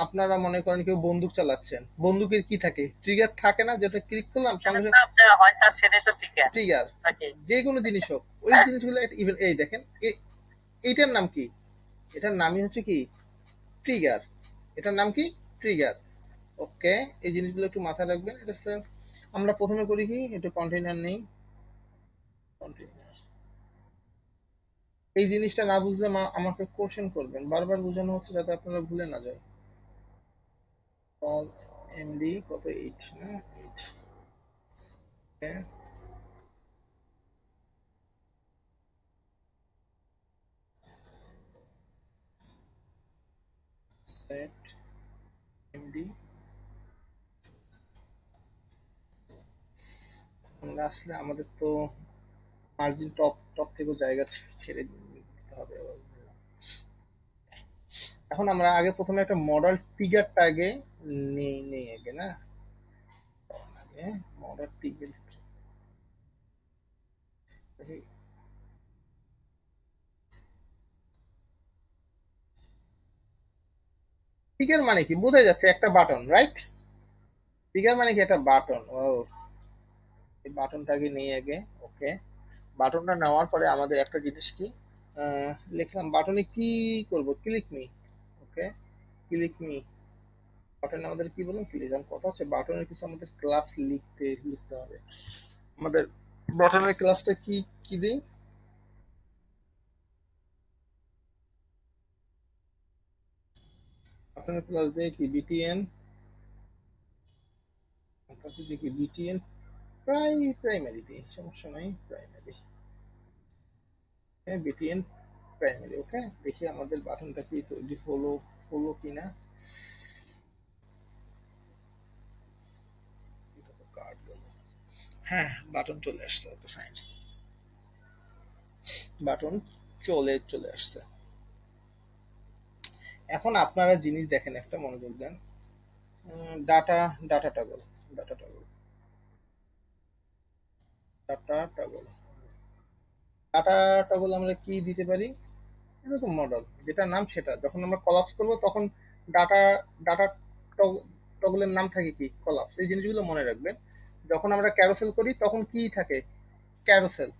আপনারা মনে করেন কেউ বন্দুক চালাচ্ছেন, বন্দুকের কি থাকে, ট্রিগার থাকে না, যেটা ক্লিক করলাম সঙ্গে সঙ্গে যা হয় স্যার সেটাই তো ঠিক আছে। ট্রিগার, ওকে যে কোনো জিনিস হোক ওই জিনিসগুলো এই দেখেন এইটার নাম কি, এটার নামই হচ্ছে কি ট্রিগার, এটার নাম কি ট্রিগার। ওকে, এই জিনিসগুলো একটু মাথায় রাখবেন। এটা স্যার আমরা প্রথমে করি কি, একটু কন্টেইনার নেই, কন্টেইনার। এই জিনিসটা না বুঝলে আমাকে কোশ্চেন করবেন, বারবার বোঝানো হচ্ছে যাতে আপনারা ভুলে না যায়। alt md কত 8 না 8, ওকে set md। আমরা আসলে আমাদের তো মার্জিন টপ টপ থেকে জায়গা ছেড়ে দিতে হবে। এখন আমরা আগে প্রথমে একটা মডেল ট্রিগারটা আগে নেই নেই আগে না, আগে মডেল ট্রিগার ট্রিগার মানে কি বোঝা যাচ্ছে, একটা বাটন, রাইট? ট্রিগার মানে কি একটা বাটন। এই বাটনটাকে নিয়ে আগে, ওকে বাটনটা নেওয়ার পরে আমাদের একটা জিনিস কি লিখলাম, বাটনে কি করব, click me, okay click me, বাটনে আমাদের কি বললাম ক্লিক। কথা হচ্ছে বাটনের কিছু আমাদের ক্লাস লিখতে হবে। আমাদের বাটনের ক্লাসটা কি কি দিই, বাটনের ক্লাস দিয়ে কি বিটিএন, তারপর যে কি বিটিএন প্রাইমারি দিই, সমস্যা নাই প্রাইমারি, হ্যাঁ বিটিএন প্রাইমারি। ওকে দেখি আমাদের বাটনটা কি তৈরি হলো হলো কিনা। হ্যাঁ বাটন চলে আসছে, ওকে ফাইন, বাটন চলে আসছে। এখন আপনারা জিনিস দেখেন, একটা মনোযোগ দেন, data data toggle, data toggle, data toggle, data toggle আমরা কি দিতে পারি, এটা তো মডেল যেটা নাম সেটা, যখন আমরা কলাপস করব তখন ডাটা ডাটা টগলের নাম থাকে কি কলাপস। এই জিনিসগুলো মনে রাখবেন। যখন আমরা ক্যারোসেল করি তখন কি থাকে ক্যারোসেল,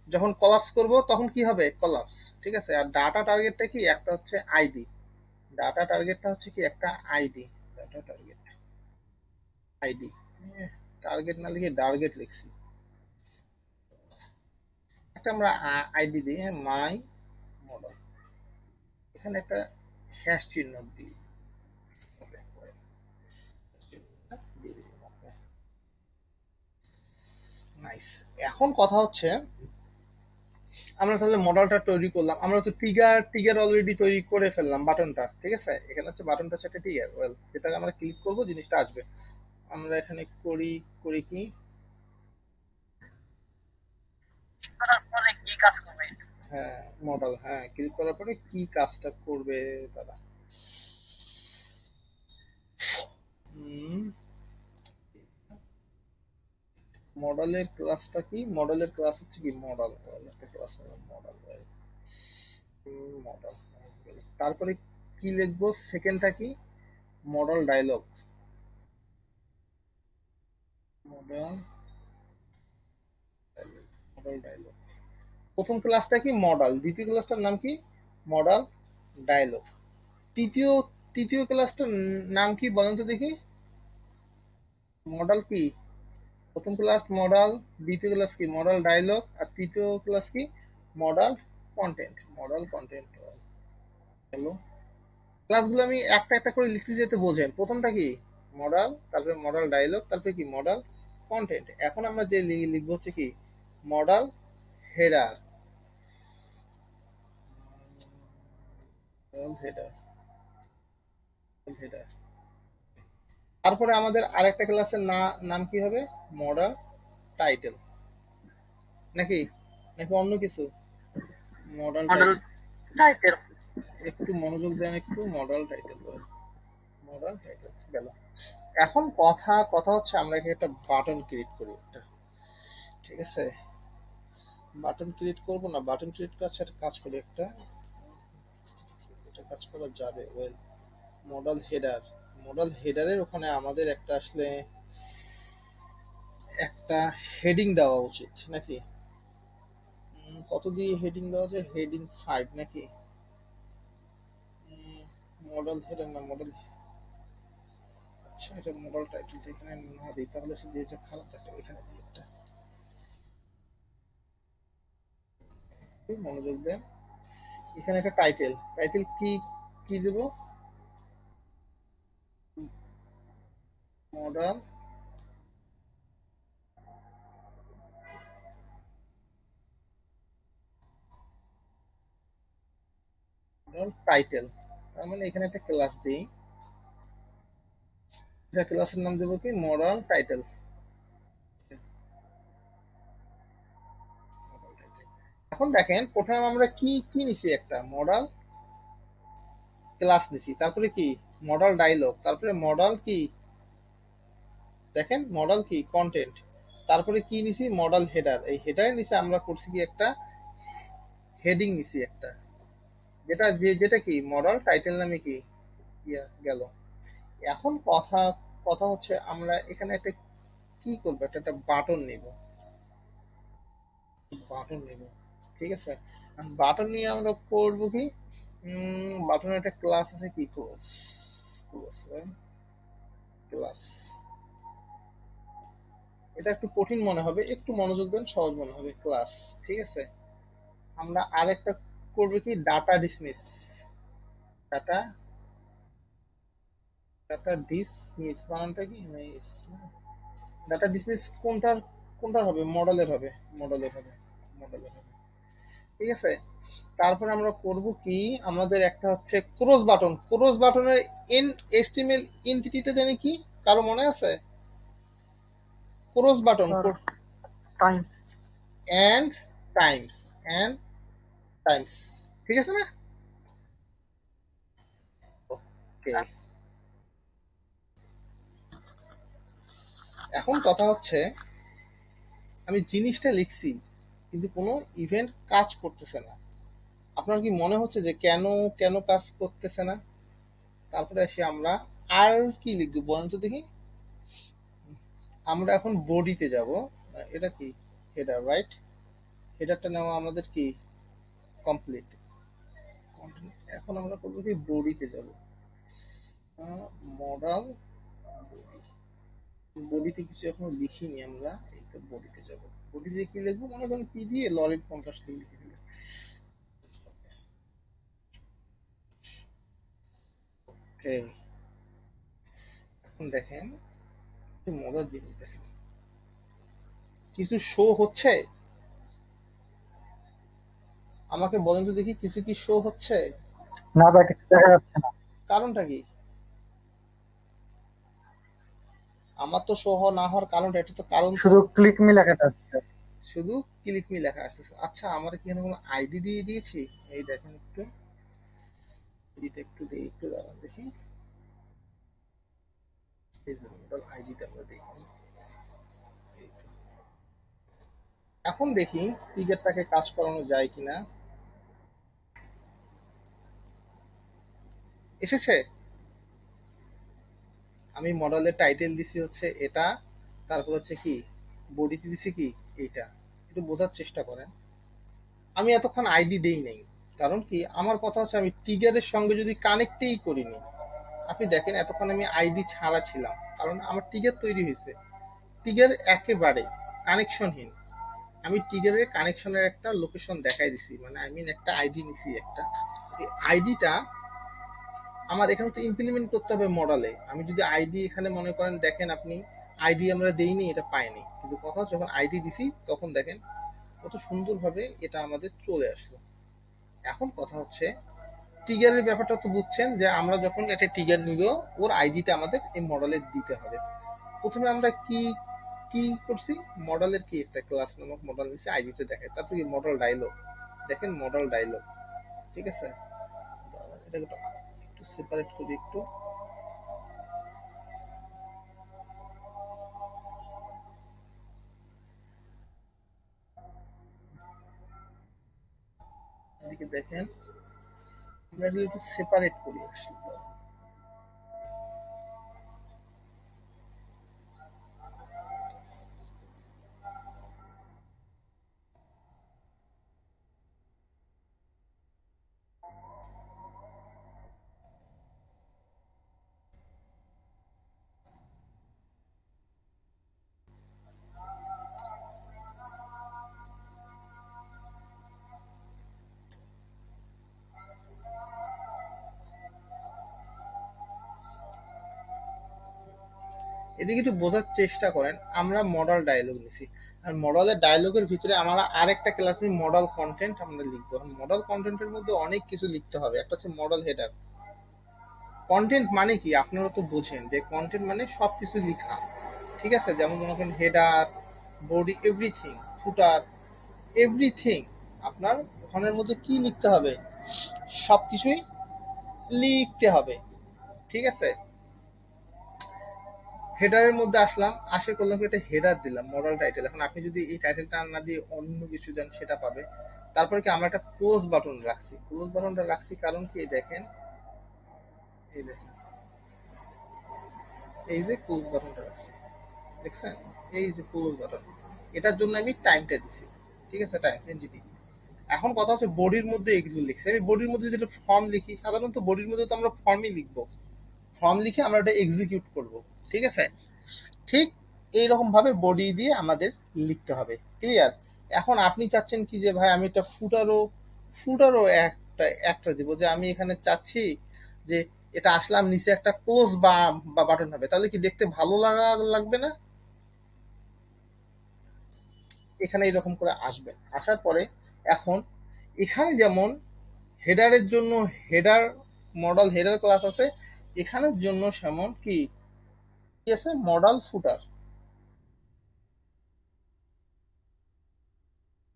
যখন কলাপস করব তখন কি হবে কলাপস, ঠিক আছে? আর ডাটা টার্গেটটা কি, একটা হচ্ছে আইডি, ডাটা টার্গেটটা হচ্ছে কি একটা ID, data target ID, target না লিখে টার্গেট লিখছি, একটা আমরা আইডি দিই, হ্যাঁ মাই মডেল, এখানে একটা হ্যাশ চিহ্ন দিই, নাইস। এখন কথা হচ্ছে আমরা তাহলে মডেলটা তৈরি করলাম, আমরা হচ্ছে ট্রিগার অলরেডি তৈরি করে ফেললাম বাটনটা, ঠিক আছে? এখানে হচ্ছে বাটনটা হচ্ছে একটা ট্রিগার, ওয়েল যেটা আমরা ক্লিক করব জিনিসটা আসবে। আমরা এখানে করি করি কি, করার পরে কি কাজ করবে? হ্যাঁ মডেল, হ্যাঁ ক্লিক করার পরে কি কাজটা করবে তারা, মডেলের ক্লাসটা কি, মডেলের ক্লাস হচ্ছে কি মডেল, একটা ক্লাস মডেল, মডেল। তারপরে কি লিখবো, সেকেন্ডটা কি modal dialog, modal modal dialog. প্রথম ক্লাসটা কি মডেল, দ্বিতীয় ক্লাসটার নাম কি মডেল ডায়লগ, তৃতীয় তৃতীয় ক্লাসটার নাম কি বলেন তো দেখি, মডেল কি, প্রথম ক্লাস মডেল, দ্বিতীয় ক্লাস কি মডেল ডায়লগ, আর তৃতীয় ক্লাস কি model content, model content. Hello, ক্লাসগুলো আমি একটা একটা করে লিখতে যেতে বোঝেন, প্রথমটা কি মডেল, তারপরে মডেল ডায়লগ, তারপরে কি মডেল কন্টেন্ট। এখন আমরা যে লিখবো হচ্ছে কি মডেল হেডার, হেডার হেডার। তারপরে আমাদের আরেকটা ক্লাসের নাম কি হবে মডেল টাইটেল, নাকি নাকি অন্য কিছু, মডেল টাইটেল একটু মনোযোগ দেন, একটু মডেল টাইটেল, মডেল টাইটেল গেল। এখন কথা কথা হচ্ছে আমরা এখানে একটা বাটন ক্রিয়েট করি একটা, ঠিক আছে? বাটন ক্রিয়েট করব না, বাটন ক্রিয়েট কাজ একটা কাজ করি, একটা এটা কাজ করা যাবে, ওয়েল মডেল হেডার, মডেল হেডারের ওখানে আমাদের একটা আসলে একটা হেডিং দেওয়া উচিত নাকি? কত দিয়ে হেডিং দেওয়া যায়? হেডিং 5 নাকি? মডেল হেডার না মডেল, আচ্ছা এটা মডেল টাইটেল এখানে না দিই তাহলে সে দিয়ে খারাপ দেখাবে, এখানে দিই একটা। মনোযোগ দেন, এখানে একটা টাইটেল, টাইটেল কি কি দেব? মডেল টাইটেল, তার মানে এখানে একটা ক্লাস দিই, এটা ক্লাসের নাম দেবো কি মডেল টাইটেল। এখন দেখেন প্রথমে আমরা কি কি নিছি, একটা মডেল ক্লাস নিছি, তারপরে কি মডেল ডায়লগ, তারপরে মডেল কি দেখেন মডেল কি কন্টেন্ট, তারপরে কি নিছি মডেল হেডার। এই হেডারের নিচে আমরা করছি কি একটা হেডিং নিছি একটা, যেটা কি মডেল টাইটেল নামে কি গেল। এখন কথা কথা হচ্ছে আমরা এখানে একটা কি করবো, একটা বাটন নিব, বাটন নিব, ঠিক আছে। বাটন নিয়ে আমরা করবো কি, বাটনের একটা ক্লাস আছে কি ক্লোজ, ক্লোজ ক্লাস। এটা একটু কঠিন মনে হবে, একটু মনোযোগ দেন, সহজ মনে হবে ক্লাস, ঠিক আছে। আমরা আরেকটা করবো কি data dismiss, data data dismiss বানানটা কি ডাটা ডিসমিস কোনটার কোনটার হবে, মডেলের হবে, মডেলের হবে, মডেলের হবে, ঠিক আছে। তারপরে আমরা করব কি আমাদের একটা হচ্ছে ক্রস বাটন, ক্রস বাটনের এন এসটিএমএল এন্টিটিটা জানি কি, কারো মনে আছে? Cross button times and times, and times, ঠিক আছে না? ওকে, এখন কথা হচ্ছে আমি জিনিসটা লিখছি কিন্তু কোনো ইভেন্ট কাজ করতেছে না। আপনার কি মনে হচ্ছে যে কেন কেন কাজ করতেছে না? তারপরে আসি আমরা আর কি লিখবো বলেন তো দেখি। আমরা এখন বডিতে যাব, এটা কি হেডার, রাইট? হেডারটা নেওয়া আমাদের কি কমপ্লিট। এখন আমরা করবো কি বডিতে যাব, মডেল বডিতে কিছু এখনো লিখিনি আমরা, এই তো বডিতে যাব। বডিতে কি লিখবো, মনে করেন পি দিয়ে লরিড 50 লিখে দিলে। ওকে, এখন দেখেন মজার জিনিস দেখেন, কিছু শো হচ্ছে, আমাকে বলেন তো দেখি কিছু কি শো হচ্ছে? না বা কিছু দেখা যাচ্ছে না। কারণটা কি? আমার তো শো হওয়া না হওয়ার কারণটা, এটা তো কারণ তো শুধু ক্লিক মি লেখাটা আছে। শুধু ক্লিক মি লেখা আসতেছে। আচ্ছা আমরা কি এখানে কোনো আইডি দিয়ে দিয়েছি? এই দেখেন একটু, এটা একটু দিই, একটু দাঁড়ান দেখি, এই যে মডেল আইডিটা আমরা দেখি। এই তো। এখন দেখি টিকেটটাকে কাজ করানো যায় কিনা। এসেছে, আমি মডেলের টাইটেল দিছি হচ্ছে এটা, তারপর হচ্ছে কি বডিতে দিছি কি এইটা, একটু বোঝার চেষ্টা করেন। আমি এতক্ষণ আইডি দেই নাই, কারণ কি আমার কথা হচ্ছে আমি টিগারের সঙ্গে যদি কানেক্টেই করিনি। আপনি দেখেন এতক্ষণ আমি আইডি ছাড়া ছিলাম, কারণ আমার টিগার তৈরি হয়েছে, টিগার একেবারে কানেকশনহীন। আমি টিগারের কানেকশনের একটা লোকেশন দেখাই দিছি, মানে আই মিন একটা আইডি নিছি একটা, এই আইডিটা আমার এখানে তো ইমপ্লিমেন্ট করতে হবে মডেলে। আমি যদি আইডি এখানে মনে করেন দেখেন আপনি আইডি আমরা দেইনি, এটা পাইনি, কিন্তু কথা যখন আইডি দিছি তখন দেখেন কত সুন্দরভাবে এটা আমাদের চলে আসলো। এখন কথা হচ্ছে টিগারের ব্যাপারটা তো বুঝছেন, যে আমরা যখন একটা টিগার নিব ওর আইডিটা আমাদের এই মডেলে দিতে হবে। প্রথমে আমরা কি কি করছি, মডেলের কি একটা ক্লাস নামক মডেল নিছি, আইডিটা দেখায়, তারপর কি মডেল ডায়লগ, দেখেন মডেল ডায়লগ, ঠিক আছে। এটা একটু সেপারেট করি, একটু এদিকে দেখেন, আমরা একটু সেপারেট করি আসলে। এদিকে একটু বোঝার চেষ্টা করেন। আমরা মডেল ডায়লগ নিছি, আর মডেলের ডায়লগের ভিতরে আমরা আরেকটা ক্লাস নিই মডেল কন্টেন্ট আমরা লিখবো। মডেল কন্টেন্টের মধ্যে অনেক কিছু লিখতে হবে। একটা হচ্ছে মডেল হেডার। কন্টেন্ট মানে কি আপনারা তো বোঝেন যে কন্টেন্ট মানে সবকিছু লেখা, ঠিক আছে? যেমন মনে করেন হেডার, বডি, এভরিথিং, ফুটার, এভরিথিং আপনার ওখানের মধ্যে কি লিখতে হবে, সবকিছুই লিখতে হবে, ঠিক আছে? হেডারের মধ্যে আসলাম, আসে করলাম কি একটা হেডার দিলাম মডেল টাইটেল। এখন আপনি যদি এই টাইটেলটা না দিয়ে অন্য কিছু দেন সেটা পাবে। তারপরে কি আমরা একটা ক্লোজ বাটন রাখছি, ক্লোজ বাটনটা রাখছি কারণ কি দেখেন, এই দেখেন এই যে ক্লোজ বাটনটা রাখছি, দেখছেন? এই যে ক্লোজ বাটন, এটার জন্য আমি টাইমটা দিছি, ঠিক আছে? Times entity. এখন কথা হচ্ছে বডির মধ্যে এগুলো লিখছি আমি। বডির মধ্যে যদি ফর্ম লিখি, সাধারণত বডির মধ্যে তো আমরা ফর্মই লিখবো, ফর্ম লিখে আমরা এটা এক্সিকিউট করব, ঠিক আছে? ঠিক এইরকম ভাবে বডি দিয়ে আমাদের লিখতে হবে। ক্লিয়ার? এখন আপনি চাচ্ছেন কি যে ভাই আমি একটা ফুটারও একটা দিব, যে আমি এখানে চাচ্ছি যে এটা আসলাম নিচে একটা ক্লোজ বা বাটন হবে, তাহলে কি দেখতে ভালো লাগবে না? এখানে এরকম করে আসবে, আসার পরে এখন এখানে যেমন হেডারের জন্য হেডার মডেল হেডার ক্লাস আছে, এখানের জন্য যেমন কি আছে মডেল ফুটার,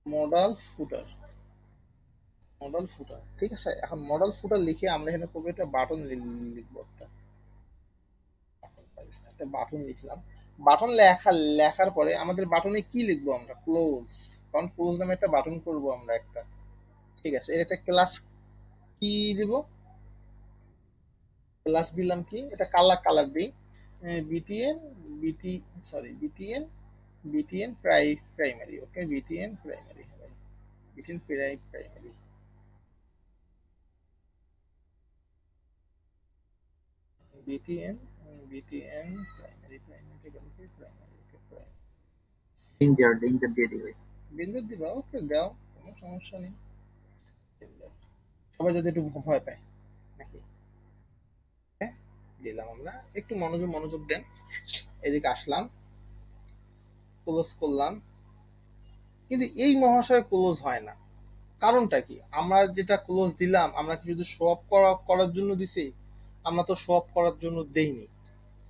মডেল ফুটার, মডেল ফুটার, ঠিক আছে? এখন মডেল ফুটার লিখে আমরা এখানে করবো একটা বাটন লিখবো, একটা বাটন লিখলাম। বাটন লেখার পরে আমাদের বাটনে কি লিখবো আমরা? ক্লোজ, কারণ ক্লোজ নামে একটা বাটন করবো আমরা একটা, ঠিক আছে? এর একটা ক্লাস কি দিব? ক্লাস দিলাম কি, এটা কালার দিই BTN BT sorry BTN primary, okay? BTN primary, BTN primary, BTN BTN primary, danger দিয়ে দিবে। বিন্দু দিবা, ওকে দাও, কোনো সমস্যা নেই। সবাই যদি একটু ভয় পায় নাকি, হ্যাঁ দিলাম আমরা। একটু মনোযোগ দেন। এদিকে আসলাম, ক্লোজ করলাম, কিন্তু এই মহাশয় ক্লোজ হয় না। কারণটা কি? আমরা যেটা ক্লোজ দিলাম, আমরা কি শুধু শো অফ করার জন্য দিছি? আমরা তো শো অফ করার জন্য দেইনি।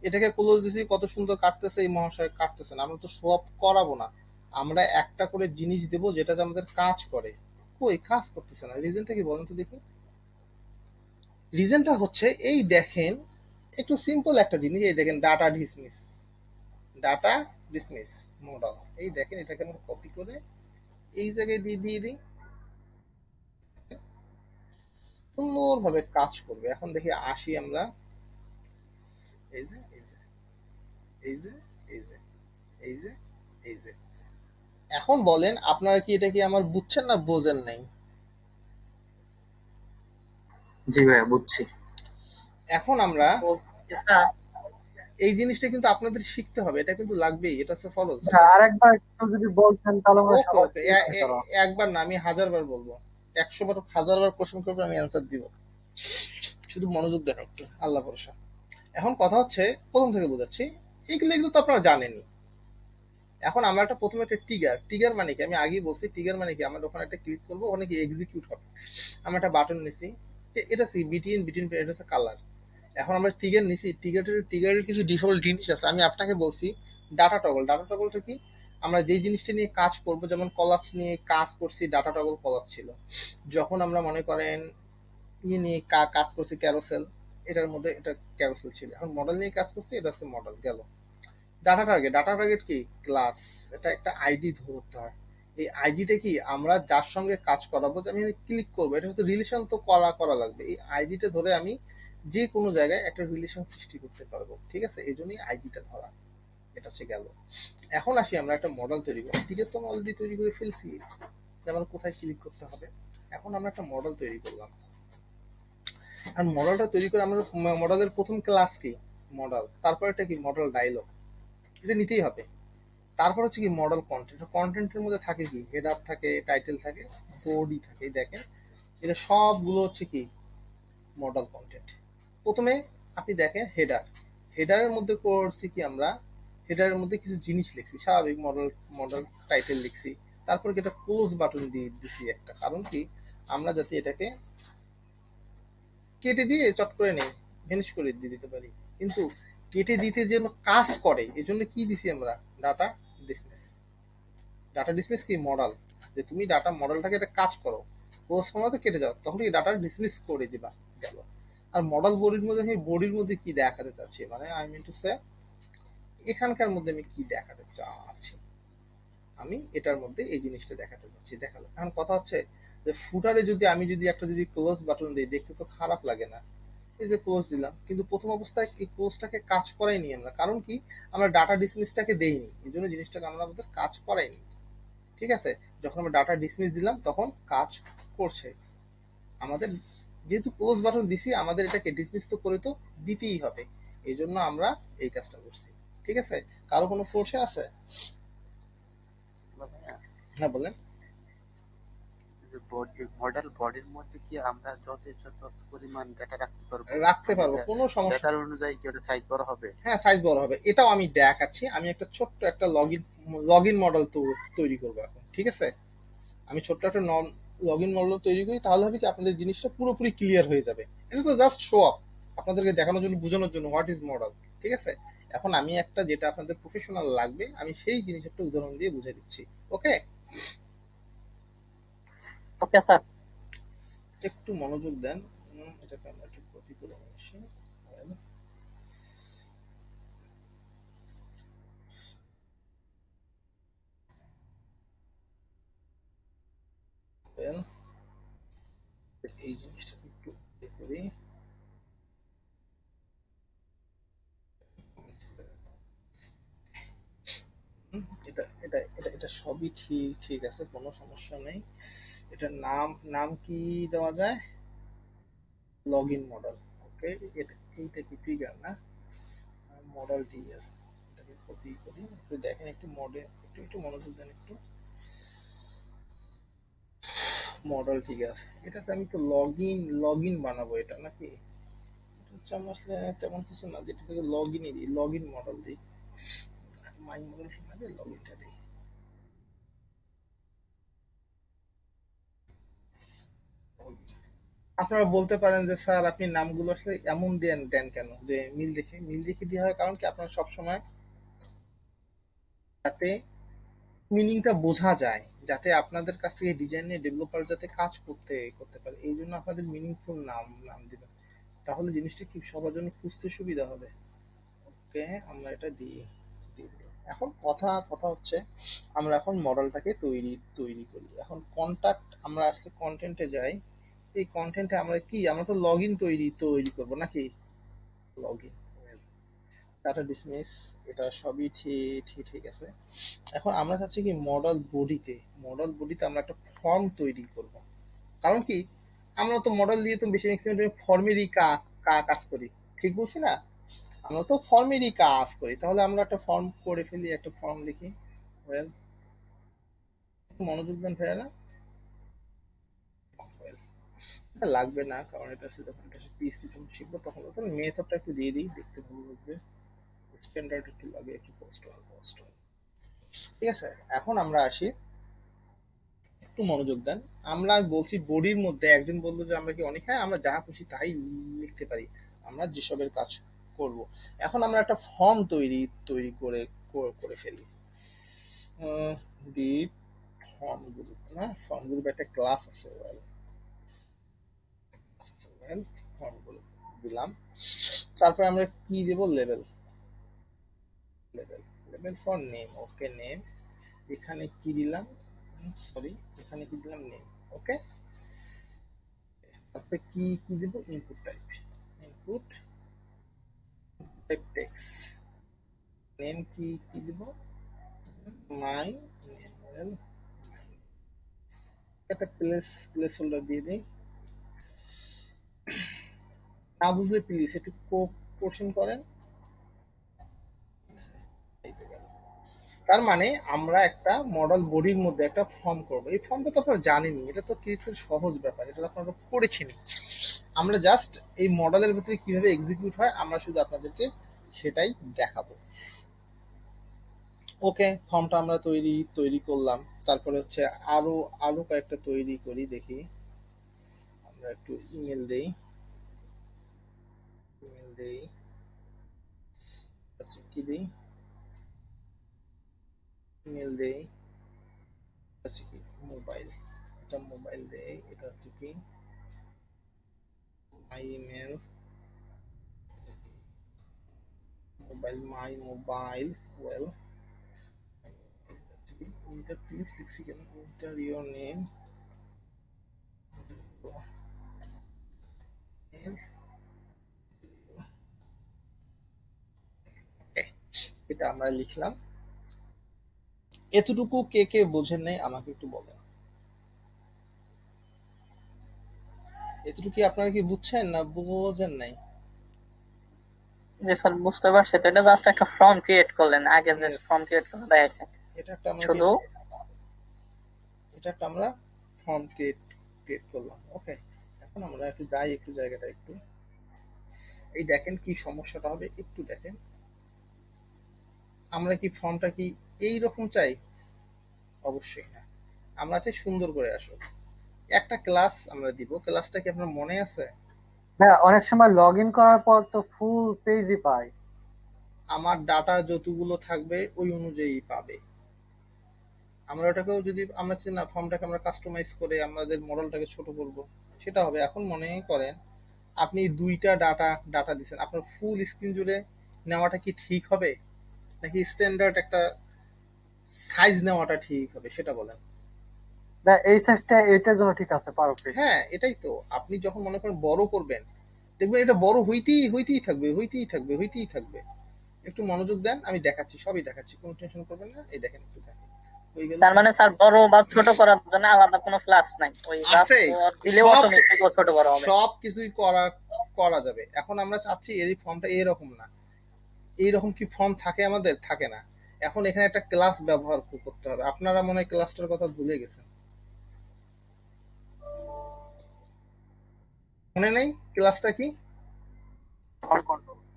এটাকে ক্লোজ দিছি, কত সুন্দর কাটতেছে, এই মহাশয় কাটতেছে না। আমরা তো শো অফ করাবো না, আমরা একটা করে জিনিস দেব যেটা আমাদের কাজ করে। কই কাজ করতেছে না, রিজনটা কি বলেন তো দেখি? রিজনটা হচ্ছে এই দেখেন, একটু সিম্পল একটা জিনিস, এই দেখেন ডাটা ডিসমিস মডেল, এই দেখেন এটাকে আমরা কপি করে এই জায়গায় দিয়ে দিই, সুন্দরভাবে কাজ করবে। এখন দেখি আসি আমরা, এই যে এই যে এই যে এই যে এই যে এই যে এখন বলেন আপনারা কি এটা কি আমার বুঝছেন না বোঝেন নাই? জি ভাইয়া বুঝছি। এখন আমরা স্যার এই জিনিসটা কিন্তু আপনাদের শিখতে হবে, এটা কিন্তু লাগবেই, এটা হচ্ছে ফরজ। আচ্ছা, আরেকবার একটু যদি বলতেন তাহলে আমরা ওকে সবাই ওকে, বুঝতে পারতাম। একবার না, আমি 1000 বার বলবো, 100 বার 1000 বার কোশ্চেন করবে, আমি অ্যান্সার দিব। শুধু মনোযোগ দেন একটু, আল্লাহ ভরসা। এখন কথা হচ্ছে, প্রথম থেকে বোঝাচ্ছি, এগুলো তো আপনারা জানেনই। এখন আমরা একটা প্রথমে একটা টিগার মানে কি, আমি আগেই বলছি টিগার মানে কি, আমরা ওখানে একটা ক্লিক করবো, ওখানে কি এক্সিকিউট হবে। আমরা একটা বাটন নিছি, এটা বিটিএন এটা হচ্ছে কালার। এখন আমরা টিগার নিছি, টিগারের কিছু ডিফল্ট জিনিস আছে, আমি আপনাকে বলছি ডাটা টগলটা কি, আমরা যেই জিনিসটা নিয়ে কাজ করব, যেমন কলাপস নিয়ে কাজ করছি, ডাটা টগল কলাপস ছিল। যখন আমরা মনে করেন নিয়ে কাজ করছি ক্যারোসেল, এটার মধ্যে এটা ক্যারোসেল ছিল। এখন মডেল নিয়ে কাজ করছি, এটা হচ্ছে মডেল গেল। ডাটা টার্গেট কি? ক্লাস, এটা একটা আইডি ধরতে হয়। এই আইডিটা কি, আমরা যার সঙ্গে কাজ করাবো, আমি ক্লিক করবো, এটা হচ্ছে রিলেশন তো করা লাগবে। এই আইডিটা ধরে আমি যে কোনো জায়গায় একটা রিলেশন সৃষ্টি করতে পারবো, ঠিক আছে? এই জন্যই আইডিটা ধরা, এটা হচ্ছে গেল। এখন আসি আমরা একটা মডেল তৈরি করি, টিকেট তো অলরেডি তৈরি করে ফেলছি, যেমন কোথায় ক্লিক করতে হবে। এখন আমরা একটা মডেল তৈরি করলাম, আর মডেলটা তৈরি করে আমরা মডেলের প্রথম ক্লাস কি মডেল, তারপর এটা কি মডেল ডায়লগ, এটা নিতেই হবে। তারপর হচ্ছে কি মডেল কন্টেন্ট, কন্টেন্টের মধ্যে থাকে কি হেডার থাকে, টাইটেল থাকে, বডি থাকে, দেখেন এটা সবগুলো হচ্ছে কি মডেল কন্টেন্ট। প্রথমে আপনি দেখেন হেডারের মধ্যে করছি কি আমরা, হেডারের মধ্যে কিছু জিনিস লিখছি, স্বাভাবিক মডেল মডেল টাইটেল লিখছি, তারপর কি একটা ক্লোজ বাটন দিয়ে দিছি একটা, কারণ কি আমরা যাতে এটাকে কেটে দিয়ে চট করে নেই, ভ্যানিশ করে দিয়ে দিতে পারি, কিন্তু কেটে দিতে যেন কাজ করে এই জন্য কি দিছি আমরা, ডাটা ডিসমিস। ডাটা ডিসমিস কি মডেল, যে তুমি ডাটা মডেলটাকে একটা কাজ করো, ক্লোজ ফর্মাতে কেটে যাও, তখন এই ডাটা ডিসমিস করে দিবা, গেল। আর মডেল বডির মধ্যে আমি বডির মধ্যে কি দেখাতে চাচ্ছি, মানে আই মিন টু সে এখানকার মধ্যে আমি কি দেখাতে চাচ্ছি, আমি এটার মধ্যে এই জিনিসটা দেখাতে চাচ্ছি, দেখালো। এখন কথা হচ্ছে যে ফুটারে যদি আমি যদি একটা যদি ক্লোজ বাটন দিই, দেখতে তো খারাপ লাগে না, এই যে ক্লোজ দিলাম, কিন্তু প্রথম অবস্থায় এই ক্লোজটাকে কাজ করাইনি আমরা, কারণ কি আমরা ডাটা ডিসমিসটাকে দেইনি, এই জন্য জিনিসটাকে আমরা আমাদের কাজ করাইনি, ঠিক আছে। যখন আমরা ডাটা ডিসমিস দিলাম তখন কাজ করছে আমাদের, যেহেতু ক্লোজ বাটন দিছি আমাদের এটাকে ডিসমিস তো করে তো দিতেই হবে, এই জন্য আমরা এই কাজটা করছি, ঠিক আছে। কারো কোনো কোশ্চেন আছে? হ্যাঁ বলেন। মডেল বডির মধ্যে কি আমরা যত পরিমাণ ডেটা রাখতে পারবো? রাখতে পারবো, কোনো সমস্যা। ডেটার অনুযায়ী কি ওটা সাইজ বড় হবে? হ্যাঁ সাইজ বড় হবে, এটাও আমি দেখাচ্ছি। আমি একটা ছোট্ট একটা লগইন মডেল তৈরি করবো এখন, ঠিক আছে। আমি ছোট্ট একটা লগইন মডেল তৈরি করি, তাহলে হবে কি আপনাদের জিনিসটা পুরোপুরি ক্লিয়ার হয়ে যাবে। এটা তো জাস্ট শো আপ, আপনাদেরকে দেখানোর জন্য, বোঝানোর জন্য হোয়াট ইজ মডেল, ঠিক আছে। এখন আমি একটা যেটা আপনাদের প্রফেশনাল লাগবে, আমি সেই জিনিস একটা উদাহরণ দিয়ে বুঝিয়ে দিচ্ছি, ওকে। Okay sir. একটু মনোযোগ দেন, এটাকে আমরা একটু কপি করে নিচ্ছি। এই জিনিসটা একটু করি, এটা এটা এটা এটা সবই ঠিক ঠিক আছে, কোনো সমস্যা নেই। এটার নাম নাম কি দেওয়া যায়, লগইন মডেল, ওকে। এইটা কি ট্রিগার না, মডেল ট্রিগার, এটাকে কপি করি, একটু দেখেন, একটু মডেল একটু একটু মনোযোগ দেন একটু। মডেল ট্রিগার, এটাতে আমি তো লগইন বানাবো এটা নাকি, হচ্ছে আমার আসলে তেমন কিছু না, যেটা থেকে লগইনই দিই, লগইন মডেল দিই, মাই মডেল না দিয়ে লগইনটা দিই। আপনারা বলতে পারেন যে স্যার আপনি নামগুলো আসলে এমন দেন দেন কেন, যে মিল দেখে দেওয়া হয়, কারণ কি আপনারা সবসময় যাতে মিনিংটা বোঝা যায়, যাতে আপনাদের কাছ থেকে ডিজাইনের ডেভেলপার যাতে কাজ করতে পারে, এই জন্য আপনাদের মিনিংফুল নাম দিবেন, তাহলে জিনিসটা কি সবার জন্য খুঁজতে সুবিধা হবে, ওকে। আমরা এটা দিয়ে দিই। এখন কথা হচ্ছে আমরা এখন মডেলটাকে তৈরি করি। এখন কন্টাক্ট, আমরা আসলে কন্টেন্টে যাই, এই কন্টেন্টে আমরা কি, আমরা তো লগইন তৈরি করব নাকি, লগইন, ডাটা ডিসমিস, এটা সবই ঠিক আছে। এখন আমরা চাচ্ছি কি মডেল বডিতে আমরা একটা ফর্ম তৈরি করব, কারণ কি আমরা তো মডেল দিয়ে তো বেশি ম্যাক্সিমাম ফর্মেরই কাজ করি, ঠিক বলছি না, আমরা তো ফর্মেরই কাজ করি, তাহলে আমরা একটা ফর্ম করে ফেলি, একটা ফর্ম লিখি। ওয়েল, মনোযোগ দেন ভাইয়ারা। Well, এটা লাগবে না, কারণ এটা শুধু যখন এটা পিএইচপি যখন শিখবো তখন ওটা মেথডটা একটু দিয়ে দিই, দেখতে ভালো লাগবে, স্ট্যান্ডার্ড একটু লাগে, একটু পোস্ট ঠিক আছে। এখন আমরা আসি, একটু মনোযোগ দেন। আমরা বলছি বডির মধ্যে, একজন বললো যে আমরা কি অনেক, হ্যাঁ আমরা যা খুশি তাই লিখতে পারি, আমরা যেসবের কাজ করব। এখন আমরা একটা ফর্ম তৈরি করে ফেলি, ডিপ ফর্ম গ্রুপ, না ফর্ম গ্রুপ একটা ক্লাস আছে, ফর্ম গ্রুপ দিলাম, তারপরে আমরা কি দেব, level for name, okay name, এখানে কি দিলাম, সরি এখানে কি দিলাম, নেম, ওকে। তারপরে কি দেব, ইনপুট টাইপ টেক্সট, নেম কি দেব, মাই নেম, ওয়েল একটা প্লেস হোল্ডার দিয়ে দিই, না বুঝলে প্লিজ একটু কোশ্চেন করেন। তার মানে আমরা একটা মডেল বডির মধ্যে একটা ফর্ম করব, এই ফর্মটা তো আপনারা জানেনই, এটা তো ক্রিয়েট সহজ ব্যাপার, এটা তো আপনারা করেছেনই। আমরা জাস্ট এই মডেলের ভিতরে কিভাবে এক্সিকিউট হয় আমরা শুধু আপনাদেরকে সেটাই দেখাবো। ওকে, ফর্মটা আমরা তৈরি করলাম। তারপরে হচ্ছে আরো আরো কয়েকটা তৈরি করি, দেখি। আমরা একটু ইমেল দেই, আচ্ছা কি দেই, ইমেল দেই, আচ্ছা কি মোবাইল, এটা মোবাইল দেই, এটা হচ্ছে কি মাই email, mobile, my mobile, well, enter please 6 again, enter your name, এটা আমরা লিখলাম। এতটুকু কে কে বোঝেন নাই আমাকে একটু বলেন। এতটুকু কি আপনারা কি বুঝছেন না বোঝেন নাই? জি স্যার, বুঝতে পারছি। তো এটা জাস্ট একটা ফর্ম ক্রিয়েট করলেন, আগে যে Yes. ফর্ম ক্রিয়েট করে দেখাইছে এটা একটা আমরা শুধু। আমরা ফর্ম ক্রিয়েট করলাম। ওকে, এখন আমরা একটু যাই, একটু জায়গাটা একটু এই দেখেন কি সমস্যাটা হবে একটু দেখেন। আমরা কি ফর্মটা কি এই রকম চাই? অবশ্যই না, আমরা চাই সুন্দর করে আসুক। একটা ক্লাস আমরা দিব, ক্লাসটা কি আপনার মনে আছে? হ্যাঁ, অনেক সময় লগ ইন করার পর তো ফুল পেজই পাই। আমার ডাটা যতগুলো থাকবে ওই অনুযায়ী পাবে। আমরা ওটাকেও যদি আমরা চাই না ফর্মটাকে আমরা কাস্টমাইজ করে আমাদের মডেলটাকে ছোট করব, সেটা হবে। এখন মনে করেন আপনি দুইটা ডাটা দিচ্ছেন, আপনার ফুল স্ক্রিন জুড়ে নেওয়াটা কি ঠিক হবে, নাকি স্ট্যান্ডার্ড একটা সাইজ নেওয়াটা ঠিক হবে, সেটা বলেন। না, এই সাইজটা এটার জন্য ঠিক আছে, পারফেক্ট। হ্যাঁ, এটাই তো। আপনি যখন মনে করেন বড় করবেন, দেখবেন এটা বড় হইতেই থাকবে। একটু মনোযোগ দেন, আমি দেখাচ্ছি, সবই দেখাচ্ছি, কোনো টেনশন করবেন না। এই দেখেন, একটু দেখেন হয়ে গেল। তার মানে স্যার বড় বা ছোট করার জন্য আলাদা কোনো ক্লাস নাই, ওই আছে, দিলে অটোমেটিক ছোট বড় হবে। সব কিছুই করা যাবে। এখন আমরা চাচ্ছি এই ফর্মটা এরকম না, এইরকম কি ফর্ম থাকে? আমাদের থাকে না। এখন এখানে একটা ক্লাস ব্যবহার করতে হবে। আপনারা মনে হয় ক্লাসটার কথা ভুলে গেছেন, মনে নেই ক্লাসটা কি?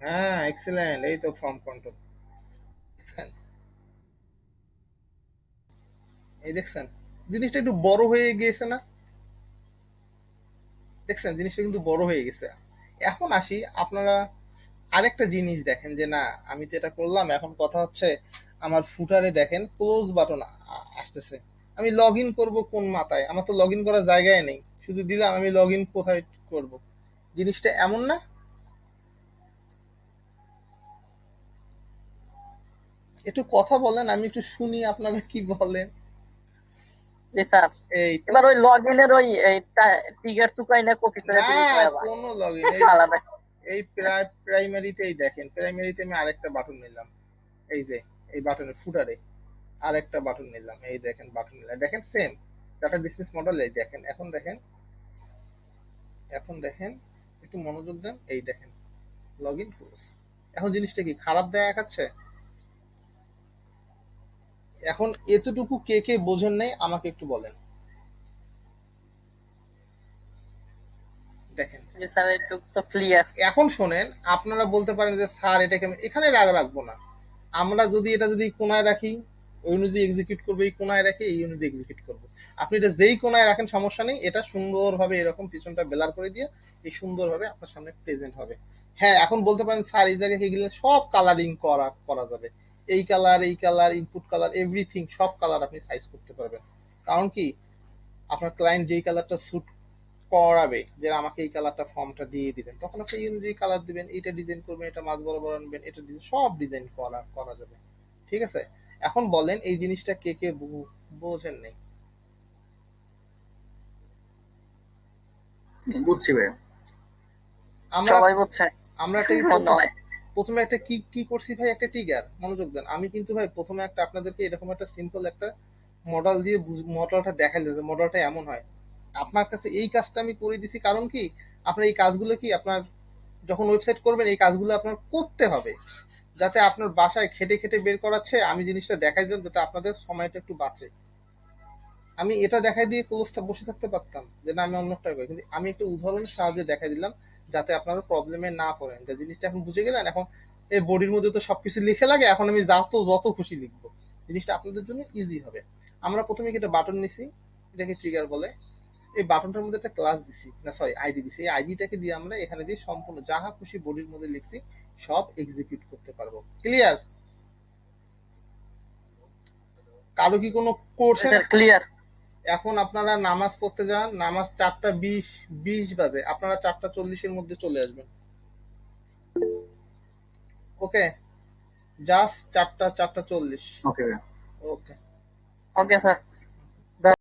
হ্যাঁ, এক্সেলেন্ট, এই তো ফর্ম কন্ট্রোল। এই দেখছেন জিনিসটা একটু বড় হয়ে গিয়েছে না? দেখছেন জিনিসটা কিন্তু বড় হয়ে গেছে। এখন আসি, আপনারা আরেকটা জিনিস দেখেন যে না, আমি তো এটা করলাম, এখন কথা হচ্ছে আমার ফুটারে দেখেন ক্লোজ বাটন আসতেছে। আমি লগ ইন করবো কোন মাথায়? আমার তো লগ ইন করার জায়গায় নেই, শুধু দিলাম আমি লগ ইন কোথায় করব। জিনিসটা এমন না? একটু কথা বলেন, আমি একটু শুনি আপনারা কি বলেন। জি স্যার, এই এবার ওই লগইনের ওই ট্রিগার টুকাই না কপি করে না, দিলেই তো হবে। কোনো লগ ইন আলাদা। এই প্রাইমারিতেই দেখেন, প্রাইমারিতে আমি আরেকটা বাটন নিলাম, এই যে এই বাটনের ফুটারে আরেকটা বাটন নিলাম, এই দেখেন বাটন নিলাম, দেখেন সেম ডাটা বিজনেস মডেল। এই দেখেন, এখন দেখেন একটু মনোযোগ দেন, এই দেখেন লগ ইন ক্লোজ। এখন জিনিসটা কি খারাপ দেখাচ্ছে? এখন এতটুকু কে কে বোঝেন নাই আমাকে একটু বলেন। দেখেন জি স্যার, একটু তো ক্লিয়ার। এখন শোনেন, আপনারা বলতে পারেন যে স্যার এটাকে এখানে রাখবো না, আমরা যদি এটা কোনায় রাখি ওই অনুযায়ী এক্সিকিউট করবো, এই কোনায় রাখি এই অনুযায়ী এক্সিকিউট করবো। আপনি এটা যেই কোনায় রাখেন সমস্যা নেই, এটা সুন্দরভাবে এরকম পিছনটা বেলার করে দিয়ে এই সুন্দরভাবে আপনার সামনে প্রেজেন্ট হবে। হ্যাঁ, এখন বলতে পারেন স্যার এই জায়গায় গেলে সব কালারিং করা যাবে, এই কালার ইনপুট কালার এভরিথিং সব কালার আপনি সাইজ করতে পারবেন। কারণ কি, আপনার ক্লায়েন্ট যেই কালারটা স্যুট করাবে, যে আমাকে এই কালারটা ফর্মটা দিয়ে দিবেন, তখন আপনি এই অনুযায়ী কালার দিবেন, এটা ডিজাইন করবেন, এটা মাঝ বরাবর আনবেন, এটা সব ডিজাইন করা যাবে। ঠিক আছে, এখন বলেন এই জিনিসটা কে কে বোঝেন নেই? বুঝছি ভাই। আমরা সবাই বুঝছে আমরা মনে হয়। প্রথমে একটা কি করছি ভাই, একটা ট্রিগার, মনোযোগ দেন। আমি কিন্তু ভাই প্রথমে একটা আপনাদেরকে এরকম একটা সিম্পল একটা মডেল দিয়ে মডেলটা দেখাই দিতে, মডেলটা এমন হয়। আপনার কাছে এই কাজটা আমি করে দিছি, কারণ কি আপনার এই কাজগুলো কি আপনার যখন ওয়েবসাইট করবেন এই কাজগুলো আপনার করতে হবে, যাতে আপনার বাসায় খেটে খেটে বের করাচ্ছে আমি জিনিসটা দেখাই দিলাম, যাতে আপনাদের সময়টা একটু বাঁচে। আমি এটা দেখাই দিয়ে ক্লোজটা বসে থাকতে পারতাম যে না আমি অন্যটা করি, কিন্তু আমি একটা উদাহরণের সাহায্যে দেখাই দিলাম যাতে আপনারা প্রবলেমে না পড়েন। যে জিনিসটা এখন বুঝে গেলেন, এখন এই বডির মধ্যে তো সবকিছু লিখে লাগে, এখন আমি যত খুশি লিখবো, জিনিসটা আপনাদের জন্য ইজি হবে। আমরা প্রথমে একটা বাটন নিছি, এটাকে ট্রিগার বলে। এই বাটনটার মধ্যে একটা ক্লাস দিছি, না সরি আইডি দিছি। এই আইডিটাকে দিয়ে আমরা এখানে দিয়ে সম্পূর্ণ যাহা খুশি বডির মধ্যে লিখছি সব এক্সিকিউট করতে পারবো। ক্লিয়ার? কারো কি কোনো কোশ্চেন? ক্লিয়ার। এখন আপনারা নামাজ পড়তে যান, নামাজ 4:20 বাজে, আপনারা 4:40 মধ্যে চলে আসবেন। ওকে, জাস্ট 4:40। ওকে ওকে ওকে স্যার।